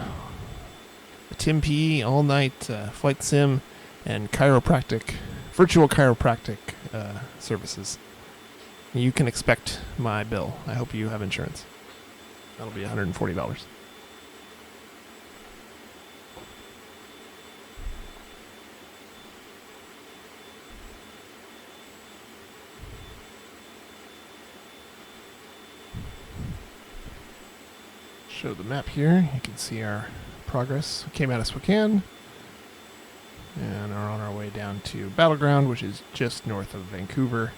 The Tim P all night flight sim and virtual chiropractic services. You can expect my bill. I hope you have insurance. That'll be $140. Show the map here. You can see our progress. We came out of Spokane and are on our way down to Battleground, which is just north of Vancouver,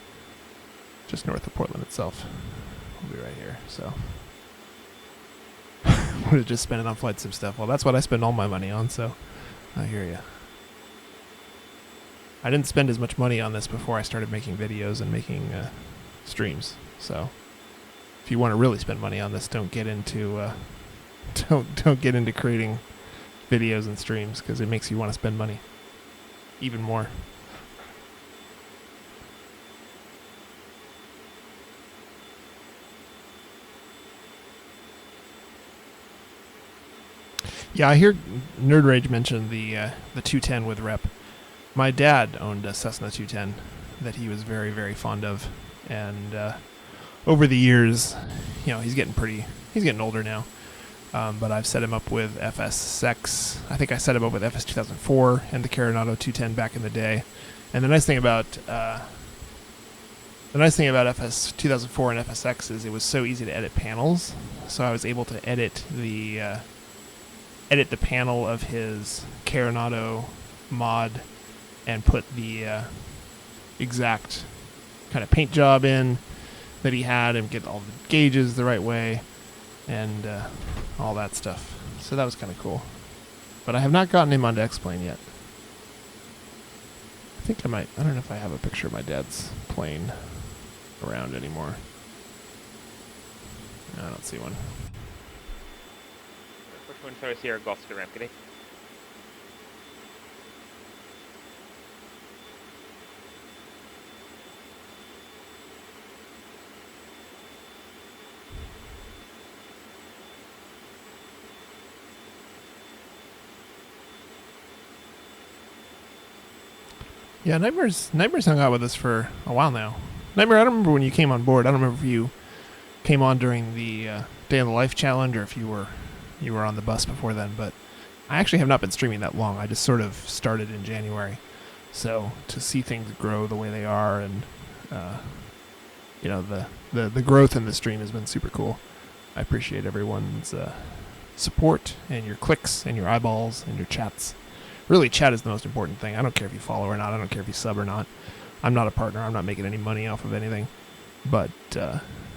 just north of Portland itself. We'll be right here. So would have just spent it on flight sim stuff. Well, that's what I spend all my money on, so I hear you. I didn't spend as much money on this before I started making videos and making streams. So if you want to really spend money on this, don't get into don't get into creating videos and streams, because it makes you want to spend money even more. Yeah, I hear Nerd Rage mention the 210 with rep. My dad owned a Cessna 210 that he was very, very fond of, and over the years, you know, he's getting older now. But I've set him up with FSX. I think I set him up with FS 2004 and the Carenado 210 back in the day. And the nice thing about FS 2004 and FSX is it was so easy to edit panels. So I was able to edit the panel of his Carenado mod and put the exact kind of paint job in that he had and get all the gauges the right way and all that stuff. So that was kind of cool. But I have not gotten him onto X-Plane yet. I think I might. I don't know if I have a picture of my dad's plane around anymore. No, I don't see one. Which one starts here? Golf to ramp, good day. Yeah, Nightmare's hung out with us for a while now. Nightmare, I don't remember when you came on board. I don't remember if you came on during the Day in the Life challenge or if you were on the bus before then, but I actually have not been streaming that long. I just sort of started in January. So to see things grow the way they are and you know, the growth in the stream has been super cool. I appreciate everyone's support and your clicks and your eyeballs and your chats. Really, chat is the most important thing. I don't care if you follow or not. I don't care if you sub or not. I'm not a partner. I'm not making any money off of anything. But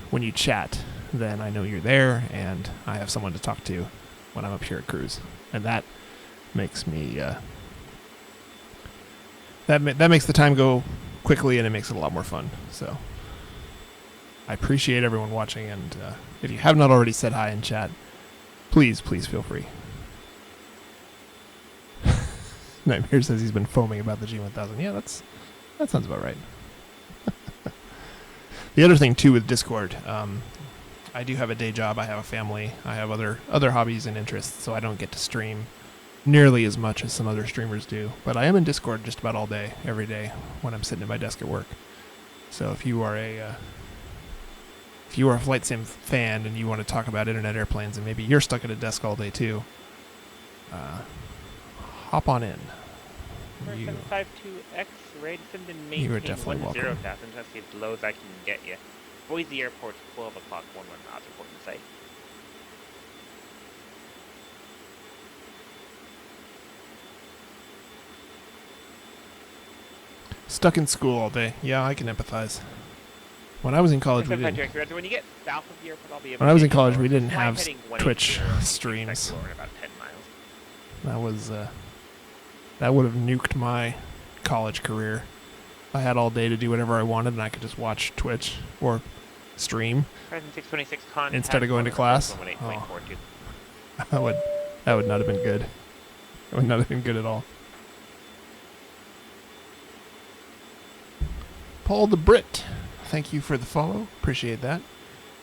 when you chat, then I know you're there, and I have someone to talk to when I'm up here at cruise, and that makes me that makes the time go quickly, and it makes it a lot more fun. So I appreciate everyone watching, and if you have not already said hi in chat, please feel free. Nightmare says he's been foaming about the G1000. Yeah, that sounds about right. The other thing too with Discord, I do have a day job. I have a family. I have other hobbies and interests, so I don't get to stream nearly as much as some other streamers do. But I am in Discord just about all day, every day, when I'm sitting at my desk at work. So if you are a flight sim fan and you want to talk about internet airplanes and maybe you're stuck at a desk all day too, hop on in. 752X rated sim to You are maintain definitely 10,000. welcome. That's as low as I can get you. Boise Airport's 12 o'clock, 11 knots, important to say. Stuck in school all day. Yeah, I can empathize. When I was in college, we didn't. When you get south of the airport, I'll be able When I was in to college, we didn't have heading Twitch 180 streams. in about 10 miles. That was that would have nuked my college career. I had all day to do whatever I wanted, and I could just watch Twitch or stream Horizon 626 contact instead of going to class. Oh, that would not have been good. That would not have been good at all. Paul the Brit, thank you for the follow. Appreciate that.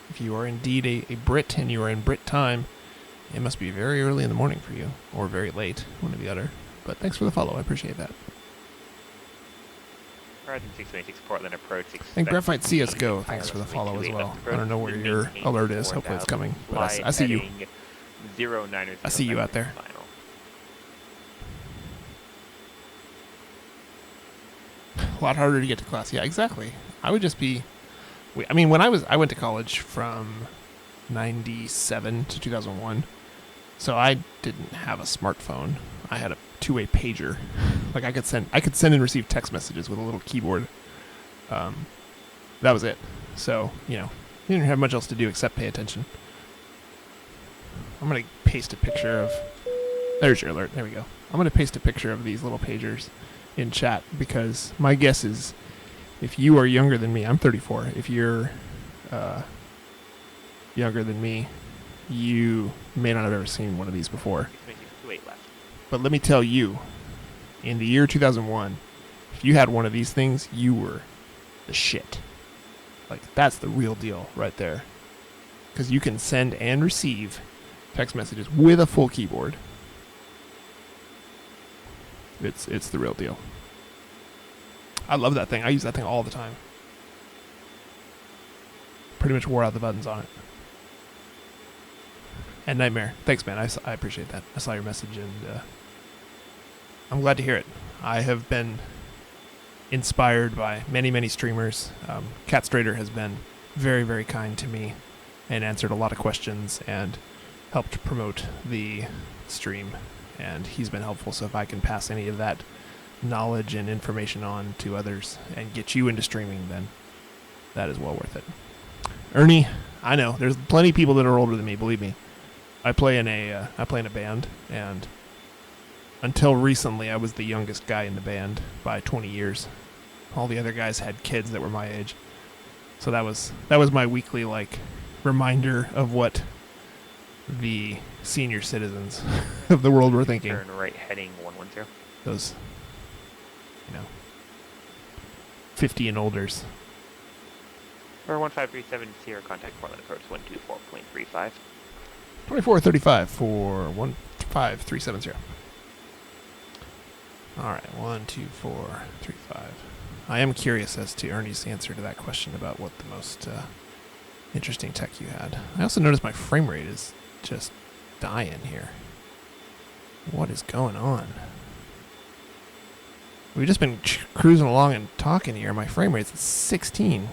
If you are indeed a Brit and you are in Brit time, it must be very early in the morning for you, or very late, one or the other. But thanks for the follow. I appreciate that. Horizon 626 Portland approach. And Graphite CSGO, thanks for the follow as well. I don't know where your alert is. Hopefully it's coming. But I see you. I see you out there. A lot harder to get to class. Yeah, exactly. I would just be... I mean, when I went to college from 97 to 2001, so I didn't have a smartphone. I had a two-way pager. Like I could send and receive text messages with a little keyboard. That was it. So, you didn't have much else to do except pay attention. I'm going to paste a picture of... There's your alert. There we go. I'm going to paste a picture of these little pagers in chat because my guess is if you are younger than me, I'm 34. If you're younger than me, you may not have ever seen one of these before. But let me tell you, in the year 2001, if you had one of these things, you were the shit. Like, that's the real deal right there. Because you can send and receive text messages with a full keyboard. It's the real deal. I love that thing. I use that thing all the time. Pretty much wore out the buttons on it. And Nightmare, thanks, man. I appreciate that. I saw your message, and I'm glad to hear it. I have been inspired by many, many streamers. Cat Strader has been very, very kind to me and answered a lot of questions and helped promote the stream. And he's been helpful, so if I can pass any of that knowledge and information on to others and get you into streaming, then that is well worth it. Ernie, I know there's plenty of people that are older than me. Believe me, I play in a band, and until recently, I was the youngest guy in the band by 20 years. All the other guys had kids that were my age, so that was my weekly reminder of what the senior citizens of the world were thinking. Turn right heading 110. Those, 50 and olders. Or 1537 Sierra contact Portland approach 124.35. 2435 for 15370. Alright, 12435. I am curious as to Ernie's answer to that question about what the most interesting tech you had. I also noticed my frame rate is just dying here. What is going on? We've just been cruising along and talking here. My frame rate's at 16.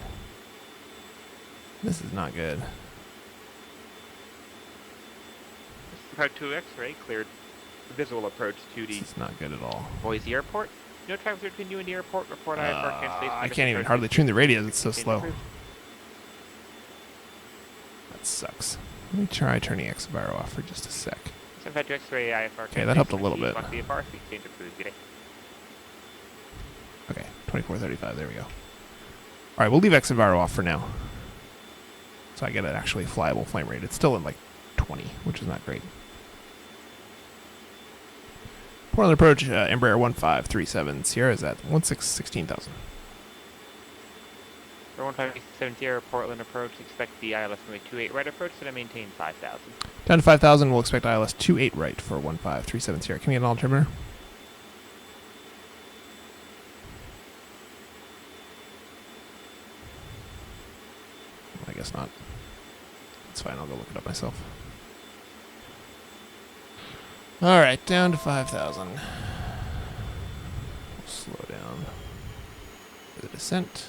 This is not good. About 2X, right? Cleared visual approach to the... It's not good at all. Boise Airport. No traffic between you and the airport. Report IFR cancellation. I can't even hardly tune the radio. It's so slow. That sucks. Let me try turning X-Viro off for just a sec. Okay, that helped a little bit. Okay, 2435, there we go. Alright, we'll leave X-Viro off for now. So I get an actually flyable flame rate. It's still in 20, which is not great. Portland approach, Embraer 1537. Sierra is at 16,000. For 1570 Portland approach, expect the ILS runway 28 right approach, and I maintain 5,000. Down to 5,000, we'll expect ILS 28 right for 15370. Can we get an altimeter? I guess not. It's fine, I'll go look it up myself. Alright, down to 5,000. We'll slow down for the descent.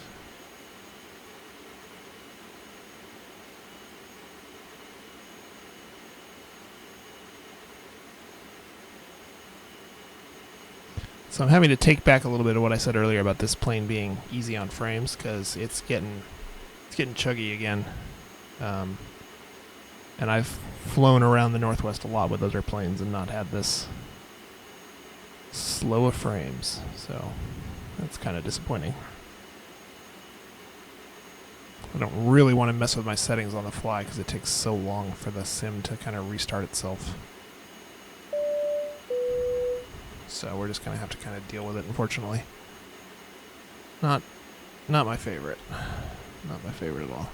So I'm having to take back a little bit of what I said earlier about this plane being easy on frames, because it's getting chuggy again. And I've flown around the Northwest a lot with those airplanes and not had this slow of frames, so that's kind of disappointing. I don't really want to mess with my settings on the fly because it takes so long for the sim to kind of restart itself. So we're just gonna have to kind of deal with it, unfortunately. Not my favorite. Not my favorite at all.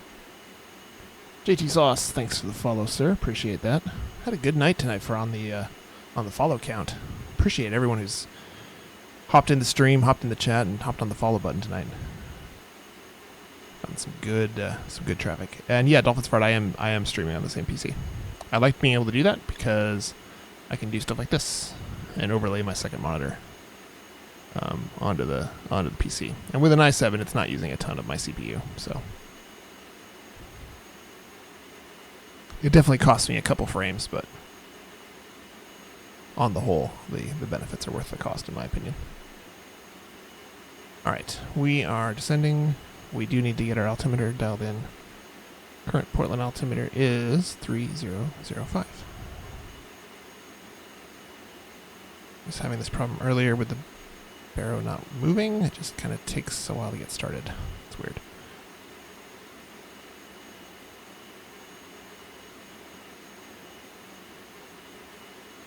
JT Sauce, thanks for the follow, sir. Appreciate that. Had a good night tonight for on the follow count. Appreciate everyone who's hopped in the stream, hopped in the chat, and hopped on the follow button tonight. Found some good traffic. And yeah, Dolphins Fart, I am streaming on the same PC. I like being able to do that because I can do stuff like this and overlay my second monitor onto the PC. And with an i7, it's not using a ton of my CPU, so it definitely costs me a couple frames, but on the whole, the benefits are worth the cost, in my opinion. All right, we are descending. We do need to get our altimeter dialed in. Current Portland altimeter is 3005. I was having this problem earlier with the barrow not moving. It just kind of takes a while to get started. It's weird.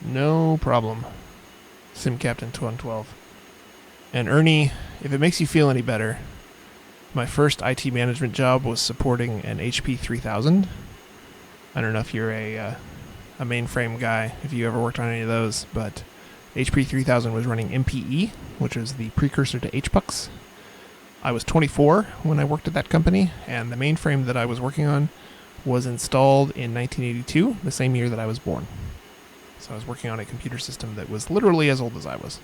No problem. Sim Captain 112. And Ernie, if it makes you feel any better, my first IT management job was supporting an HP 3000. I don't know if you're a mainframe guy, if you ever worked on any of those, but HP 3000 was running MPE, which is the precursor to HPUX. I was 24 when I worked at that company, and the mainframe that I was working on was installed in 1982, the same year that I was born. So I was working on a computer system that was literally as old as I was.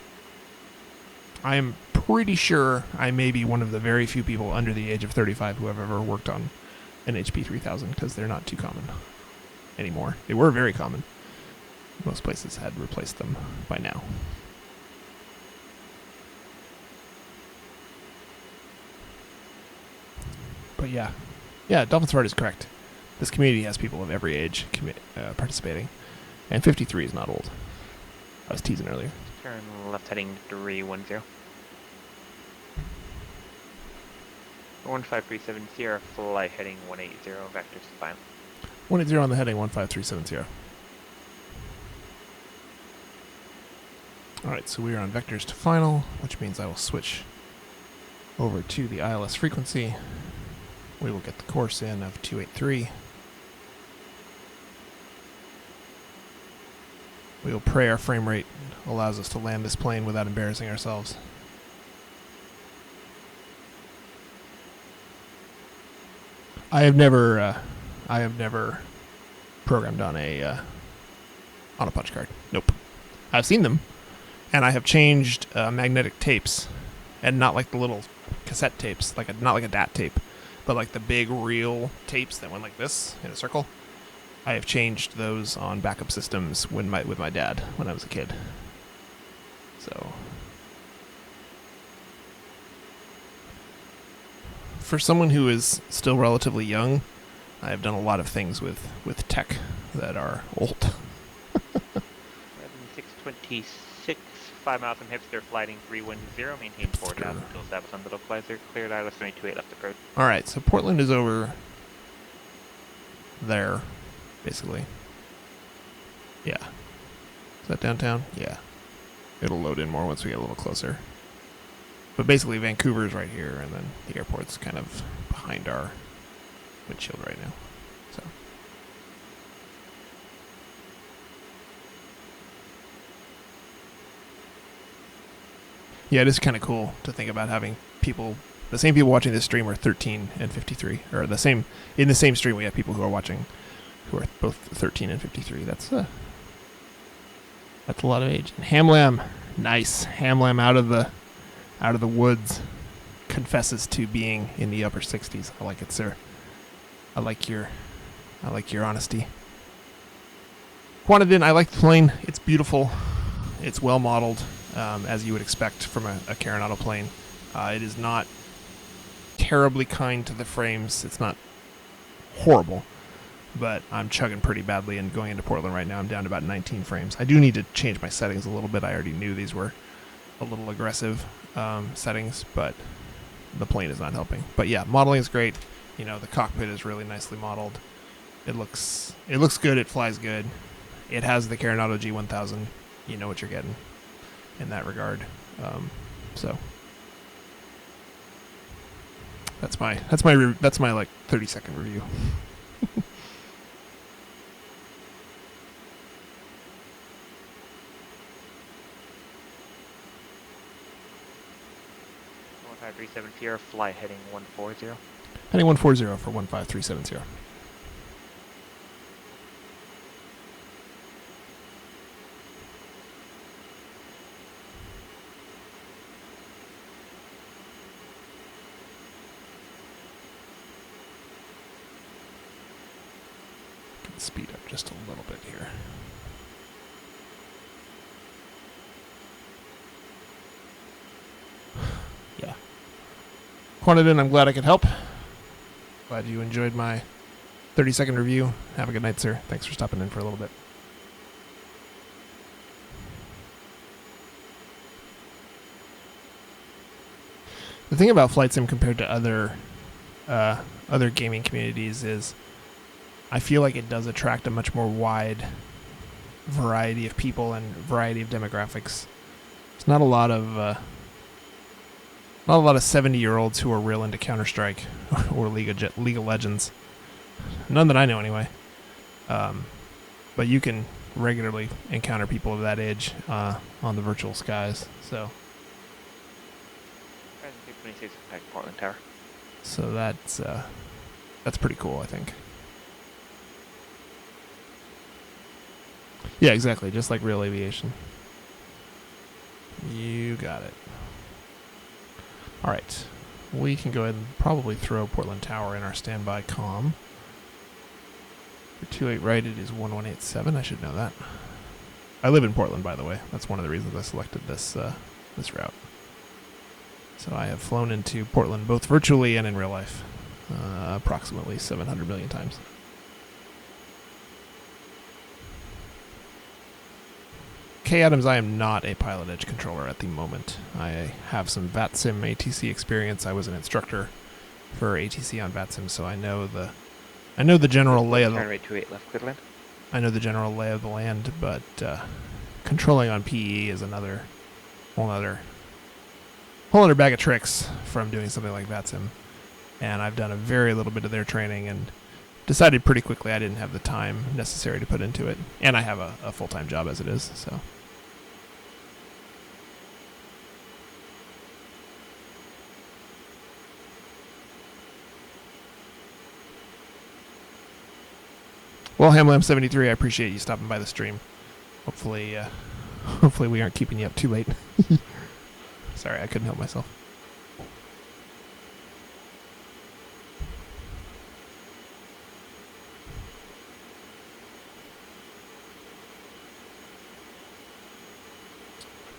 I am pretty sure I may be one of the very few people under the age of 35 who have ever worked on an HP 3000, because they're not too common anymore. They were very common. Most places had replaced them by now. But yeah, Dolphins Fart is correct. This community has people of every age participating, and 53 is not old. I was teasing earlier. Turn left heading 310. 15370, flight heading 180, vectors to final. 180 on the heading, 15370. Alright, so we are on vectors to final, which means I will switch over to the ILS frequency. We will get the course in of 283. We will pray our frame rate allows us to land this plane without embarrassing ourselves. I have never programmed on a punch card. Nope. I've seen them, and I have changed magnetic tapes, and not like the little cassette tapes, not like a DAT tape, but like the big reel tapes that went like this in a circle. I have changed those on backup systems with my dad when I was a kid. So, for someone who is still relatively young, I have done a lot of things with tech that are old. 626, 5 miles from Hipster, flighting 310, maintain 4,000 until established on Little Flizer, cleared ILS 328 left approach. Alright, so Portland is over there, basically. Yeah. Is that downtown? Yeah. It'll load in more once we get a little closer. But basically, Vancouver's right here, and then the airport's kind of behind our windshield right now. So. Yeah, it is kind of cool to think about having people, the same people watching this stream are 13 and 53, or in the same stream we have people who are watching who are both 13 and 53. That's a lot of age. And Hamlam, nice. Hamlam out of the woods, confesses to being in the upper 60s. I like it, sir. I like your honesty. Quantadin, I like the plane. It's beautiful. It's well modeled, as you would expect from a Carenado plane. It is not terribly kind to the frames. It's not horrible, but I'm chugging pretty badly, and going into Portland right now, I'm down to about 19 frames. I do need to change my settings a little bit. I already knew these were a little aggressive settings, but the plane is not helping. But yeah, modeling is great. You know, the cockpit is really nicely modeled. It looks good. It flies good. It has the Carenado G1000. You know what you're getting in that regard. So that's my like 30-second review. Sierra, fly heading 140. Heading 140 for 15370. Speed up just a little bit here. Yeah. Quantadin, I'm glad I could help. Glad you enjoyed my 30-second review. Have a good night, sir. Thanks for stopping in for a little bit. The thing about Flight Sim compared to other gaming communities is I feel like it does attract a much more wide variety of people and variety of demographics. There's not a lot of 70-year-olds who are real into Counter-Strike or League of Legends. None that I know, anyway. But you can regularly encounter people of that age on the virtual skies. So Portland Tower. So that's pretty cool, I think. Yeah, exactly. Just like real aviation. You got it. All right. We can go ahead and probably throw Portland Tower in our standby comm. For 28 right, it is 1187. I should know that. I live in Portland, by the way. That's one of the reasons I selected this route. So I have flown into Portland both virtually and in real life, approximately 700 million times. K. Adams, I am not a Pilot Edge controller at the moment. I have some VATSIM ATC experience. I was an instructor for ATC on VATSIM, so I know the general lay of the Turn right 28 left, Quidland. I know the general lay of the land, but controlling on PE is another whole other bag of tricks from doing something like VATSIM. And I've done a very little bit of their training and decided pretty quickly I didn't have the time necessary to put into it. And I have a full-time job as it is, so. Well, Hamlam73, I appreciate you stopping by the stream. Hopefully we aren't keeping you up too late. Sorry, I couldn't help myself.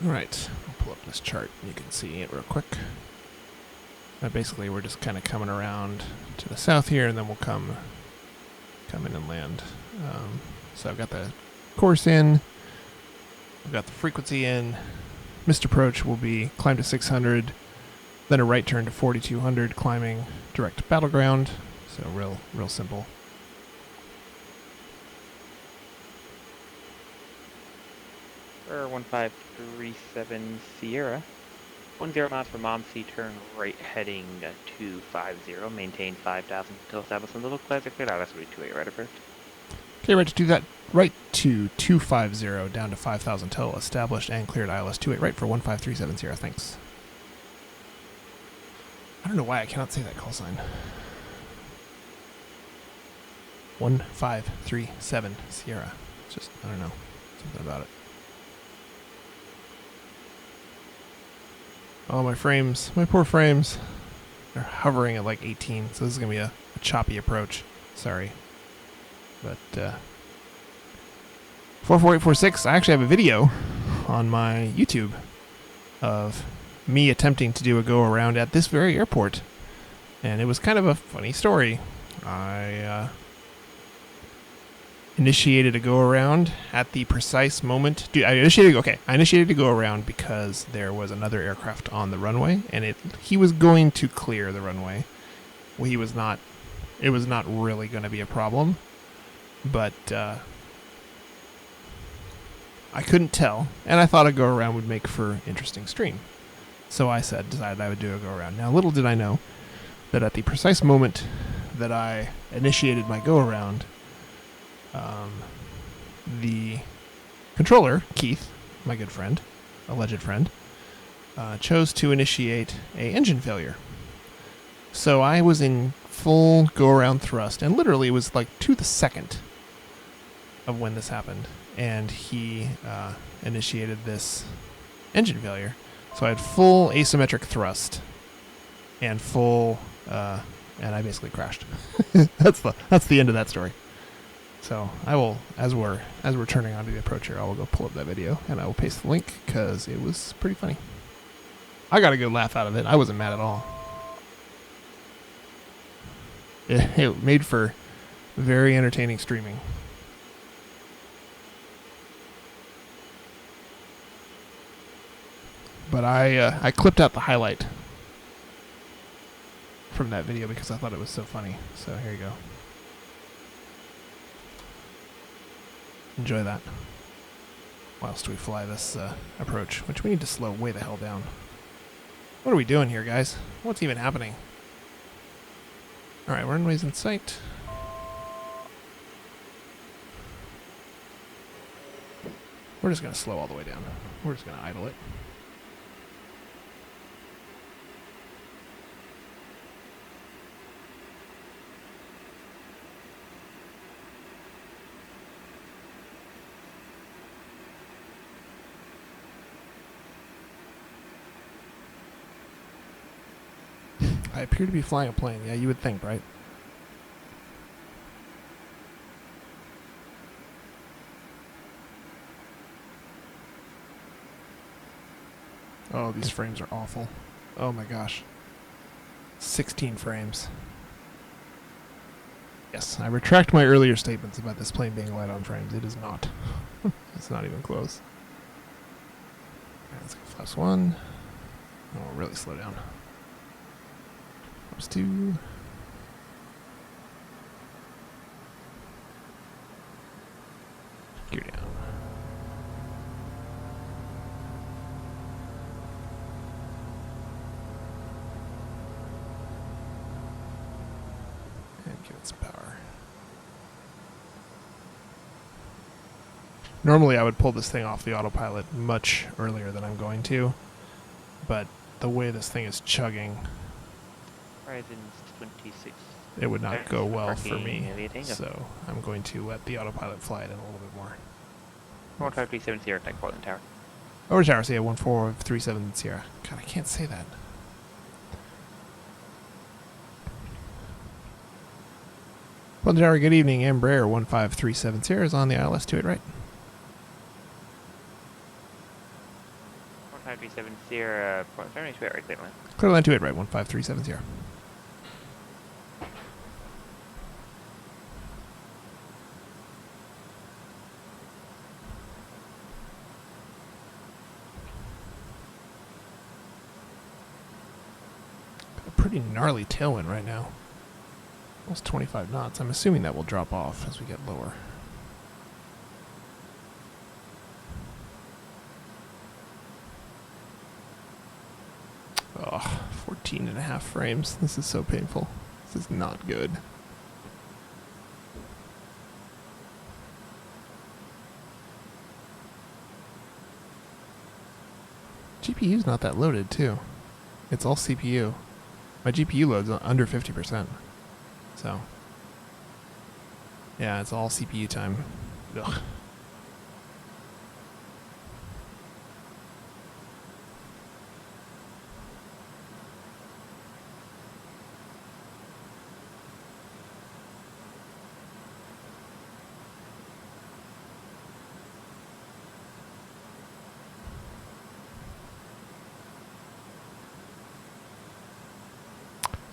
Alright, I'll pull up this chart and you can see it real quick. Basically, we're just kind of coming around to the south here, and then we'll come in and land. So I've got the course in, I've got the frequency in. Missed approach will be climb to 600, then a right turn to 4200, climbing direct to battleground. So real simple. For 1537 Sierra, 10 miles from Momsey, turn right heading 250, maintain 5,000 until established on the local clear cleared ILS 28 right approach. Okay, right to do that. Right to 250 down to 5,000 till established and cleared ILS 28 right for 15370. Thanks. I don't know why I cannot say that call sign. 1537 Sierra. It's just, I don't know. Something about it. Oh, my frames. My poor frames. They're hovering at like 18, so this is going to be a choppy approach. Sorry. But, 44846, I actually have a video on my YouTube of me attempting to do a go-around at this very airport. And it was kind of a funny story. I initiated a go-around at the precise moment. I initiated a go-around because there was another aircraft on the runway, and he was going to clear the runway. Well, it was not really going to be a problem, but I couldn't tell, and I thought a go-around would make for interesting stream. So I decided I would do a go-around. Now, little did I know that at the precise moment that I initiated my go-around, the controller, Keith, my good friend, alleged friend, chose to initiate a engine failure. So I was in full go-around thrust, and literally it was like to the second of when this happened, and he initiated this engine failure. So I had full asymmetric thrust and full, and I basically crashed. That's the end of that story. So I will, as we're turning onto the approach here, I will go pull up that video and I will paste the link because it was pretty funny. I got a good laugh out of it. I wasn't mad at all. It made for very entertaining streaming. But I clipped out the highlight from that video because I thought it was so funny. So here you go. Enjoy that whilst we fly this approach, which we need to slow way the hell down. What are we doing here, guys? What's even happening? Alright, runway's in sight. We're just going to slow all the way down. We're just going to idle it. I appear to be flying a plane. Yeah, you would think, right? Oh, these frames are awful. Oh my gosh. 16 frames. Yes, I retract my earlier statements about this plane being light on frames. It is not. It's not even close. Alright, let's go flaps 1. Oh, really slow down. Flaps 2. Gear down. And give it some power. Normally I would pull this thing off the autopilot much earlier than I'm going to, but the way this thing is chugging, Horizon 26. it would not go well for me, Parking, so I'm going to let the autopilot fly it in a little bit more. 15370 attack Portland Tower. Over tower, so yeah, 1437 Sierra. God, I can't say that. Portland Tower, good evening. Embraer 1537 Sierra is on the ILS 28 right. 1537 Sierra, Portland Tower, right, clear line. Clear line 28 right, 1537 Sierra. Pretty gnarly tailwind right now. Almost 25 knots. I'm assuming that will drop off as we get lower. Oh, 14 and a half frames. This is so painful. This is not good. GPU's not that loaded, too. It's all CPU. My GPU load's under 50%. So, yeah, it's all CPU time. Ugh.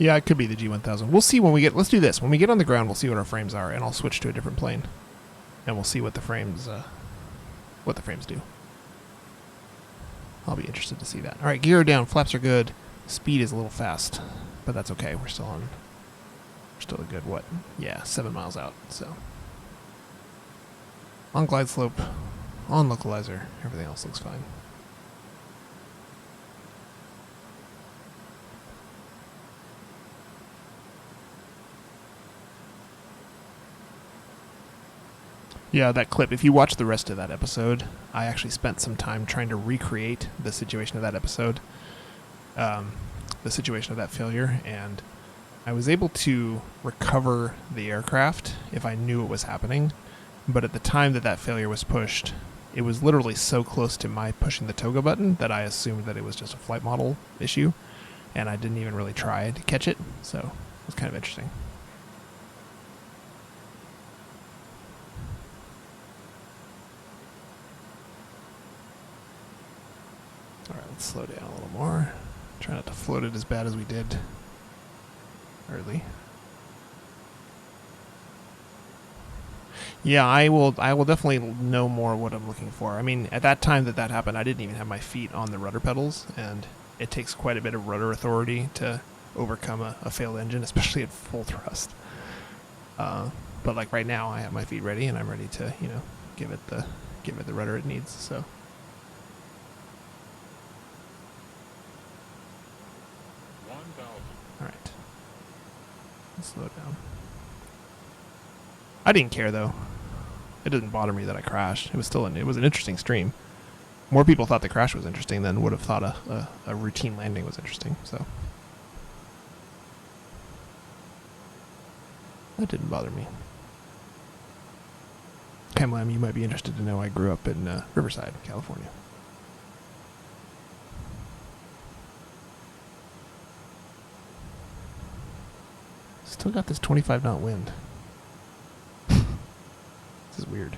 Yeah, it could be the G1000. We'll see when we get... Let's do this. When we get on the ground, we'll see what our frames are, and I'll switch to a different plane. And we'll see what the frames do. I'll be interested to see that. All right, gear down. Flaps are good. Speed is a little fast, but that's okay. We're still a good, what? Yeah, 7 miles out, so. On glide slope, on localizer, everything else looks fine. Yeah, that clip, if you watch the rest of that episode, I actually spent some time trying to recreate the situation of that episode, the situation of that failure, and I was able to recover the aircraft if I knew it was happening, but at the time that that failure was pushed, it was literally so close to my pushing the toga button that I assumed that it was just a flight model issue, and I didn't even really try to catch it, so it was kind of interesting. Alright, let's slow down a little more. Try not to float it as bad as we did early. Yeah, I will definitely know more what I'm looking for. I mean, at that time that happened, I didn't even have my feet on the rudder pedals, and it takes quite a bit of rudder authority to overcome a failed engine, especially at full thrust. But like right now, I have my feet ready, and I'm ready to, give it the rudder it needs, so. Alright. Let's slow down. I didn't care though. It didn't bother me that I crashed. It was an interesting stream. More people thought the crash was interesting than would have thought a routine landing was interesting, so. That didn't bother me. Camlam, you might be interested to know I grew up in Riverside, California. Still got this 25 knot wind. This is weird.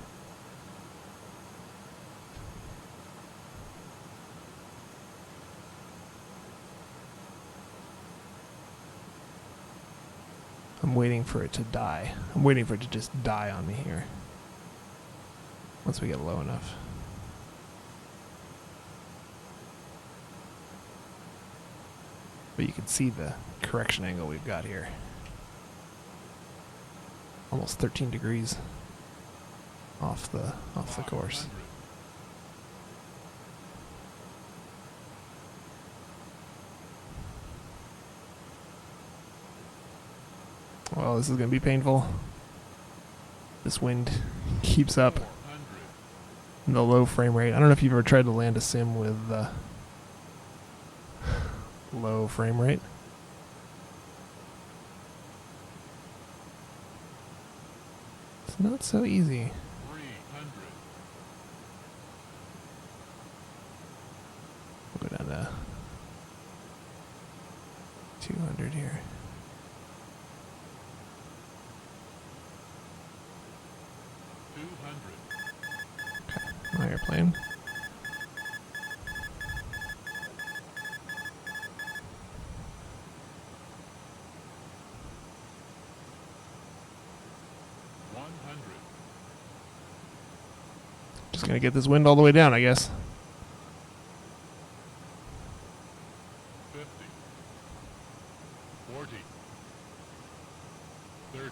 I'm waiting for it to die. I'm waiting for it to just die on me here. Once we get low enough. But you can see the correction angle we've got here. Almost 13 degrees off the course. Well, this is going to be painful. This wind keeps up. And the low frame rate. I don't know if you've ever tried to land a sim with low frame rate. It's not so easy. We'll go down to 200 here. Okay, now airplane. Just gonna get this wind all the way down, I guess. 50, 40, 30,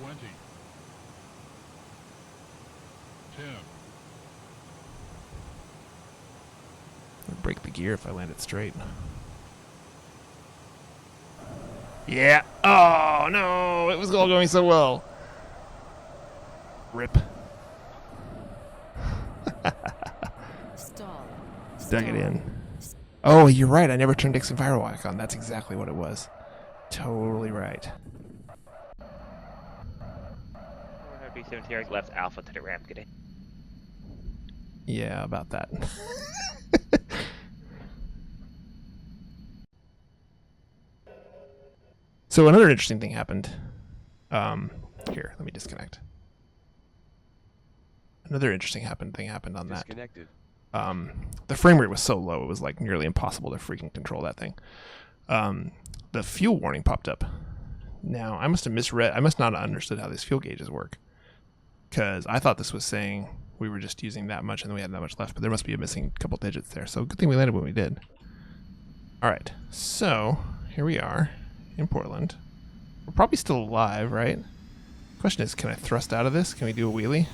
20, 10, break the gear if I land it straight. Yeah. Oh, no. It was all going so well. Rip. Dug it in. Oh, you're right. I never turned Dixon Firewalk on. That's exactly what it was. Totally right. Left alpha to the ramp today. Yeah, about that. So another interesting thing happened. Here, let me disconnect. Another interesting thing happened on that. The frame rate was so low, it was like nearly impossible to freaking control that thing. The fuel warning popped up. Now, I must have misread, I must not have understood how these fuel gauges work. Because I thought this was saying we were just using that much and then we had that much left, but there must be a missing couple digits there. So good thing we landed when we did. Alright, so here we are in Portland. We're probably still alive, right? Question is, can I thrust out of this? Can we do a wheelie?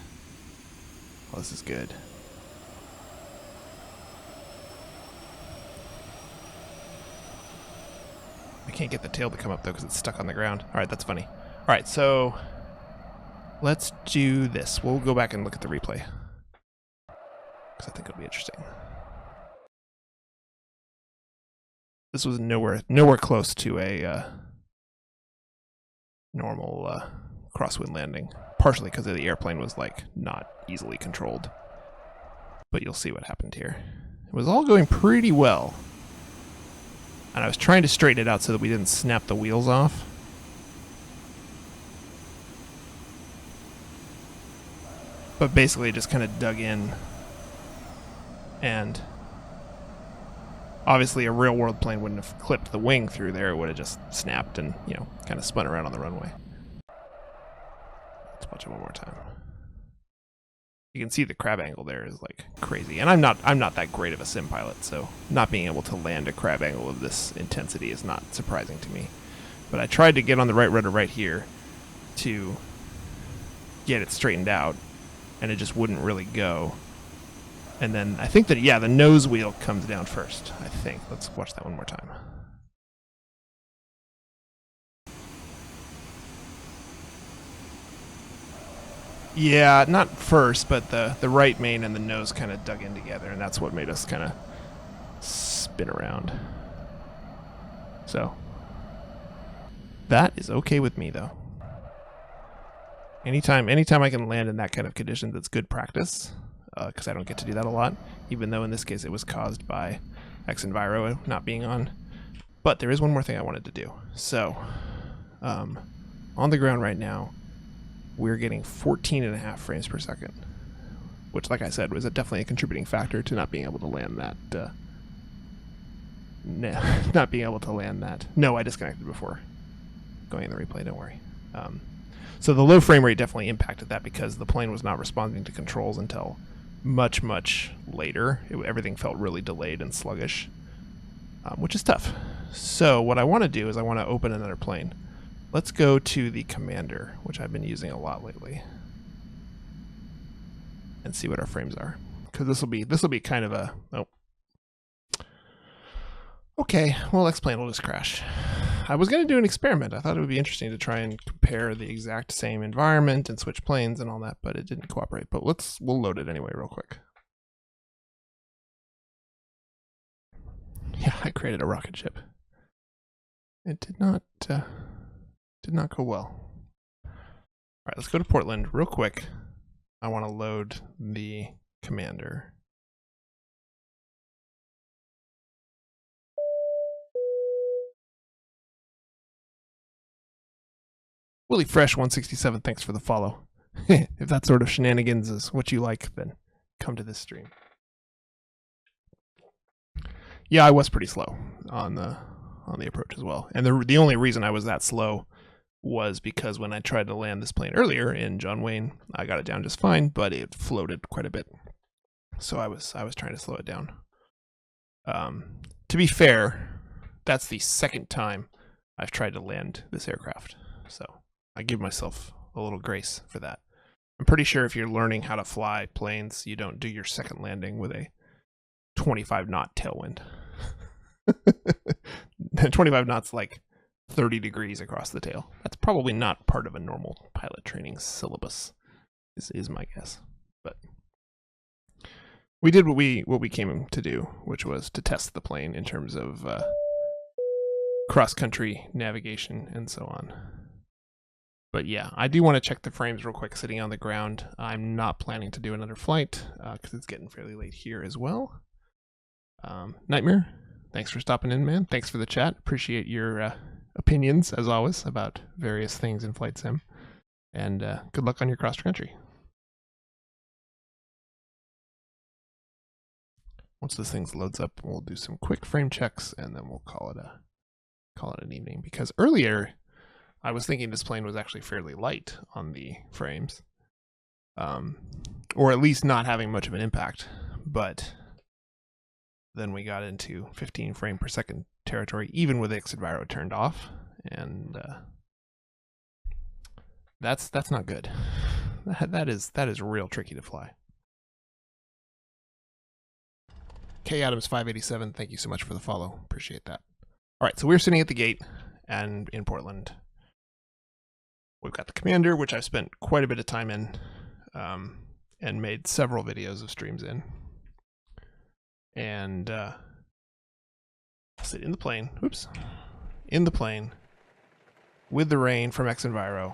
Oh, this is good. I can't get the tail to come up though because it's stuck on the ground. Alright, that's funny. Alright, so let's do this. We'll go back and look at the replay because I think it'll be interesting. This was nowhere close to a normal crosswind landing, partially because the airplane was like not easily controlled. But you'll see what happened here. It was all going pretty well, and I was trying to straighten it out so that we didn't snap the wheels off. But basically it just kind of dug in, and obviously a real world plane wouldn't have clipped the wing through there. It would have just snapped and, you know, kind of spun around on the runway. Let's watch it one more time. You can see the crab angle there is like crazy. And I'm not that great of a sim pilot, so not being able to land a crab angle of this intensity is not surprising to me. But I tried to get on the right rudder right here to get it straightened out, and it just wouldn't really go. And then I think that, yeah, the nose wheel comes down first, I think. Let's watch that one more time. Yeah, not first, but the right main and the nose kind of dug in together, and that's what made us kind of spin around. So, that is okay with me, though. Anytime I can land in that kind of condition, that's good practice. Because I don't get to do that a lot, even though in this case it was caused by X-Enviro not being on. But there is one more thing I wanted to do. So, on the ground right now, we're getting 14.5 frames per second, which, like I said, was definitely a contributing factor to not being able to land that. Not being able to land that. No, I disconnected before going in the replay, don't worry. So the low frame rate definitely impacted that because the plane was not responding to controls until much later. Everything felt really delayed and sluggish, which is tough. So what I want to do is I want to open another plane. Let's go to the Commander, which I've been using a lot lately, and see what our frames are. Because this will be kind of a okay. Well, X-plane will just crash. I was going to do an experiment. I thought it would be interesting to try and compare the exact same environment and switch planes and all that, but it didn't cooperate. But we'll load it anyway real quick. Yeah, I created a rocket ship. It did not go well. All right, let's go to Portland real quick. I want to load the Commander. Willie Fresh 167, thanks for the follow. If that sort of shenanigans is what you like, then come to this stream. Yeah, I was pretty slow on the approach as well. And the only reason I was that slow was because when I tried to land this plane earlier in John Wayne, I got it down just fine, but it floated quite a bit. So I was trying to slow it down. To be fair, that's the second time I've tried to land this aircraft. So I give myself a little grace for that. I'm pretty sure if you're learning how to fly planes, you don't do your second landing with a 25 knot tailwind. 25 knots like 30 degrees across the tail. That's probably not part of a normal pilot training syllabus, is my guess. But we did what we came to do, which was to test the plane in terms of cross-country navigation and so on. But yeah, I do want to check the frames real quick sitting on the ground. I'm not planning to do another flight because it's getting fairly late here as well. Nightmare, thanks for stopping in, man. Thanks for the chat. Appreciate your opinions, as always, about various things in Flight Sim. And good luck on your cross-country. Once this thing loads up, we'll do some quick frame checks, and then we'll call it an evening. Because earlier, I was thinking this plane was actually fairly light on the frames, or at least not having much of an impact. But then we got into 15 frame per second territory, even with Xenviro turned off, and that's not good. That is real tricky to fly. K Adams 587, thank you so much for the follow. Appreciate that. All right, so we're sitting at the gate and in Portland. We've got the commander, which I've spent quite a bit of time in, and made several videos of streams in. And I'll sit in the plane. Oops, in the plane with the rain from Xenviro.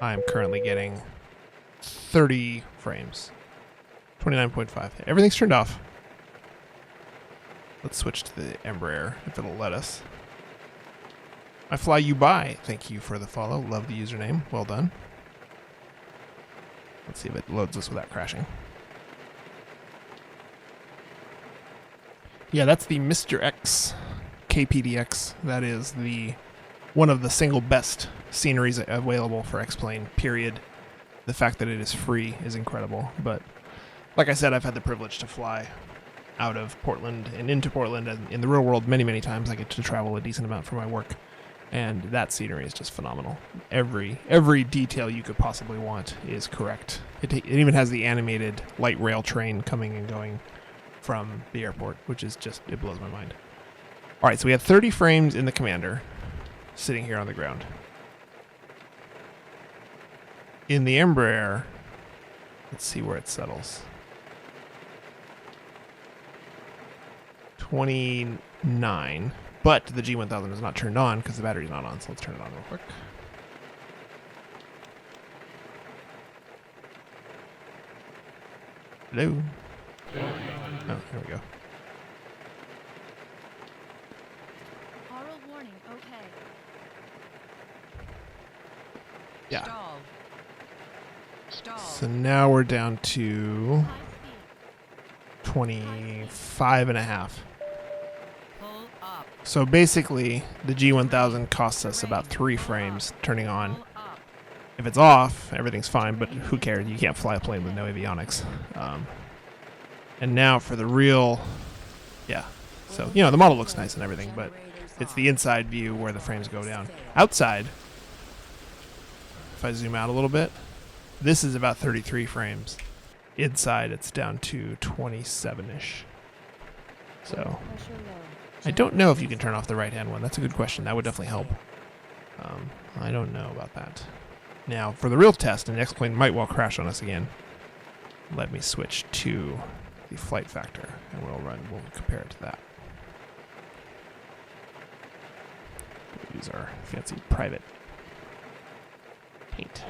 I'm currently getting 30 frames, 29.5. Everything's turned off. Let's switch to the Embraer if it'll let us. I fly you by. Thank you for the follow. Love the username. Well done. Let's see if it loads us without crashing. Yeah, that's the Mr. X KPDX. That is one of the single best sceneries available for X-Plane, period. The fact that it is free is incredible. But like I said, I've had the privilege to fly out of Portland and into Portland, and in the real world many times. I get to travel a decent amount for my work, and that scenery is just phenomenal. Every detail you could possibly want is correct. It even has the animated light rail train coming and going from the airport, which is just, it blows my mind. All right, so we have 30 frames in the Commander sitting here on the ground. In the Embraer, let's see where it settles. 29, but the G1000 is not turned on because the battery's not on, so let's turn it on real quick. Hello? Oh, there we go. Aural warning, okay. Yeah. Stall. Stall. So now we're down to 25 and a half. Pull up. So basically, the G1000 costs us about 3 frames turning on. If it's off, everything's fine, but who cares? You can't fly a plane with no avionics. And now for the real, yeah. So, you know, the model looks nice and everything, but it's the inside view where the frames go down. Outside, if I zoom out a little bit, this is about 33 frames. Inside, it's down to 27-ish. So, I don't know if you can turn off the right-hand one. That's a good question. That would definitely help. I don't know about that. Now, for the real test, an X-plane might well crash on us again. Let me switch to the flight factor, and we'll compare it to that. We'll use our fancy private paint.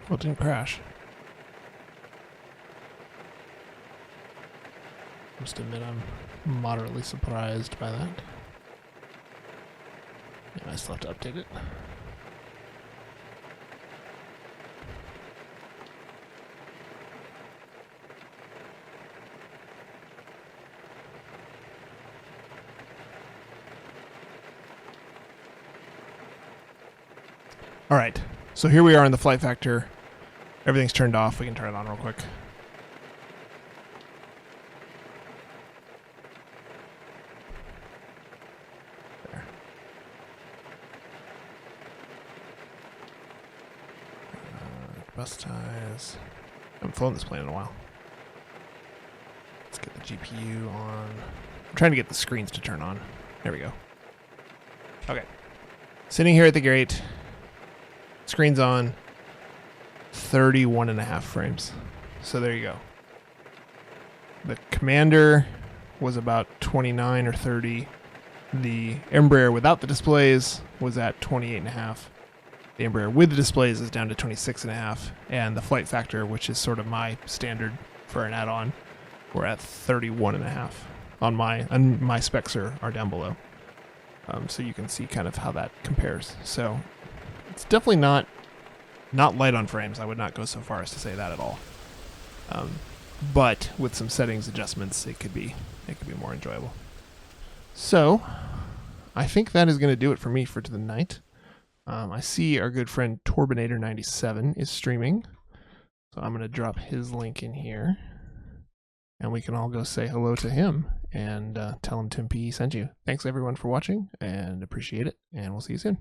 Well, it didn't crash. Must admit I'm moderately surprised by that. Yeah, I still have to update it. All right, so here we are in the flight factor. Everything's turned off. We can turn it on real quick. There. Bus ties. I haven't flown this plane in a while. Let's get the GPU on. I'm trying to get the screens to turn on. There we go. Okay. Sitting here at the gate. Screen's on. 31.5 frames. So there you go. The Commander was about 29 or 30. The Embraer without the displays was at 28.5. The Embraer with the displays is down to 26.5. And the flight factor, which is sort of my standard for an add-on, we're at 31.5. And my specs are down below. So you can see kind of how that compares. So it's definitely not light on frames. I would not go so far as to say that at all. But with some settings adjustments, it could be more enjoyable. So I think that is going to do it for me for tonight. I see our good friend Torbinator97 is streaming. So I'm going to drop his link in here. And we can all go say hello to him and tell him Tim P sent you. Thanks everyone for watching and appreciate it. And we'll see you soon.